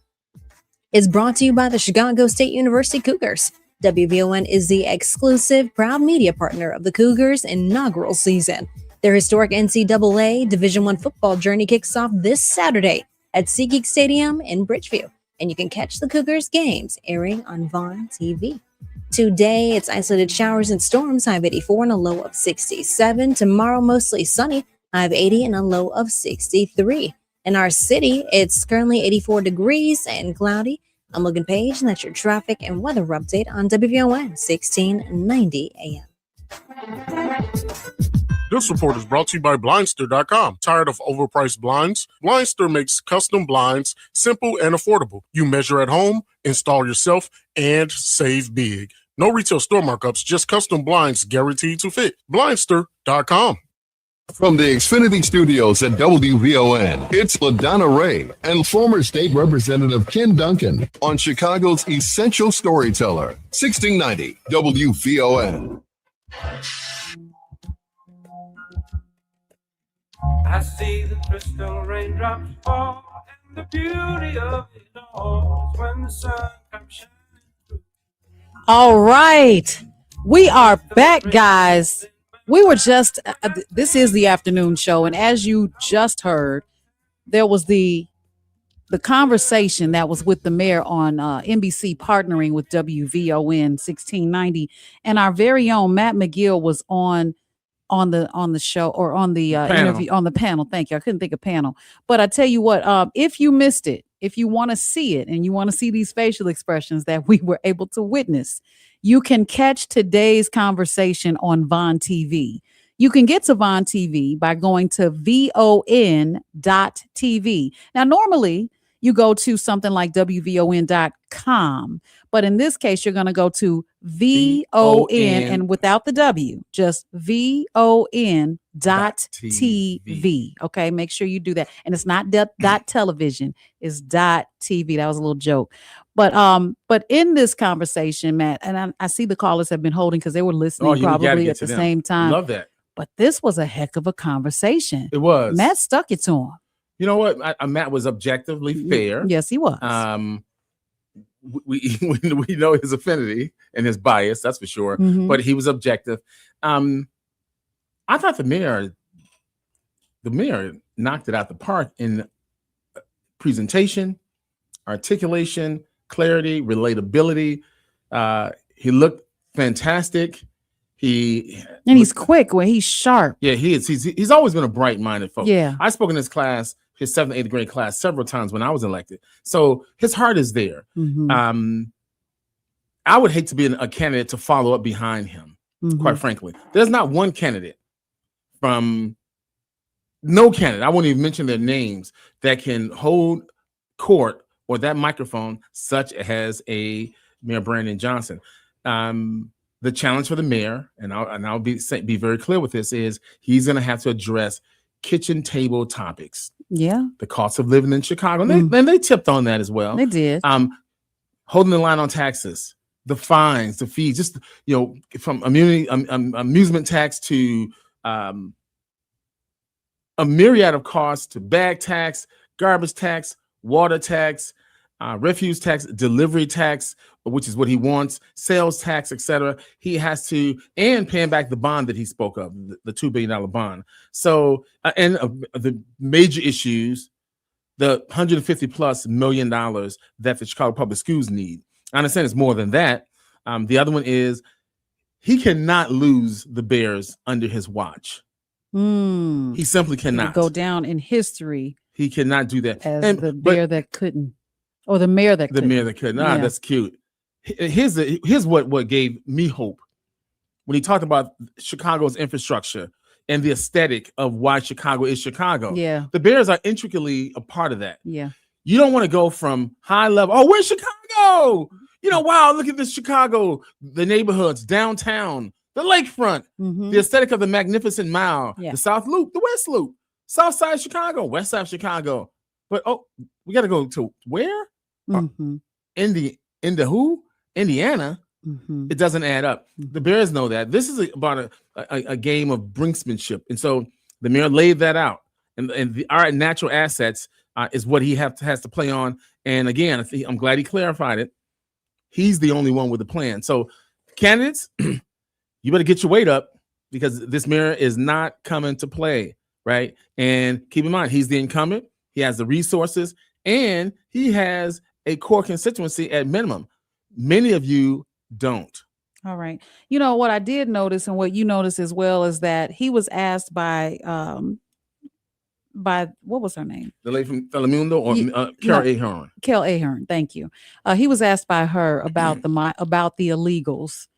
is brought to you by the Chicago State University Cougars. WVON is the exclusive, proud media partner of the Cougars' inaugural season. Their historic NCAA Division I football journey kicks off this Saturday at SeaGeek Stadium in Bridgeview. And you can catch the Cougars games airing on VON TV. Today, it's isolated showers and storms, high of 84 and a low of 67. Tomorrow, mostly sunny, high of 80 and a low of 63. In our city, it's currently 84 degrees and cloudy. I'm Logan Page, and that's your traffic and weather update on WVON 1690 AM. This report is brought to you by Blindster.com. Tired of overpriced blinds? Blindster makes custom blinds simple and affordable. You measure at home, install yourself, and save big. No retail store markups, just custom blinds guaranteed to fit. Blindster.com. From the Xfinity Studios at WVON, it's LaDonna Ray and former state representative Ken Duncan on Chicago's Essential Storyteller, 1690 WVON. I see the crystal raindrops fall, and the beauty of it all is when the sun comes shining through. All right. We are back, guys. We were just, this is the afternoon show. And as you just heard, there was the conversation that was with the mayor on NBC partnering with WVON 1690. And our very own Matt McGill was on the show, or on the interview, on the panel. Thank you. I couldn't think of panel. But I tell you what, if you missed it, if you want to see it and you want to see these facial expressions that we were able to witness, You can catch today's conversation on VON TV. You can get to VON TV by going to VON.TV. Now, normally you go to something like WVON.com, but in this case, you're going to go to VON and without the W, just VON.TV. Okay, make sure you do that. And it's not dot television, it's .TV. That was a little joke. But in this conversation, Matt, and I see the callers have been holding because they were listening probably at the same time. Love that. But this was a heck of a conversation. It was. Matt stuck it to him. You know what? Matt was objectively fair. Yes, he was. We know his affinity and his bias, that's for sure. But he was objective. I thought the mayor knocked it out the park in presentation, articulation, clarity, relatability. He looked fantastic. He's quick when he's sharp. Yeah, he is. He's always been a bright-minded folk. Yeah. I spoke in his class, his 7th, 8th grade class, several times when I was elected. So his heart is there. I would hate to be a candidate to follow up behind him, quite frankly. There's not one candidate I won't even mention their names, that can hold court or that microphone such as a Mayor Brandon Johnson. The challenge for the mayor, and I'll be very clear with this, is he's going to have to address kitchen table topics. Yeah. The cost of living in Chicago. And they tipped on that as well. They did. Holding the line on taxes, the fines, the fees, just, from amusement tax to a myriad of costs, to bag tax, garbage tax, water tax, refuse tax, delivery tax, which is what he wants, sales tax, etc. He has to, and paying back the bond that he spoke of, the $2 billion bond. So, and the major issues, the $150+ million that the Chicago Public Schools need. I understand it's more than that. The other one is he cannot lose the Bears under his watch. He simply cannot go down in history. He cannot do that. As the bear that couldn't, or the mayor that couldn't. The mayor that couldn't. Yeah. That's cute. Here's what gave me hope when he talked about Chicago's infrastructure and the aesthetic of why Chicago is Chicago. Yeah. The Bears are intricately a part of that. Yeah. You don't want to go from high level, oh, we're Chicago. Wow, look at this Chicago, the neighborhoods, downtown, the lakefront, the aesthetic of the Magnificent Mile, the South Loop, the West Loop, South Side Chicago, West Side Chicago. But, we got to go to where? Indiana. It doesn't add up. The Bears know that. This is about a game of brinksmanship. And so the mayor laid that out. And our natural assets is what he has to play on. And again, I'm glad he clarified it. He's the only one with a plan. So candidates, you better get your weight up, because this mayor is not coming to play, right? And keep in mind, he's the incumbent. He has the resources, and he has a core constituency at minimum. Many of you don't. All right. What I did notice, and what you noticed as well, is that he was asked by what was her name? The lady from Telemundo, or Carol Ahern. Carol Ahern, thank you. He was asked by her about the illegals,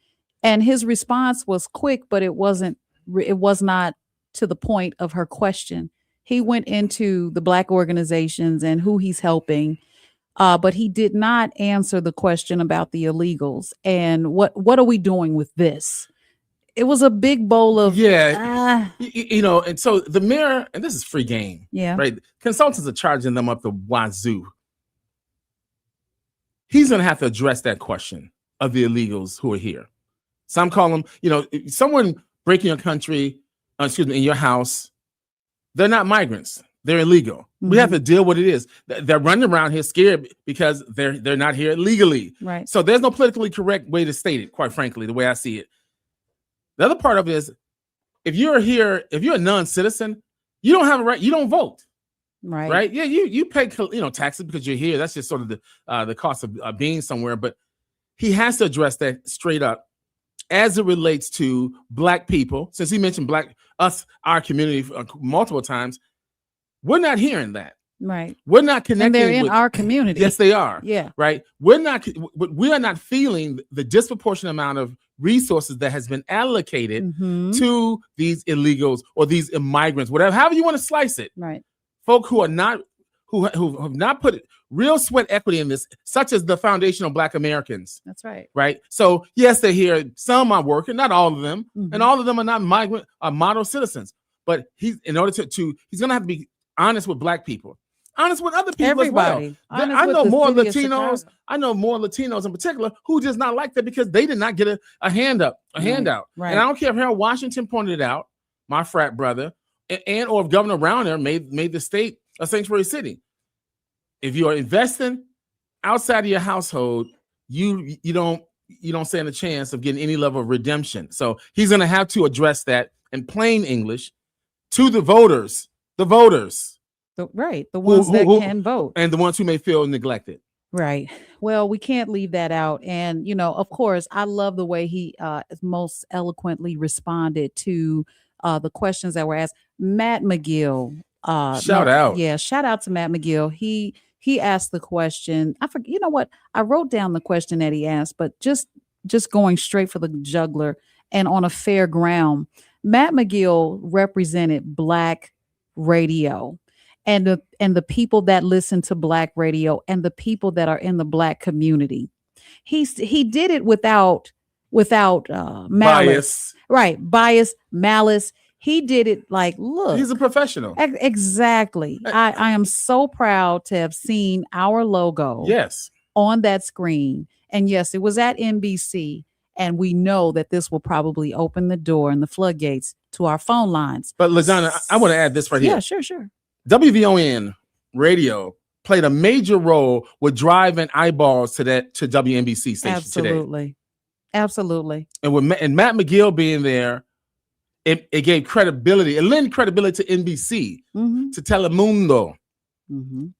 and his response was quick, but it was not to the point of her question. He went into the Black organizations and who he's helping, but he did not answer the question about the illegals and what are we doing with this? It was a big bowl of and so the mayor, and this is free game, right? Consultants are charging them up the wazoo. He's going to have to address that question of the illegals who are here. Some call them, someone breaking your country, in your house. They're not migrants. They're illegal. We have to deal with it is. They're running around here scared because they're not here legally. Right. So there's no politically correct way to state it, quite frankly, the way I see it. The other part of it is, if you're a non-citizen, you don't have a right, you don't vote. Right. Right. Yeah, you pay taxes because you're here. That's just sort of the cost of being somewhere. But he has to address that straight up as it relates to Black people. Since he mentioned our community multiple times, we're not hearing that. Right. We're not connecting. And they're in with, our community. Yes, they are. Yeah. Right. We are not feeling the disproportionate amount of resources that has been allocated to these illegals or these immigrants, whatever, however you want to slice it. Right. Folk who have not put real sweat equity in this, such as the Foundation of Black Americans. That's right. Right. So yes, they're here. Some are working, not all of them, and all of them are not migrant model citizens. But he's in order to he's gonna have to be honest with Black people, honest with other people Everybody. as well. I know more Latinos. I know more Latinos in particular who just not like that because they did not get a handout. Right. And I don't care if Harold Washington pointed it out, my frat brother, and or if Governor Browner made the state a sanctuary city. If you are investing outside of your household, you don't stand a chance of getting any level of redemption. So he's going to have to address that in plain English to the voters, the ones that can vote, and the ones who may feel neglected. Right. Well, we can't leave that out. And, of course, I love the way he most eloquently responded to the questions that were asked. Matt McGill. Shout out. Yeah, shout out to Matt McGill. He asked the question. I forget. You know what? I wrote down the question that he asked, but just going straight for the jugular and on a fair ground. Matt McGill represented Black radio. And the people that listen to Black radio and the people that are in the Black community. He did it without malice. Bias. Right. Bias, malice. He did it like, look. He's a professional. Exactly. I am so proud to have seen our logo on that screen. And yes, it was at NBC. And we know that this will probably open the door and the floodgates to our phone lines. But LaDonna, I want to add this right here. Yeah, sure. WVON radio played a major role with driving eyeballs to WNBC station today. Absolutely. And Matt McGill being there, it gave credibility. It lent credibility to NBC, to Telemundo,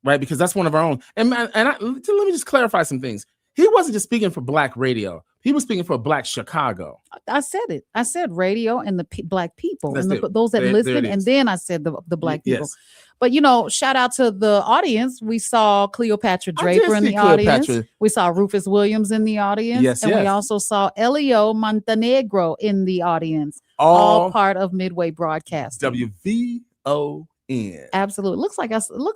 right? Because that's one of our own. And let me just clarify some things. He wasn't just speaking for Black radio. He was speaking for Black Chicago. I said it. I said radio and the Black people and those that there listen. And then I said the Black people. Yes. But, shout out to the audience. We saw Cleopatra Draper in the audience. We saw Rufus Williams in the audience. Yes, and we also saw Elio Montenegro in the audience. All part of Midway Broadcasting. WVON. Absolutely. Looked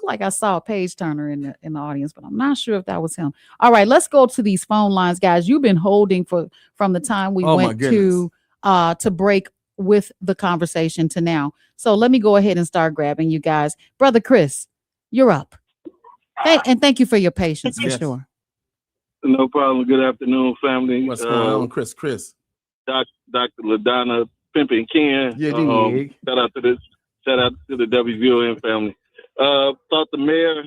like I saw a page turner in the audience, but I'm not sure if that was him. All right, let's go to these phone lines, guys. You've been holding from the time we went to break with the conversation to now. So let me go ahead and start grabbing you guys. Brother Chris, you're up. And thank you for your patience, for sure. No problem. Good afternoon, family. What's going on, Chris? Dr. LaDonna Pimpin' Ken. Shout out to the WVON family. Thought the mayor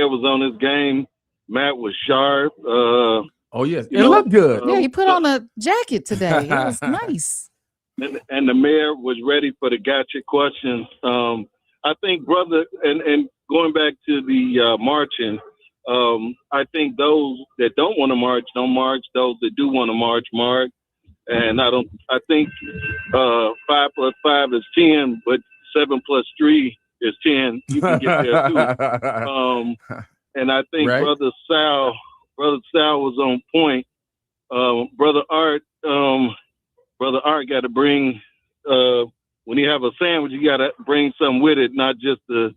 was on his game. Matt was sharp. Oh yes, it looked good. Yeah, he put on a jacket today. It was nice. And the mayor was ready for the gotcha questions. I think, brother, and going back to the marching, I think those that don't want to march don't march. Those that do want to march. And I think 5 + 5 is 10, but 7 + 3 is 10. You can get there too. And I think Brother Sal was on point. Brother Art got to bring, when you have a sandwich, you got to bring something with it, not just a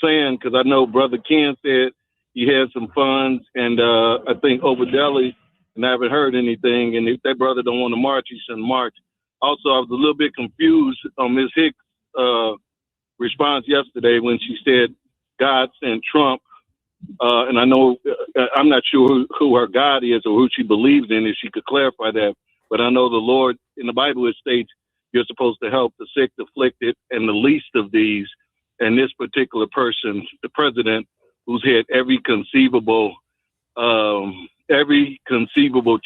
saying. Because I know Brother Ken said he had some funds, and I think Overdeli, and I haven't heard anything. And if that brother don't want to march, he shouldn't march. Also, I was a little bit confused on Ms. Hicks' response yesterday when she said God sent Trump. And I know I'm not sure who her God is or who she believes in, if she could clarify that. But I know the Lord, in the Bible, it states you're supposed to help the sick, the afflicted, and the least of these. And this particular person, the president, who's had every conceivable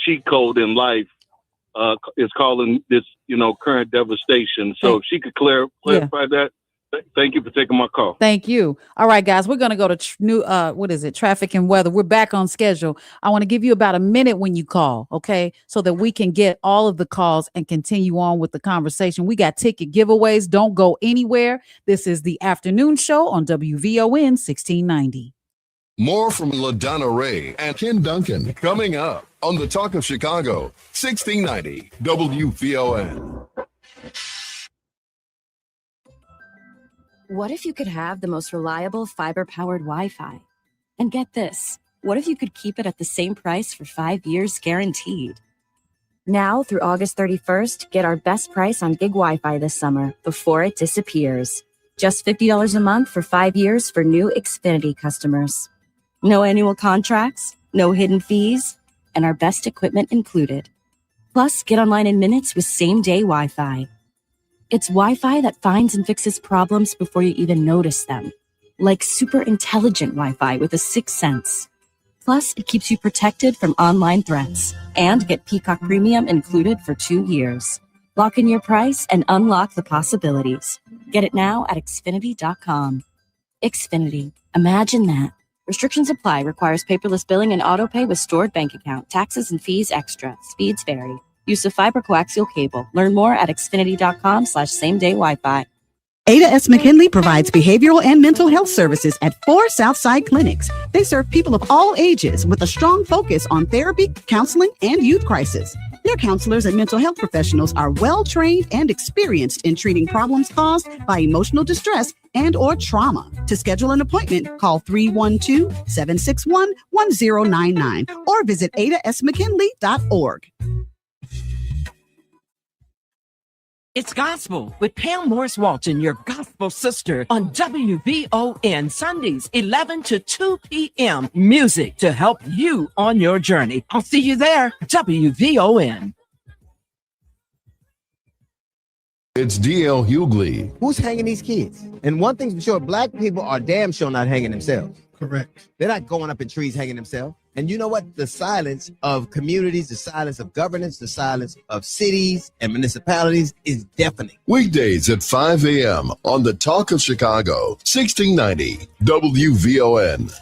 cheat code in life, is calling this, current devastation. So if she could clarify that, Thank you for taking my call. Thank you. All right, guys, we're going to go to traffic and weather. We're back on schedule. I want to give you about a minute when you call, okay, so that we can get all of the calls and continue on with the conversation. We got ticket giveaways. Don't go anywhere. This is the afternoon show on WVON 1690. More from LaDonna Ray and Ken Duncan coming up on the Talk of Chicago, 1690 WVON. What if you could have the most reliable fiber-powered Wi-Fi? And get this, what if you could keep it at the same price for 5 years guaranteed? Now through August 31st, get our best price on gig Wi-Fi this summer before it disappears. Just $50 a month for 5 years for new Xfinity customers. No annual contracts, no hidden fees, and our best equipment included. Plus, get online in minutes with same-day Wi-Fi. It's Wi-Fi that finds and fixes problems before you even notice them. Like super intelligent Wi-Fi with a sixth sense. Plus, it keeps you protected from online threats. And get Peacock Premium included for 2 years. Lock in your price and unlock the possibilities. Get it now at Xfinity.com. Xfinity. Imagine that. Restrictions apply. Requires paperless billing and autopay with stored bank account. Taxes and fees extra. Speeds vary. Use of fiber coaxial cable. Learn more at Xfinity.com/same-day Wi-Fi. Ada S. McKinley provides behavioral and mental health services at 4 Southside clinics. They serve people of all ages with a strong focus on therapy, counseling, and youth crisis. Their counselors and mental health professionals are well-trained and experienced in treating problems caused by emotional distress and or trauma. To schedule an appointment, call 312-761-1099 or visit adasmckinley.org. It's gospel with Pam Morris Walton, your gospel sister, on WVON Sundays, 11 to 2 p.m. Music to help you on your journey. I'll see you there. WVON. It's DL Hughley. Who's hanging these kids? And one thing's for sure, black people are damn sure not hanging themselves. Correct. They're not going up in trees hanging themselves. And you know what? The silence of communities, the silence of governance, the silence of cities and municipalities is deafening. Weekdays at 5 a.m. on the Talk of Chicago, 1690 WVON.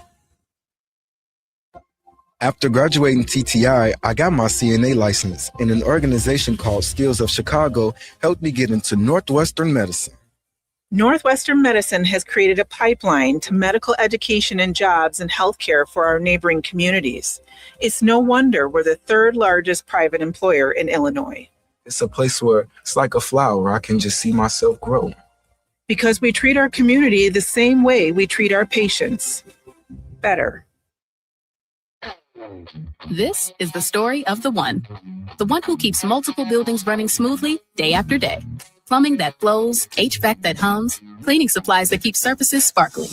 After graduating TTI, I got my CNA license, and an organization called Skills of Chicago helped me get into Northwestern Medicine. Northwestern Medicine has created a pipeline to medical education and jobs and healthcare for our neighboring communities. It's no wonder we're the third largest private employer in Illinois. It's a place where it's like a flower. I can just see myself grow. Because we treat our community the same way we treat our patients. Better. This is the story of the one who keeps multiple buildings running smoothly day after day. Plumbing that flows, HVAC that hums, cleaning supplies that keep surfaces sparkling.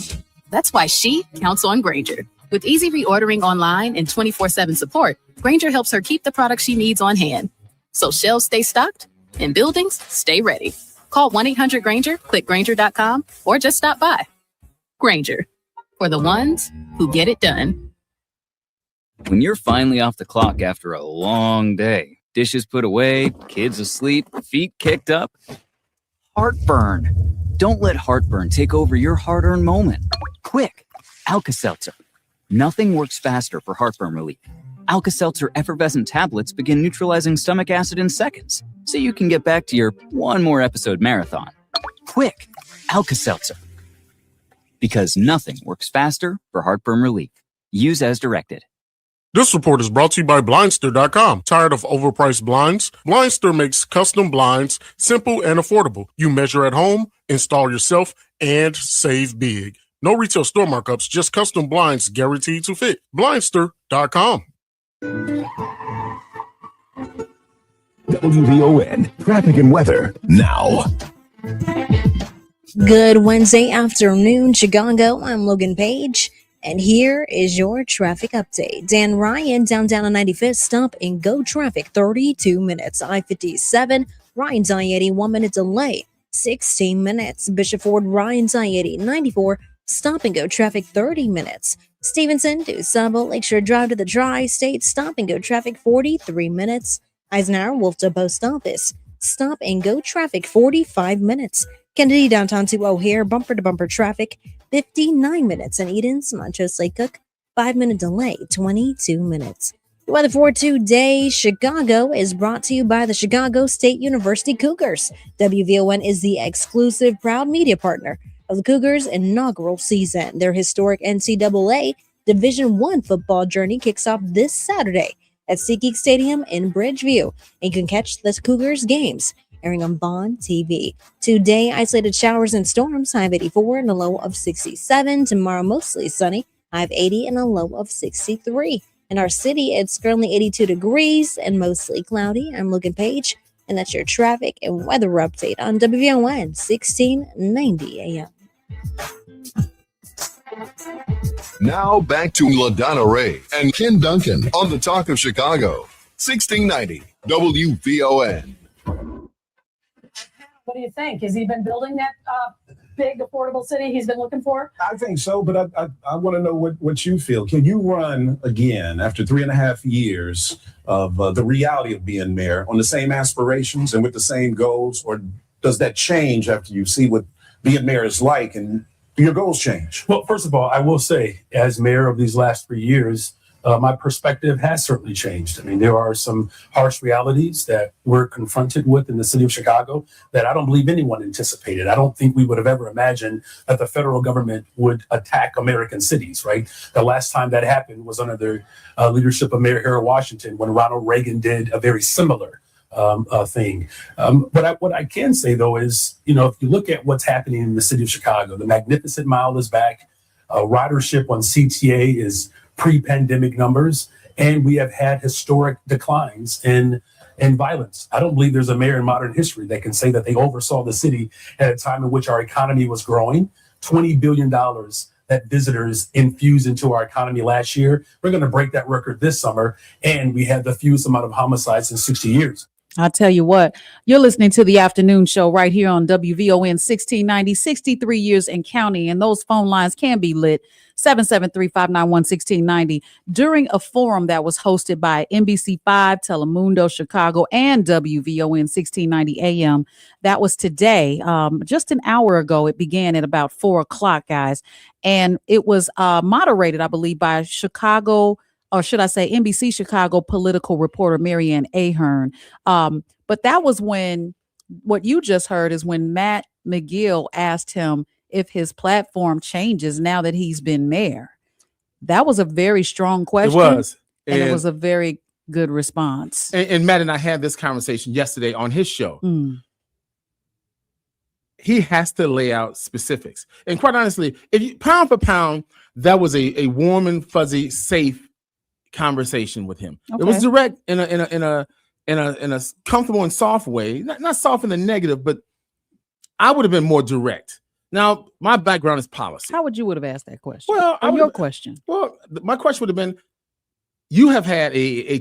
That's why she counts on Grainger. With easy reordering online and 24/7 support, Grainger helps her keep the products she needs on hand. So shelves stay stocked and buildings stay ready. Call 1-800-GRAINGER, click Grainger.com, or just stop by. Grainger, for the ones who get it done. When you're finally off the clock after a long day, dishes put away, kids asleep, feet kicked up, heartburn. Don't let heartburn take over your hard-earned moment. Quick, Alka-Seltzer. Nothing works faster for heartburn relief. Alka-Seltzer effervescent tablets begin neutralizing stomach acid in seconds, so you can get back to your one more episode marathon. Quick, Alka-Seltzer. Because nothing works faster for heartburn relief. Use as directed. This report is brought to you by Blindster.com. Tired of overpriced blinds? Blindster makes custom blinds simple and affordable. You measure at home, install yourself, and save big. No retail store markups, just custom blinds guaranteed to fit. Blindster.com. WVON traffic and weather now. Good Wednesday afternoon, Chicago. I'm Logan Page. And here is your traffic update. Dan Ryan, downtown on 95th, stop and go traffic, 32 minutes. I-57, Ryan's I-80, 1 minute delay, 16 minutes. Bishop Ford, Ryan's I-80, 94, stop and go traffic, 30 minutes. Stevenson to Sabo, Lakeshore Drive to the Tri-State, stop and go traffic, 43 minutes. Eisenhower, Wolf to Post Office, stop and go traffic, 45 minutes. Kennedy downtown to O'Hare, bumper to bumper traffic, 59 minutes. And Eden's, Montrose Lake Cook, 5-minute delay, 22 minutes. The weather for today, Chicago, is brought to you by the Chicago State University Cougars. WVON is the exclusive proud media partner of the Cougars' inaugural season. Their historic NCAA Division I football journey kicks off this Saturday at SeatGeek Stadium in Bridgeview. And you can catch the Cougars games airing on Bond TV. Today, isolated showers and storms, high of 84 and a low of 67. Tomorrow, mostly sunny, high of 80 and a low of 63. In our city, it's currently 82 degrees and mostly cloudy. I'm Logan Page, and that's your traffic and weather update on WVON 1690 AM. Now back to LaDonna Ray and Ken Duncan on the Talk of Chicago, 1690 WVON. What do you think? Has he been building that big, affordable city he's been looking for? I think so, but I want to know what you feel. Can you run again after 3.5 years of the reality of being mayor on the same aspirations and with the same goals, or does that change after you see what being mayor is like, and do your goals change? Well, first of all, I will say, as mayor of these last 3 years, my perspective has certainly changed. I mean, there are some harsh realities that we're confronted with in the city of Chicago that I don't believe anyone anticipated. I don't think we would have ever imagined that the federal government would attack American cities, right? The last time that happened was under the leadership of Mayor Harold Washington, when Ronald Reagan did a very similar thing. But what I can say, though, is, if you look at what's happening in the city of Chicago, the Magnificent Mile is back. Ridership on CTA is pre-pandemic numbers, and we have had historic declines in violence. I don't believe there's a mayor in modern history that can say that they oversaw the city at a time in which our economy was growing. $20 billion that visitors infused into our economy last year. We're going to break that record this summer, and we had the fewest amount of homicides in 60 years. I'll tell you what, you're listening to the afternoon show right here on WVON 1690, 63 years and counting, and those phone lines can be lit. 773-591-1690 during a forum that was hosted by NBC5, Telemundo Chicago, and WVON 1690 AM. That was today, just an hour ago. It began at about 4:00, guys, and it was moderated, I believe, by Chicago, or should I say NBC Chicago political reporter Marianne Ahern. But that was when, what you just heard is when Matt McGill asked him if his platform changes now that he's been mayor. That was a very strong question. It was. And it was a very good response. And Matt and I had this conversation yesterday on his show. He has to lay out specifics. And quite honestly, if you, pound for pound, that was a warm and fuzzy, safe conversation with him. Okay. It was direct in a comfortable and soft way. Not soft in the negative, but I would have been more direct. Now, my background is policy. How would you have asked that question? Well, your question. Well, my question would have been, you have had a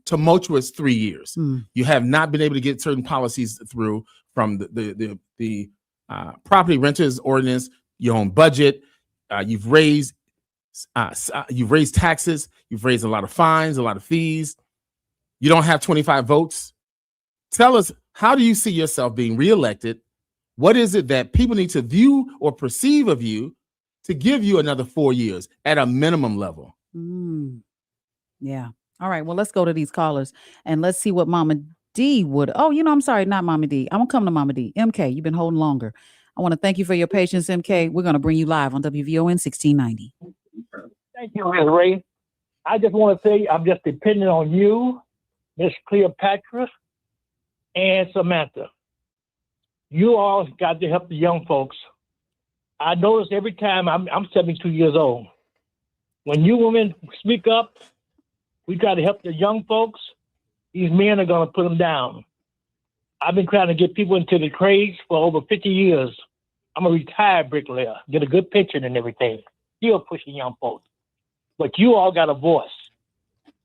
tumultuous 3 years. You have not been able to get certain policies through, from the property renters ordinance, your own budget. You've raised taxes. You've raised a lot of fines, a lot of fees. You don't have 25 votes. Tell us, how do you see yourself being reelected? What is it that people need to view or perceive of you to give you another 4 years at a minimum level? Yeah. All right. Well, let's go to these callers and let's see what Mama D would. Oh, I'm sorry, not Mama D. I'm going to come to Mama D. MK, you've been holding longer. I want to thank you for your patience, MK. We're going to bring you live on WVON 1690. Thank you, Ms. Ray. I just want to say I'm just depending on you, Miss Cleopatra, and Samantha. You all got to help the young folks. I notice every time I'm 72 years old. When you women speak up, we try to help the young folks. These men are going to put them down. I've been trying to get people into the trades for over 50 years. I'm a retired bricklayer, get a good pension and everything. Still pushing young folks. But you all got a voice.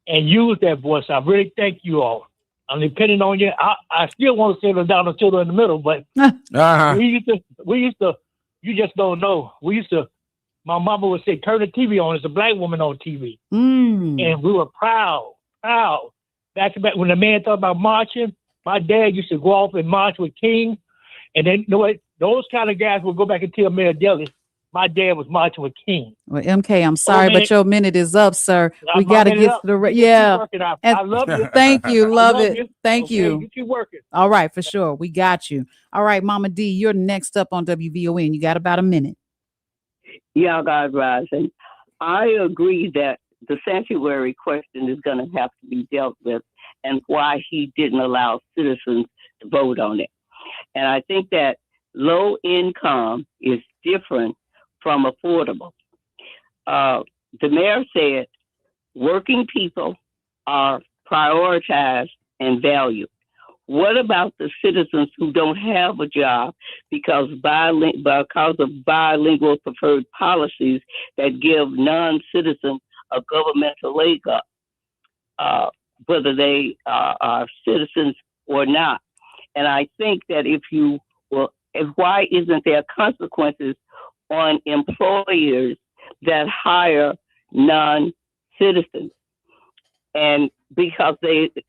And use that voice. I really thank you all. I'm depending on you. I still want to settle down the children in the middle, but we used to, you just don't know. My mama would say, turn the TV on. There's a black woman on TV. And we were proud. Back when the man talked about marching, my dad used to go off and march with King. And then, you know what? Those kind of guys will go back and tell Mayor Deli, my dad was marching with King. Well, MK, I'm sorry, but your minute is up, sir. We got to get to the I love you. Thank you, love it. you. Thank Okay, you. You keep working. All right, for sure. We got you. All right, Mama D, you're next up on WVON. You got about a minute. Yeah, God rising. I agree that the sanctuary question is going to have to be dealt with, and why he didn't allow citizens to vote on it. And I think that low income is different from affordable. The mayor said working people are prioritized and valued. What about the citizens who don't have a job because of bilingual preferred policies that give non-citizens a governmental leg up, whether they are citizens or not? And I think that why isn't there consequences on employers that hire non-citizens? And because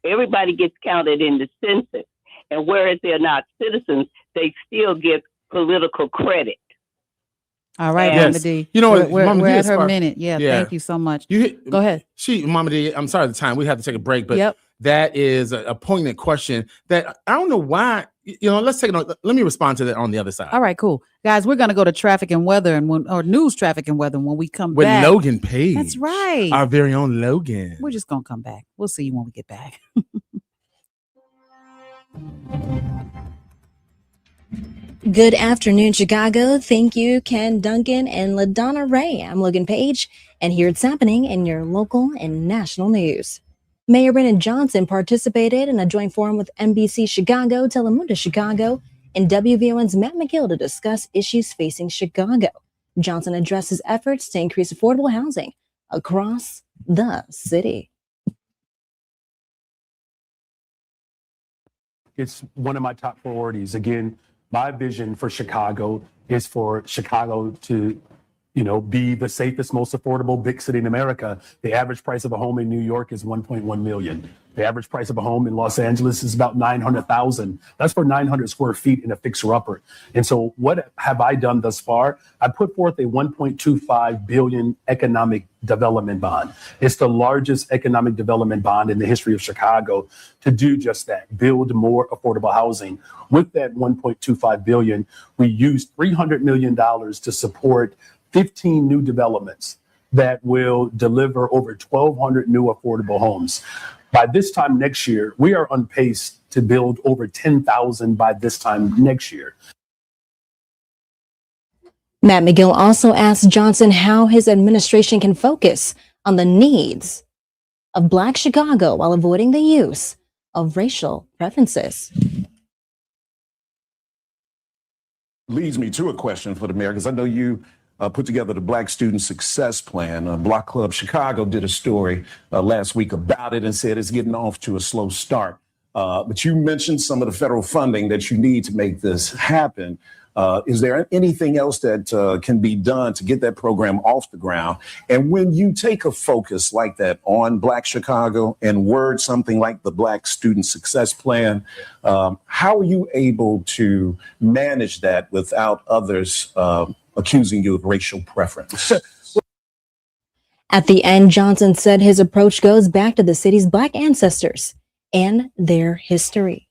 everybody gets counted in the census, and whereas they're not citizens, they still get political credit. All right, Yes. Mama D. You know what, we're Mama D at is her smart. minute. Yeah, thank you so much. Go ahead. Mama D, I'm sorry the time. We have to take a break, but that is a poignant question that I don't know why. Let's take it. Let me respond to that on the other side. All right, cool. Guys, we're going to go to traffic and weather or news, traffic and weather when we come With back. Logan Page. That's right. Our very own Logan. We're just going to come back. We'll see you when we get back. Good afternoon, Chicago. Thank you, Ken Duncan and LaDonna Ray. I'm Logan Page, and here's what's happening in your local and national news. Mayor Brennan Johnson participated in a joint forum with NBC Chicago, Telemundo Chicago, and WVON's Matt McGill to discuss issues facing Chicago. Johnson addressed his efforts to increase affordable housing across the city. It's one of my top priorities. Again, my vision for Chicago is for Chicago to, be the safest, most affordable big city in America. The average price of a home in New York is $1.1 million. The average price of a home in Los Angeles is about $900,000. That's for 900 square feet in a fixer-upper. And so what have I done thus far? I put forth a $1.25 billion economic development bond. It's the largest economic development bond in the history of Chicago to do just that, build more affordable housing. With that $1.25 billion, we used $300 million to support 15 new developments that will deliver over 1,200 new affordable homes. By this time next year, we are on pace to build over 10,000 by this time next year. Matt McGill also asked Johnson how his administration can focus on the needs of Black Chicago while avoiding the use of racial preferences. Leads me to a question for the mayor, because I know you put together the Black Student Success Plan. Block Club Chicago did a story last week about it and said it's getting off to a slow start. But you mentioned some of the federal funding that you need to make this happen. Is there anything else that can be done to get that program off the ground? And when you take a focus like that on Black Chicago and word something like the Black Student Success Plan, how are you able to manage that without others accusing you of racial preference? At the end, Johnson said his approach goes back to the city's Black ancestors and their history.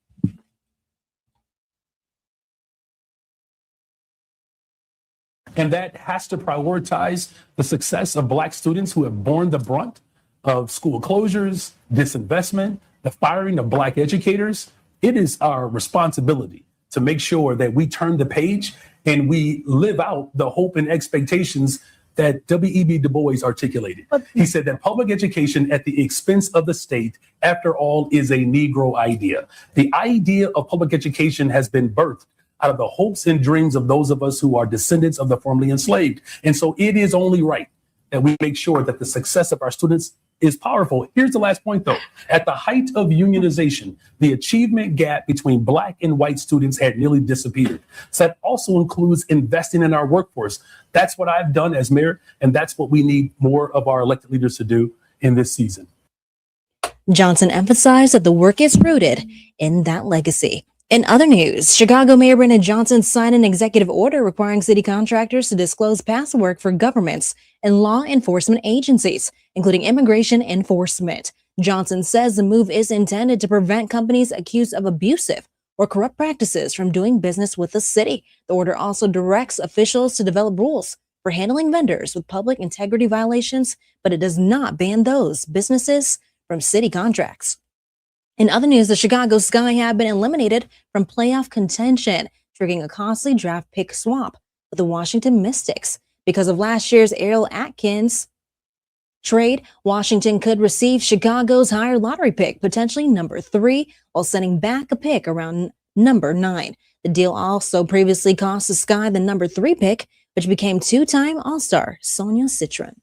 And that has to prioritize the success of Black students who have borne the brunt of school closures, disinvestment, the firing of Black educators. It is our responsibility to make sure that we turn the page and we live out the hope and expectations that W.E.B. Du Bois articulated. He said that public education at the expense of the state, after all, is a Negro idea. The idea of public education has been birthed out of the hopes and dreams of those of us who are descendants of the formerly enslaved. And so it is only right that we make sure that the success of our students is powerful. Here's the last point, though. At the height of unionization, the achievement gap between Black and white students had nearly disappeared. So that also includes investing in our workforce. That's what I've done as mayor, and that's what we need more of our elected leaders to do in this season. Johnson emphasized that the work is rooted in that legacy. In other news, Chicago Mayor Brandon Johnson signed an executive order requiring city contractors to disclose past work for governments and law enforcement agencies, including immigration enforcement. Johnson says the move is intended to prevent companies accused of abusive or corrupt practices from doing business with the city. The order also directs officials to develop rules for handling vendors with public integrity violations, but it does not ban those businesses from city contracts. In other news, the Chicago Sky have been eliminated from playoff contention, triggering a costly draft pick swap with the Washington Mystics. Because of last year's Ariel Atkins trade, Washington could receive Chicago's higher lottery pick, potentially number 3, while sending back a pick around number 9. The deal also previously cost the Sky the number 3 pick, which became two-time All-Star Sonia Citron.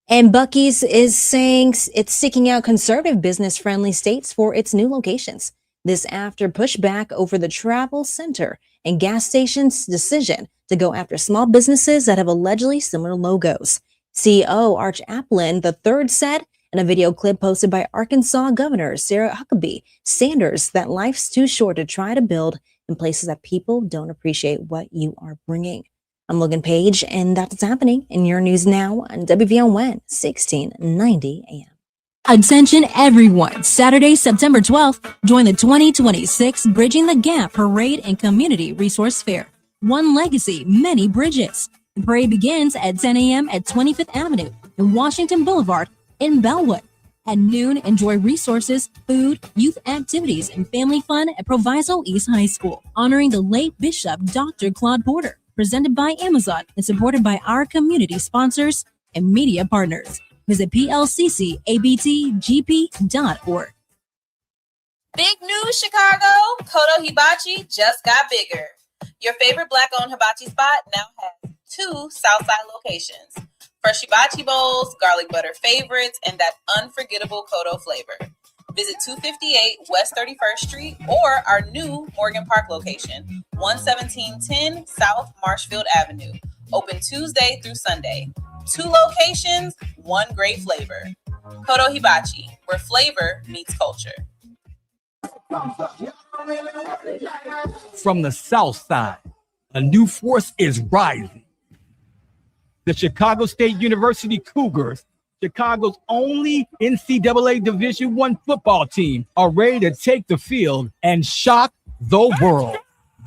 And Buc-ee's is saying it's seeking out conservative business-friendly states for its new locations. This after pushback over the travel center and gas station's decision to go after small businesses that have allegedly similar logos. CEO Arch Applin III said in a video clip posted by Arkansas Governor Sarah Huckabee Sanders that life's too short to try to build in places that people don't appreciate what you are bringing. I'm Logan Page, and that's what's happening in your news now on WVON 1690 AM. Attention everyone, Saturday, September 12th, join the 2026 Bridging the Gap Parade and Community Resource Fair. One legacy, many bridges. The parade begins at 10 a.m. at 25th Avenue and Washington Boulevard in Bellwood. At noon, enjoy resources, food, youth activities, and family fun at Proviso East High School, honoring the late Bishop Dr. Claude Porter. Presented by Amazon and supported by our community sponsors and media partners. Visit plccabtgp.org. Big news, Chicago! Kodo Hibachi just got bigger. Your favorite Black-owned hibachi spot now has 2 Southside locations. Fresh hibachi bowls, garlic butter favorites, and that unforgettable Kodo flavor. Visit 258 West 31st Street or our new Morgan Park location, 11710 South Marshfield Avenue. Open Tuesday through Sunday. 2 locations, 1 great flavor. Kodo Hibachi, where flavor meets culture. From the South Side, a new force is rising. The Chicago State University Cougars, Chicago's only NCAA Division I football team, are ready to take the field and shock the world.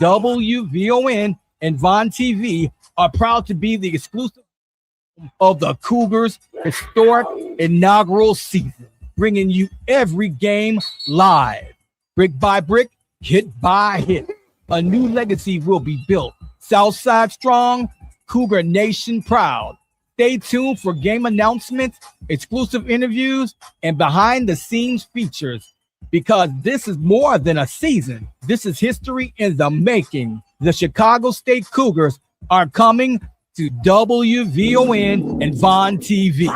WVON and VON TV are proud to be the exclusive of the Cougars' historic inaugural season, bringing you every game live, brick by brick, hit by hit. A new legacy will be built. Southside strong, Cougar Nation proud. Stay tuned for game announcements, exclusive interviews, and behind-the-scenes features, because this is more than a season. This is history in the making. The Chicago State Cougars are coming to WVON and VON TV.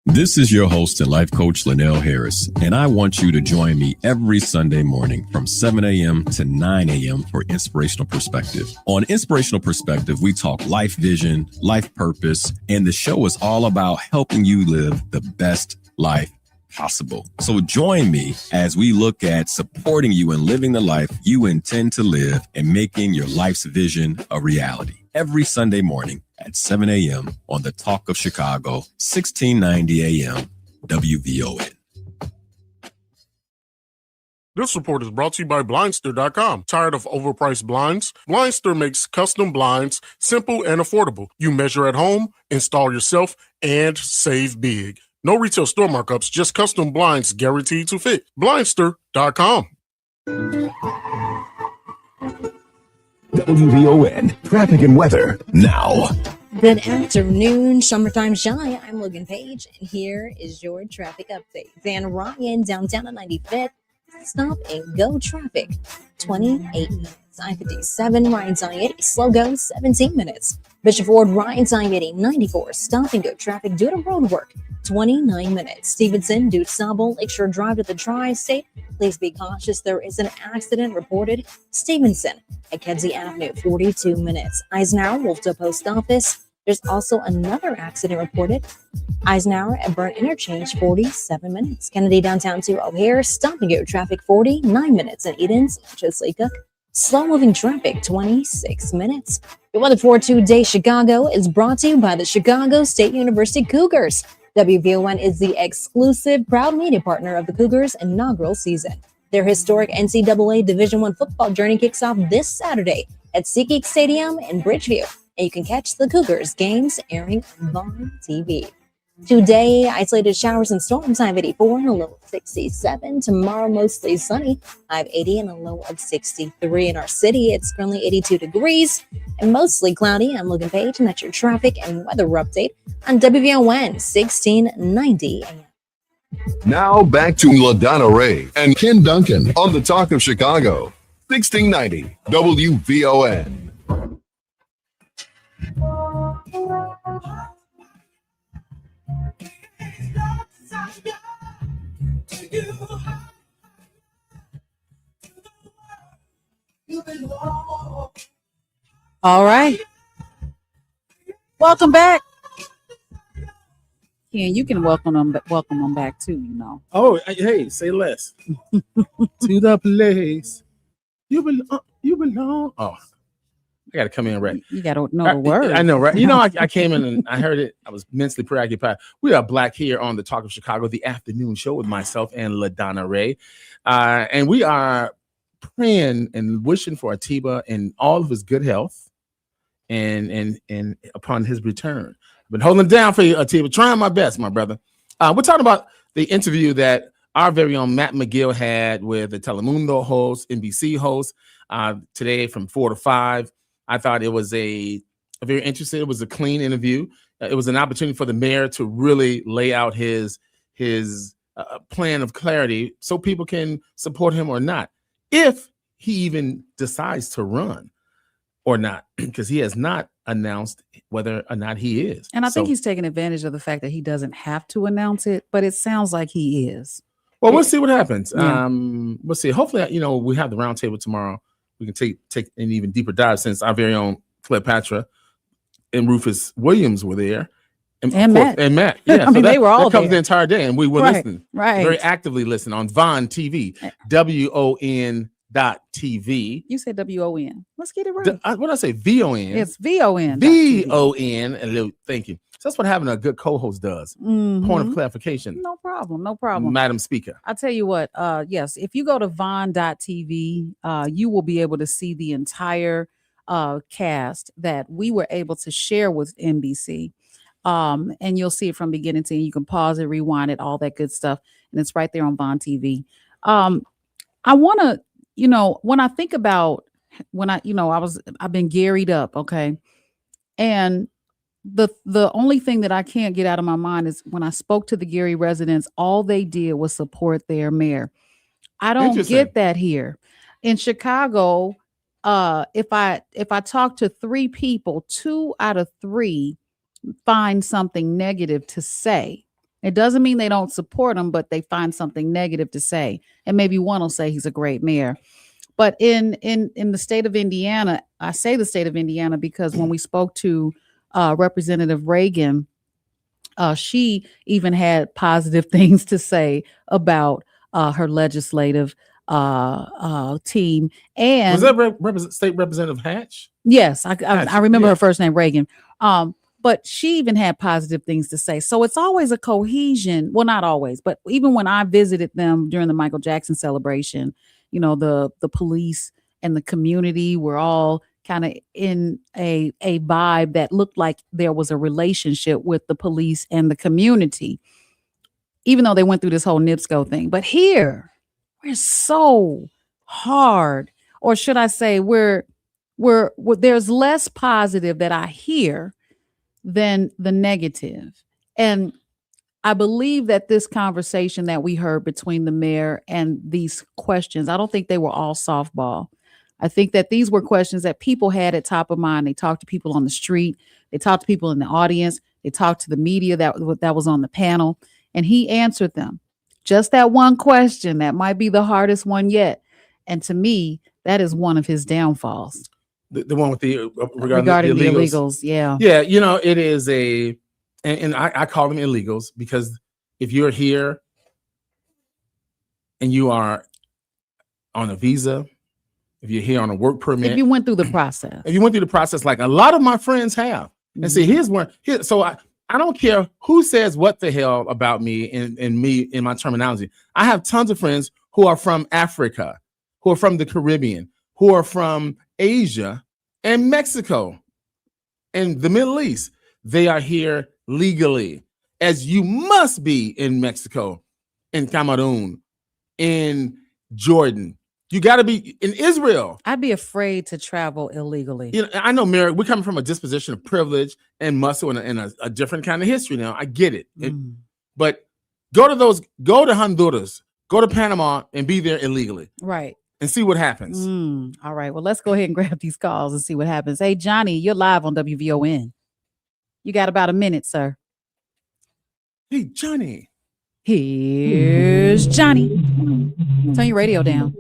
This is your host and life coach, Linnell Harris, and I want you to join me every Sunday morning from 7 a.m. to 9 a.m. for Inspirational Perspective. On Inspirational Perspective, we talk life vision, life purpose, and the show is all about helping you live the best life possible. So join me as we look at supporting you in living the life you intend to live and making your life's vision a reality. Every Sunday morning at 7 a.m. on the Talk of Chicago, 1690 a.m. WVON. This report is brought to you by Blindster.com. Tired of overpriced blinds? Blindster makes custom blinds simple and affordable. You measure at home, install yourself, and save big. No retail store markups, just custom blinds guaranteed to fit. Blindster.com. WVON traffic and weather now. Good afternoon, Summertime Shy. I'm Logan Page, and here is your traffic update. Van Ryan, downtown on 95th. Stop and go traffic, 28 minutes. I-57, Ryan's I-80, slow go, 17 minutes. Bishop Ford, Ryan's I-80, 94, stop and go traffic due to road work, 29 minutes. Stevenson, due to Sabo, Lakeshore Drive to the Tri-State. Please be cautious. There is an accident reported. Stevenson at Kedzie Avenue, 42 minutes. Eisenhower, Wolfville Post Office, There's also another accident reported. Eisenhower at Burnt Interchange, 47 minutes. Kennedy downtown to O'Hare, stop and go traffic, 49 minutes. And Edens, Cheslecook, slow moving traffic, 26 minutes. Your weather for today, Chicago, is brought to you by the Chicago State University Cougars. WVON is the exclusive proud media partner of the Cougars' inaugural season. Their historic NCAA Division I football journey kicks off this Saturday at SeatGeek Stadium in Bridgeview, and you can catch the Cougars games airing on WVON TV. Today, isolated showers and storms, high of 84 and a low of 67. Tomorrow, mostly sunny, high of 80 and a low of 63. In our city, it's currently 82 degrees and mostly cloudy. I'm Logan Page, and that's your traffic and weather update on WVON 1690 AM. Now back to LaDonna Ray and Ken Duncan on the Talk of Chicago, 1690 WVON. All right. Welcome back. Ken, you can welcome them back too, you know. Oh, hey, say less. To the place you belong. Oh, I got to come in right. You got to know the word. I know, right? You know, I came in and I heard it. I was mentally preoccupied. We are Black here on the Talk of Chicago, the afternoon show with myself and LaDonna Ray. And we are praying and wishing for Atiba and all of his good health and upon his return. I've been holding it down for you, Atiba, trying my best, my brother. We're talking about the interview that our very own Matt McGill had with the Telemundo host, NBC host, today from 4 to 5. I thought it was a very interesting. It was a clean interview. It was an opportunity for the mayor to really lay out his plan of clarity so people can support him or not, if he even decides to run or not, because he has not announced whether or not he is. And I think he's taking advantage of the fact that he doesn't have to announce it, but it sounds like he is. Well, we'll see what happens. Yeah. We'll see. Hopefully, we have the roundtable tomorrow. We can take an even deeper dive, since our very own Cleopatra and Rufus Williams were there. And Matt. And Matt. Yeah, I mean, they were all that covers there. the entire day, and we were listening. Right. Very actively listening on VON TV, WON.TV. You said WON. Let's get it right. What did I say? VON. It's VON. VON. Thank you. So that's what having a good co-host does. Mhm. Point of clarification. No problem. Madam Speaker. I'll tell you what, yes, if you go to VON.TV, you will be able to see the entire cast that we were able to share with NBC. And you'll see it from beginning to end. You can pause it, rewind it, all that good stuff. And it's right there on VON TV. I want to, when I think about I've been garried up. Okay. And the only thing that I can't get out of my mind is when I spoke to the Gary residents, all they did was support their mayor. I don't get that here in Chicago. If I talk to 3 people, 2 out of 3 find something negative to say. It doesn't mean they don't support him, but they find something negative to say, and maybe one will say he's a great mayor. But in the state of Indiana, I say the state of Indiana because when we spoke to Representative Reagan, she even had positive things to say about her legislative team. And was that State Representative Hatch? Yes, I remember her first name, Reagan. But she even had positive things to say. So it's always a cohesion. Well, not always, but even when I visited them during the Michael Jackson celebration, the police and the community were all kind of in a vibe that looked like there was a relationship with the police and the community, even though they went through this whole NIPSCO thing. But here, we're so hard, or should I say we're there's less positive that I hear than the negative. And I believe that this conversation that we heard between the mayor and these questions, I don't think they were all softball. I think that these were questions that people had at top of mind. They talked to people on the street. They talked to people in the audience. They talked to the media that was on the panel, and he answered them. Just that one question that might be the hardest one yet. And to me, that is one of his downfalls. The one with the regarding the illegals. Yeah. Yeah, you know, it is and I call them illegals because if you're here and you are on a visa, if you're here on a work permit, If you went through the process, like a lot of my friends have, and see, here's where so I don't care who says what the hell about me and me in my terminology. I have tons of friends who are from Africa, who are from the Caribbean, who are from Asia and Mexico and the Middle East. They are here legally, as you must be in Mexico, in Cameroon, in Jordan. You got to be in Israel. I'd be afraid to travel illegally. You know, I know, Mary, we're coming from a disposition of privilege and muscle and a different kind of history now. I get it. But go to Honduras, go to Panama and be there illegally. Right. And see what happens. All right. Well, let's go ahead and grab these calls and see what happens. Hey, Johnny, you're live on WVON. You got about a minute, sir. Hey, Johnny. Here's Johnny. Turn your radio down.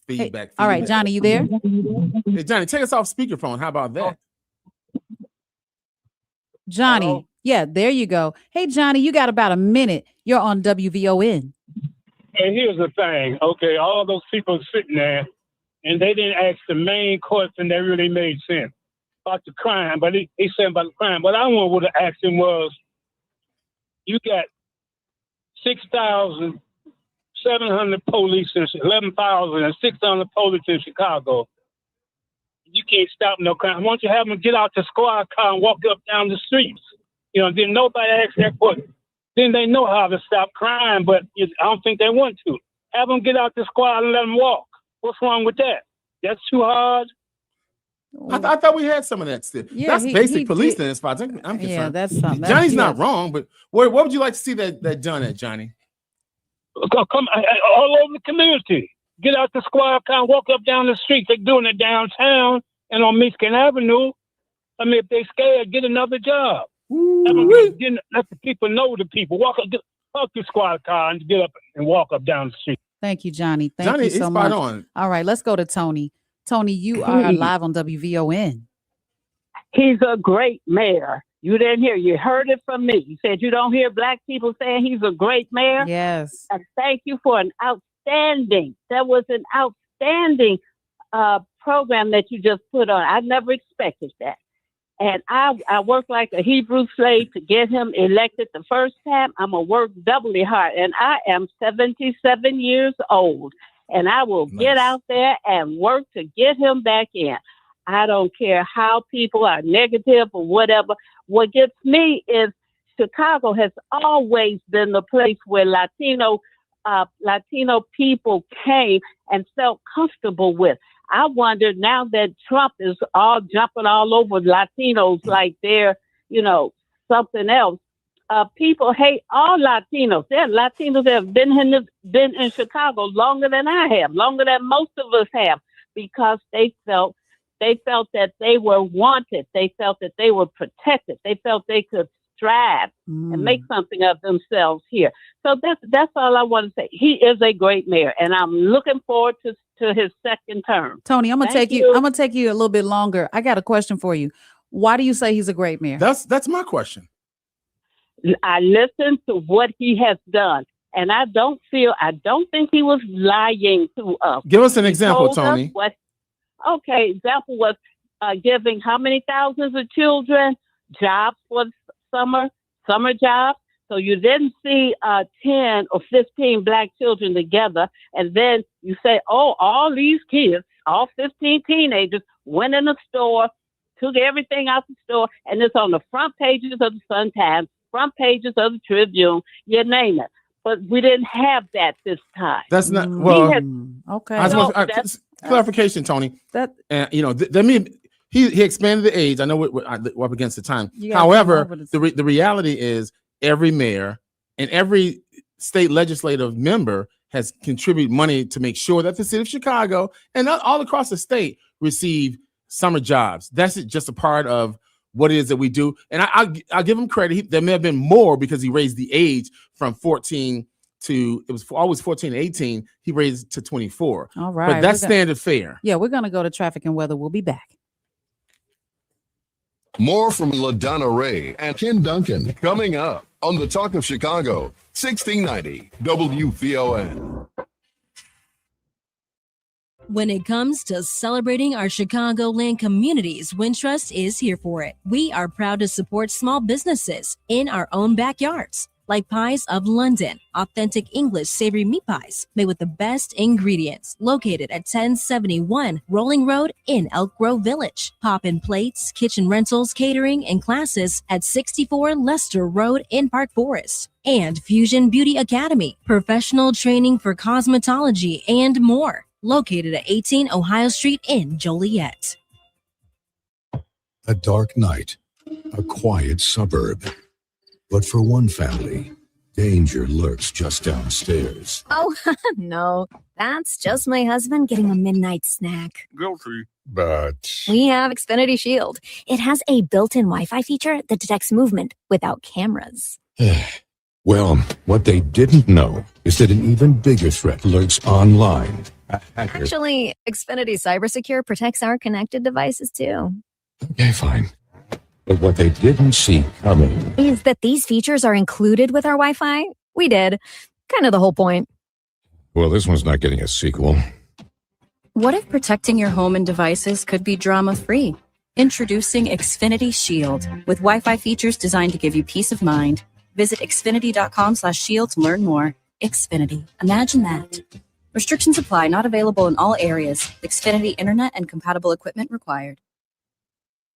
Feedback. All right, Johnny, you there? Hey, Johnny, take us off speakerphone. How about that? Johnny. Hello? Yeah, there you go. Hey, Johnny, you got about a minute. You're on WVON. And here's the thing, okay, all those people sitting there, and they didn't ask the main question that really made sense about the crime, but he said about the crime. But I would have asked him was, you got 6,700 police and 11,600 police in Chicago. You can't stop no crime. Why don't you have them get out the squad car and walk up down the streets? You know, then nobody asked that question. Then they know how to stop crime, but I don't think they want to. Have them get out the squad and let them walk. What's wrong with that? That's too hard. I thought we had some of that still. Yeah, that's basic policing as far as I'm concerned. Yeah, that's something. Johnny's not wrong, but what would you like to see that done at, Johnny? Come all over the community. Get out the squad car and walk up down the street. They're doing it downtown and on Michigan Avenue. I mean, if they're scared, get another job. Let the people know the people. Walk the squad car and get up and walk up down the street. Thank you, Johnny. Thank Johnny, you so it's much. spot on. All right, let's go to Tony. Tony, you are live on WVON. He's a great mayor. You didn't hear. You heard it from me. You said you don't hear black people saying he's a great mayor. Yes. And thank you for an outstanding. That was an outstanding program that you just put on. I never expected that. And I worked like a Hebrew slave to get him elected the first time. I'm going to work doubly hard. And I am 77 years old. And I will get out there and work to get him back in. I don't care how people are negative or whatever. What gets me is Chicago has always been the place where Latino people came and felt comfortable with. I wonder now that Trump is all jumping all over Latinos like they're, something else. People hate all Latinos. There are Latinos that have been in Chicago longer than I have, longer than most of us have, because they felt that they were wanted. They felt that they were protected. They felt they could strive and make something of themselves here. So that's all I want to say. He is a great mayor, and I'm looking forward to his second term. Tony, I'm gonna take you a little bit longer. I got a question for you. Why do you say he's a great mayor? That's my question. I listened to what he has done, and I don't think he was lying to us. Give us an example, Tony. Example was giving how many thousands of children jobs for summer jobs. So you didn't see 10 or 15 black children together, and then you say, oh, all these kids, all 15 teenagers went in the store, took everything out the store, and it's on the front pages of the Sun-Times, front pages of the Tribune, you name it. But we didn't have that this time. That's not okay. Clarification, Tony. He expanded the age. I know we're up against the time. However, the reality is every mayor and every state legislative member has contributed money to make sure that the city of Chicago and all across the state receive summer jobs. That's just a part of what it is that we do. And I'll give him credit. There may have been more because he raised the age from 14 to, it was always 14 and 18. He raised it to 24. All right. But that's standard fare. Yeah, we're going to go to traffic and weather. We'll be back. More from LaDonna Ray and Ken Duncan coming up on the Talk of Chicago, 1690 WVON. When it comes to celebrating our Chicagoland communities, Wintrust is here for it. We are proud to support small businesses in our own backyards, like Pies of London, authentic English savory meat pies made with the best ingredients, located at 1071 Rolling Road in Elk Grove Village. Pop-in Plates, kitchen rentals, catering, and classes at 64 Lester Road in Park Forest. And Fusion Beauty Academy, professional training for cosmetology and more, located at 18 Ohio Street in Joliet. A dark night, a quiet suburb. But for one family, danger lurks just downstairs. Oh, no. That's just my husband getting a midnight snack. Guilty. But We have Xfinity Shield. It has a built-in Wi-Fi feature that detects movement without cameras. well, what they didn't know is that an even bigger threat lurks online. A hacker. Actually, Xfinity Cybersecure protects our connected devices too. Okay, fine. But what they didn't see coming. Is that these features are included with our Wi-Fi? We did. Kind of the whole point. Well, this one's not getting a sequel. What if protecting your home and devices could be drama-free? Introducing Xfinity Shield, with Wi-Fi features designed to give you peace of mind. Visit xfinity.com/shield to learn more. Xfinity. Imagine that. Restrictions apply, not available in all areas. Xfinity Internet and compatible equipment required.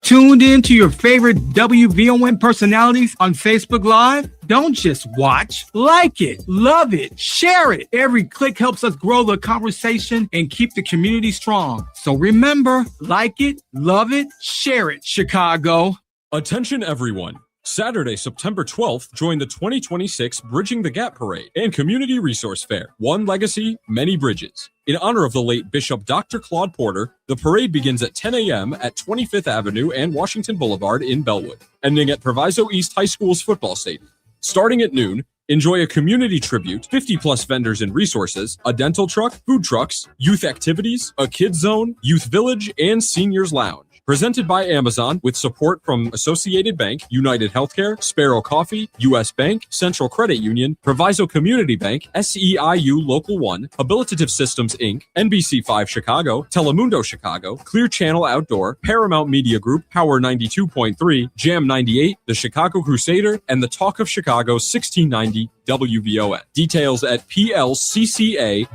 Tuned in to your favorite WVON personalities on Facebook Live? Don't just watch, like it, love it, share it. Every click helps us grow the conversation and keep the community strong. So remember, like it, love it, share it, Chicago. Attention everyone. Saturday, September 12th, join the 2026 Bridging the Gap Parade and Community Resource Fair. One legacy, many bridges. In honor of the late Bishop Dr. Claude Porter, the parade begins at 10 a.m. at 25th Avenue and Washington Boulevard in Bellwood, ending at Proviso East High School's football stadium. Starting at noon, enjoy a community tribute, 50-plus vendors and resources, a dental truck, food trucks, youth activities, a kids zone, youth village, and seniors lounge. Presented by Amazon with support from Associated Bank, United Healthcare, Sparrow Coffee, U.S. Bank, Central Credit Union, Proviso Community Bank, SEIU Local 1, Habilitative Systems Inc., NBC5 Chicago, Telemundo Chicago, Clear Channel Outdoor, Paramount Media Group, Power 92.3, Jam 98, The Chicago Crusader, and the Talk of Chicago 1690 WVON. Details at plccabtgp.org.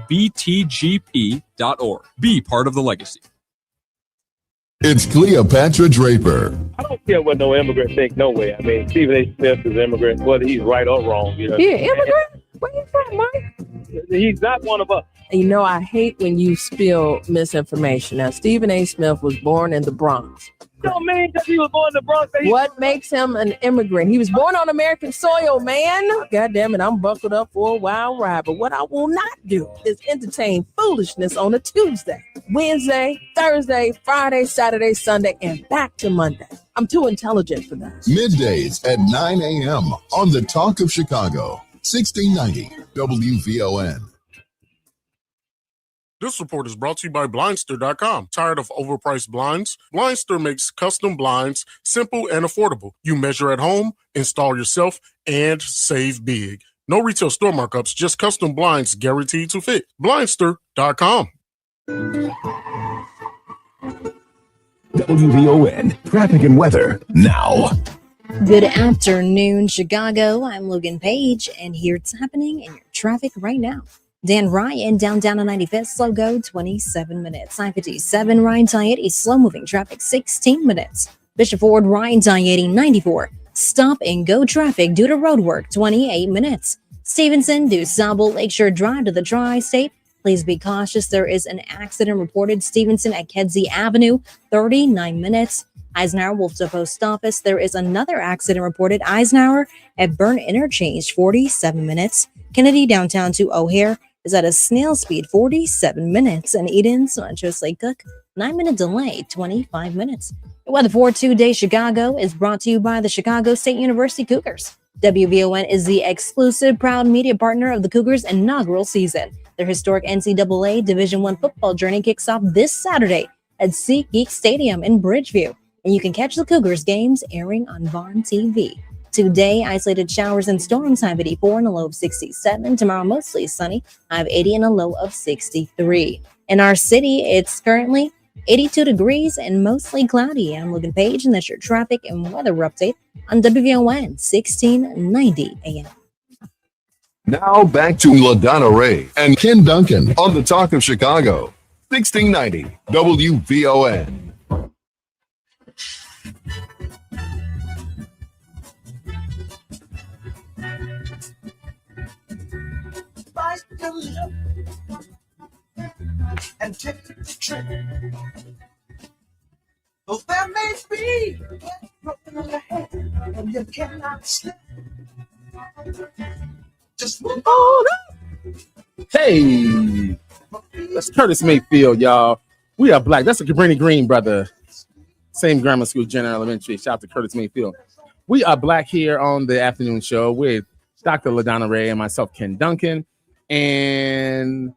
Be part of the legacy. It's Cleopatra Draper. I don't care what no immigrant think, no way. I mean, Stephen A. Smith is an immigrant, whether he's right or wrong. You know? Yeah, immigrant? Where you from, Mike? He's not one of us. You know, I hate when you spill misinformation. Now, Stephen A. Smith was born in the Bronx. Don't mean because he was born in the Bronx. What makes him an immigrant? He was born on American soil, man. God damn it, I'm buckled up for a wild ride. But what I will not do is entertain foolishness on a Tuesday, Wednesday, Thursday, Friday, Saturday, Sunday, and back to Monday. I'm too intelligent for that. Middays at 9 a.m. on the Talk of Chicago, 1690 WVON. This report is brought to you by Blindster.com. Tired of overpriced blinds? Blindster makes custom blinds simple and affordable. You measure at home, install yourself, and save big. No retail store markups, just custom blinds guaranteed to fit. Blindster.com. WVON, traffic and weather now. Good afternoon, Chicago. I'm Logan Page, and here's happening in your traffic right now. Dan Ryan, downtown on 95th, slow go 27 minutes. I-57, Ryan Tayeti, slow moving traffic 16 minutes. Bishop Ford, Ryan Tayeti, 94, stop and go traffic due to road work 28 minutes. Stevenson, DuSable, Lakeshore Drive to the Tri-State. Please be cautious. There is an accident reported. Stevenson at Kedzie Avenue, 39 minutes. Eisenhower, Wolf's Post Office. There is another accident reported. Eisenhower at Burn Interchange, 47 minutes. Kennedy downtown to O'Hare is at a snail speed, 47 minutes. And Eden's Montrose Lake Cook, 9-minute delay, 25 minutes. The weather for 2 days Chicago is brought to you by the Chicago State University Cougars. WVON is the exclusive proud media partner of the Cougars' inaugural season. Their historic NCAA Division I football journey kicks off this Saturday at SeatGeek Stadium in Bridgeview, and you can catch the Cougars games airing on WVON TV. Today, isolated showers and storms, high of 84 and a low of 67. Tomorrow, mostly sunny, high of 80 and a low of 63. In our city, it's currently 82 degrees and mostly cloudy. I'm Logan Page, and that's your traffic and weather update on WVON 1690 AM. Now back to LaDonna Ray and Ken Duncan on the Talk of Chicago, 1690 WVON. Bite your lip and take the trick. Though there may be broken on the head and you cannot slip. Just move on up. Hey, that's Curtis Mayfield, y'all. We are black. That's a Cabrini Green brother. Same grammar school, Jenner Elementary. Shout out to Curtis Mayfield. We are black here on the afternoon show with Dr. LaDonna Ray and myself, Ken Duncan. And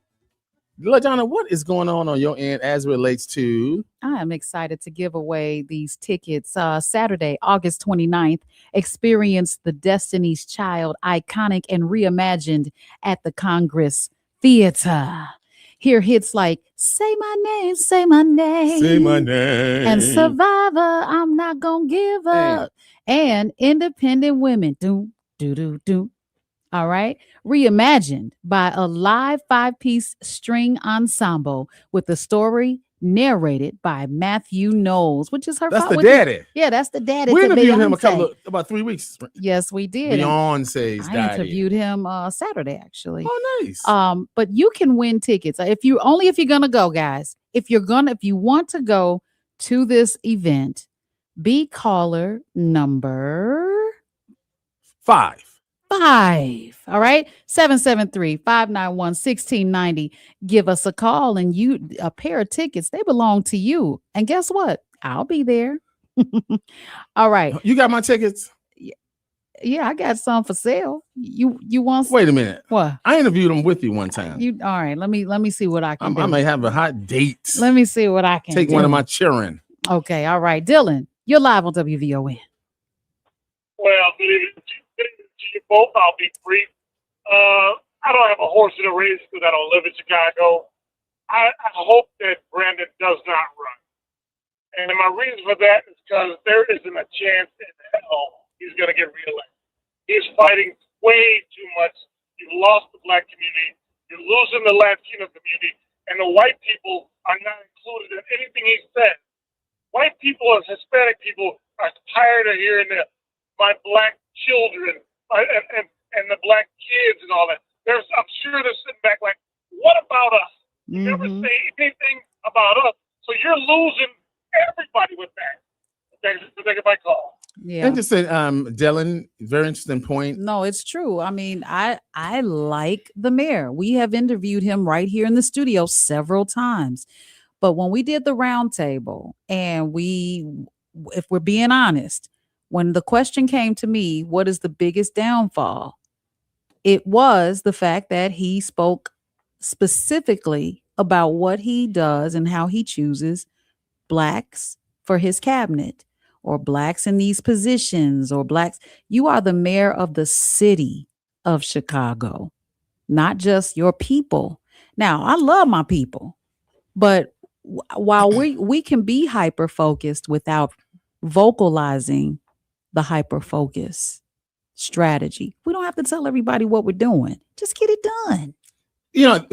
LaDonna, what is going on your end as it relates to? I am excited to give away these tickets Saturday, August 29th. Experience the Destiny's Child, iconic and reimagined at the Congress Theater. Hear hits like Say My Name, Say My Name, Say My Name, and Survivor, I'm Not Gonna Give Up, and Independent Women, do, do, do, do. All right. Reimagined by a live 5-piece string ensemble with the story narrated by Matthew Knowles, which is her. That's the daddy. Yeah, that's the daddy. We to interviewed him Beyonce. about 3 weeks. Yes, we did. Beyonce's I daddy. interviewed him Saturday, actually. Oh, nice. But you can win tickets if you're gonna go, guys. If you want to go to this event, be caller number 5. All right. 773-591-1690. Give us a call and a pair of tickets. They belong to you. And guess what? I'll be there. All right. You got my tickets? Yeah, I got some for sale. You want some? Wait a minute. What? I interviewed him with you one time. All right. Let me see what I can do. I may have a hot date. Let me see what I can take do. one of my children. Okay. All right. Dylan, you're live on WVON. Well, good evening to you both. I'll be brief. I don't have a horse in the race because I don't live in Chicago. I hope that Brandon does not run. And my reason for that is because there isn't a chance in hell he's going to get reelected. He's fighting way too much. You've lost the black community. You're losing the Latino community. And the white people are not included in anything he says. White people and Hispanic people are tired of hearing my black children and the black kids and all that. I'm sure they're sitting back like, what about us? You never say anything about us. So you're losing everybody with that. Thanks for taking my call. Yeah. Interesting, Dylan. Very interesting point. No, it's true. I mean, I like the mayor. We have interviewed him right here in the studio several times. But when we did the roundtable, and if we're being honest, when the question came to me, what is the biggest downfall? It was the fact that he spoke specifically about what he does and how he chooses blacks for his cabinet, or blacks in these positions, or blacks. You are the mayor of the city of Chicago, not just your people. Now, I love my people, but while we can be hyper focused without vocalizing the hyper focus strategy, we don't have to tell everybody what we're doing. Just get it done. You know,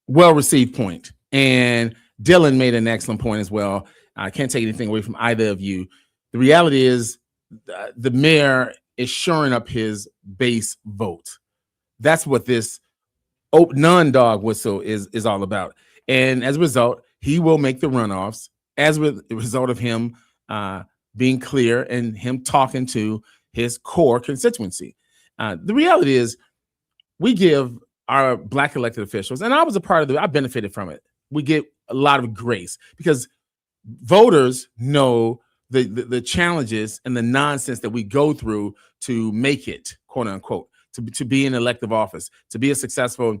well received point. And Dylan made an excellent point as well. I can't take anything away from either of you. The reality is the mayor is shoring up his base vote. That's what this non-dog whistle is all about. And as a result, he will make the runoffs as a result of him being clear and him talking to his core constituency. The reality is we give our black elected officials, and I was a part of I benefited from it. We get a lot of grace because voters know the challenges and the nonsense that we go through to make it, quote unquote, to be in elective office, to be a successful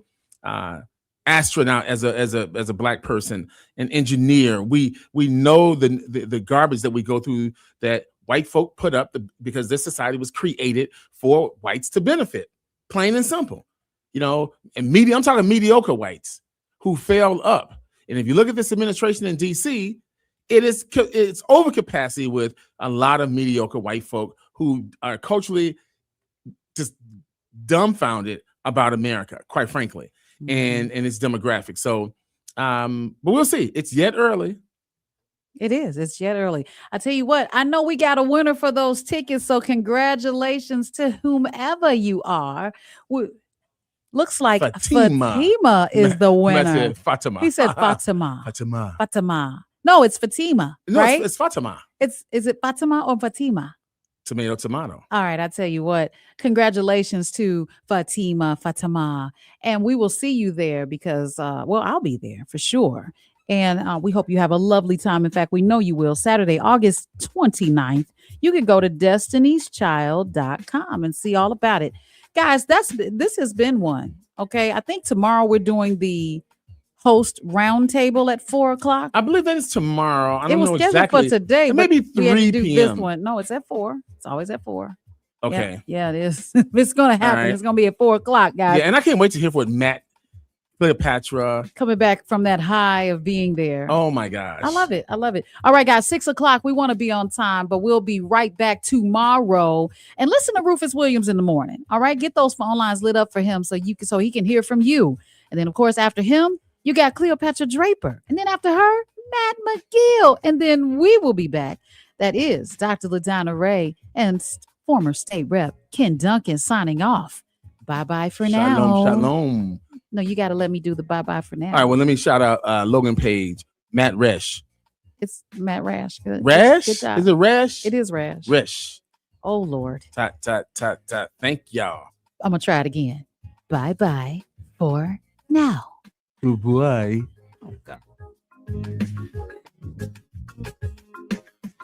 astronaut as a Black person, an engineer. We know the garbage that we go through that white folk put up because this society was created for whites to benefit, plain and simple. And I'm talking mediocre whites who failed up. And if you look at this administration in DC, it's overcapacity with a lot of mediocre white folk who are culturally just dumbfounded about America, quite frankly, and its demographic. So, but we'll see. It's yet early. It is. It's yet early. I tell you what, I know we got a winner for those tickets. So congratulations to whomever you are. Looks like Fatima is the winner. Fatima. He said Fatima. Fatima. Fatima. No, it's Fatima. No, right? It's Fatima. Is it Fatima or Fatima? Tomato. All right, I tell you what. Congratulations to Fatima, and we will see you there because, I'll be there for sure. And we hope you have a lovely time. In fact, we know you will. Saturday, August 29th. You can go to destiny'schild.com and see all about it. Guys, this has been one. Okay. I think tomorrow we're doing the host roundtable at 4:00. I believe that is tomorrow. I don't know scheduled exactly. for today. It may be 3 This p.m. one. No, it's at 4. It's always at 4. Okay. Yeah, it is. It's going to happen. Right. It's going to be at 4:00, guys. Yeah, and I can't wait to hear what Matt, Cleopatra. Coming back from that high of being there. Oh my gosh. I love it. All right, guys, 6:00. We want to be on time, but we'll be right back tomorrow. And listen to Rufus Williams in the morning. All right, get those phone lines lit up for him so he can hear from you. And then, of course, after him, you got Cleopatra Draper. And then after her, Matt McGill. And then we will be back. That is Dr. LaDonna Ray and former state rep Ken Duncan signing off. Bye-bye for now. Shalom. No, you got to let me do the bye-bye for now. All right, well, let me shout out Logan Page, Matt Resch. It's Matt Rash. Good. Rash? Good job. Is it Rash? It is Rash. Resch. Oh, Lord. Tut. Thank y'all. I'm going to try it again. Bye-bye for now. Goodbye. Oh, God.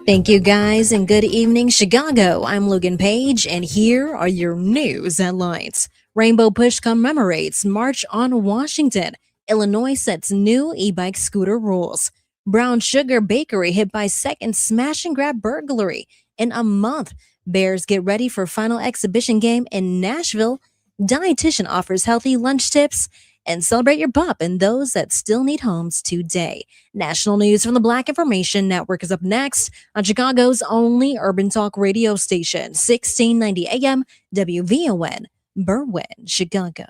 Thank you, guys, and good evening, Chicago. I'm Logan Page, and here are your news headlines. Rainbow Push commemorates March on Washington. Illinois sets new e-bike scooter rules. Brown Sugar Bakery hit by second smash and grab burglary in a month. Bears get ready for final exhibition game in Nashville. Dietitian offers healthy lunch tips. And celebrate your pup and those that still need homes today. National news from the Black Information Network is up next on Chicago's only urban talk radio station, 1690 AM, WVON, Berwyn, Chicago.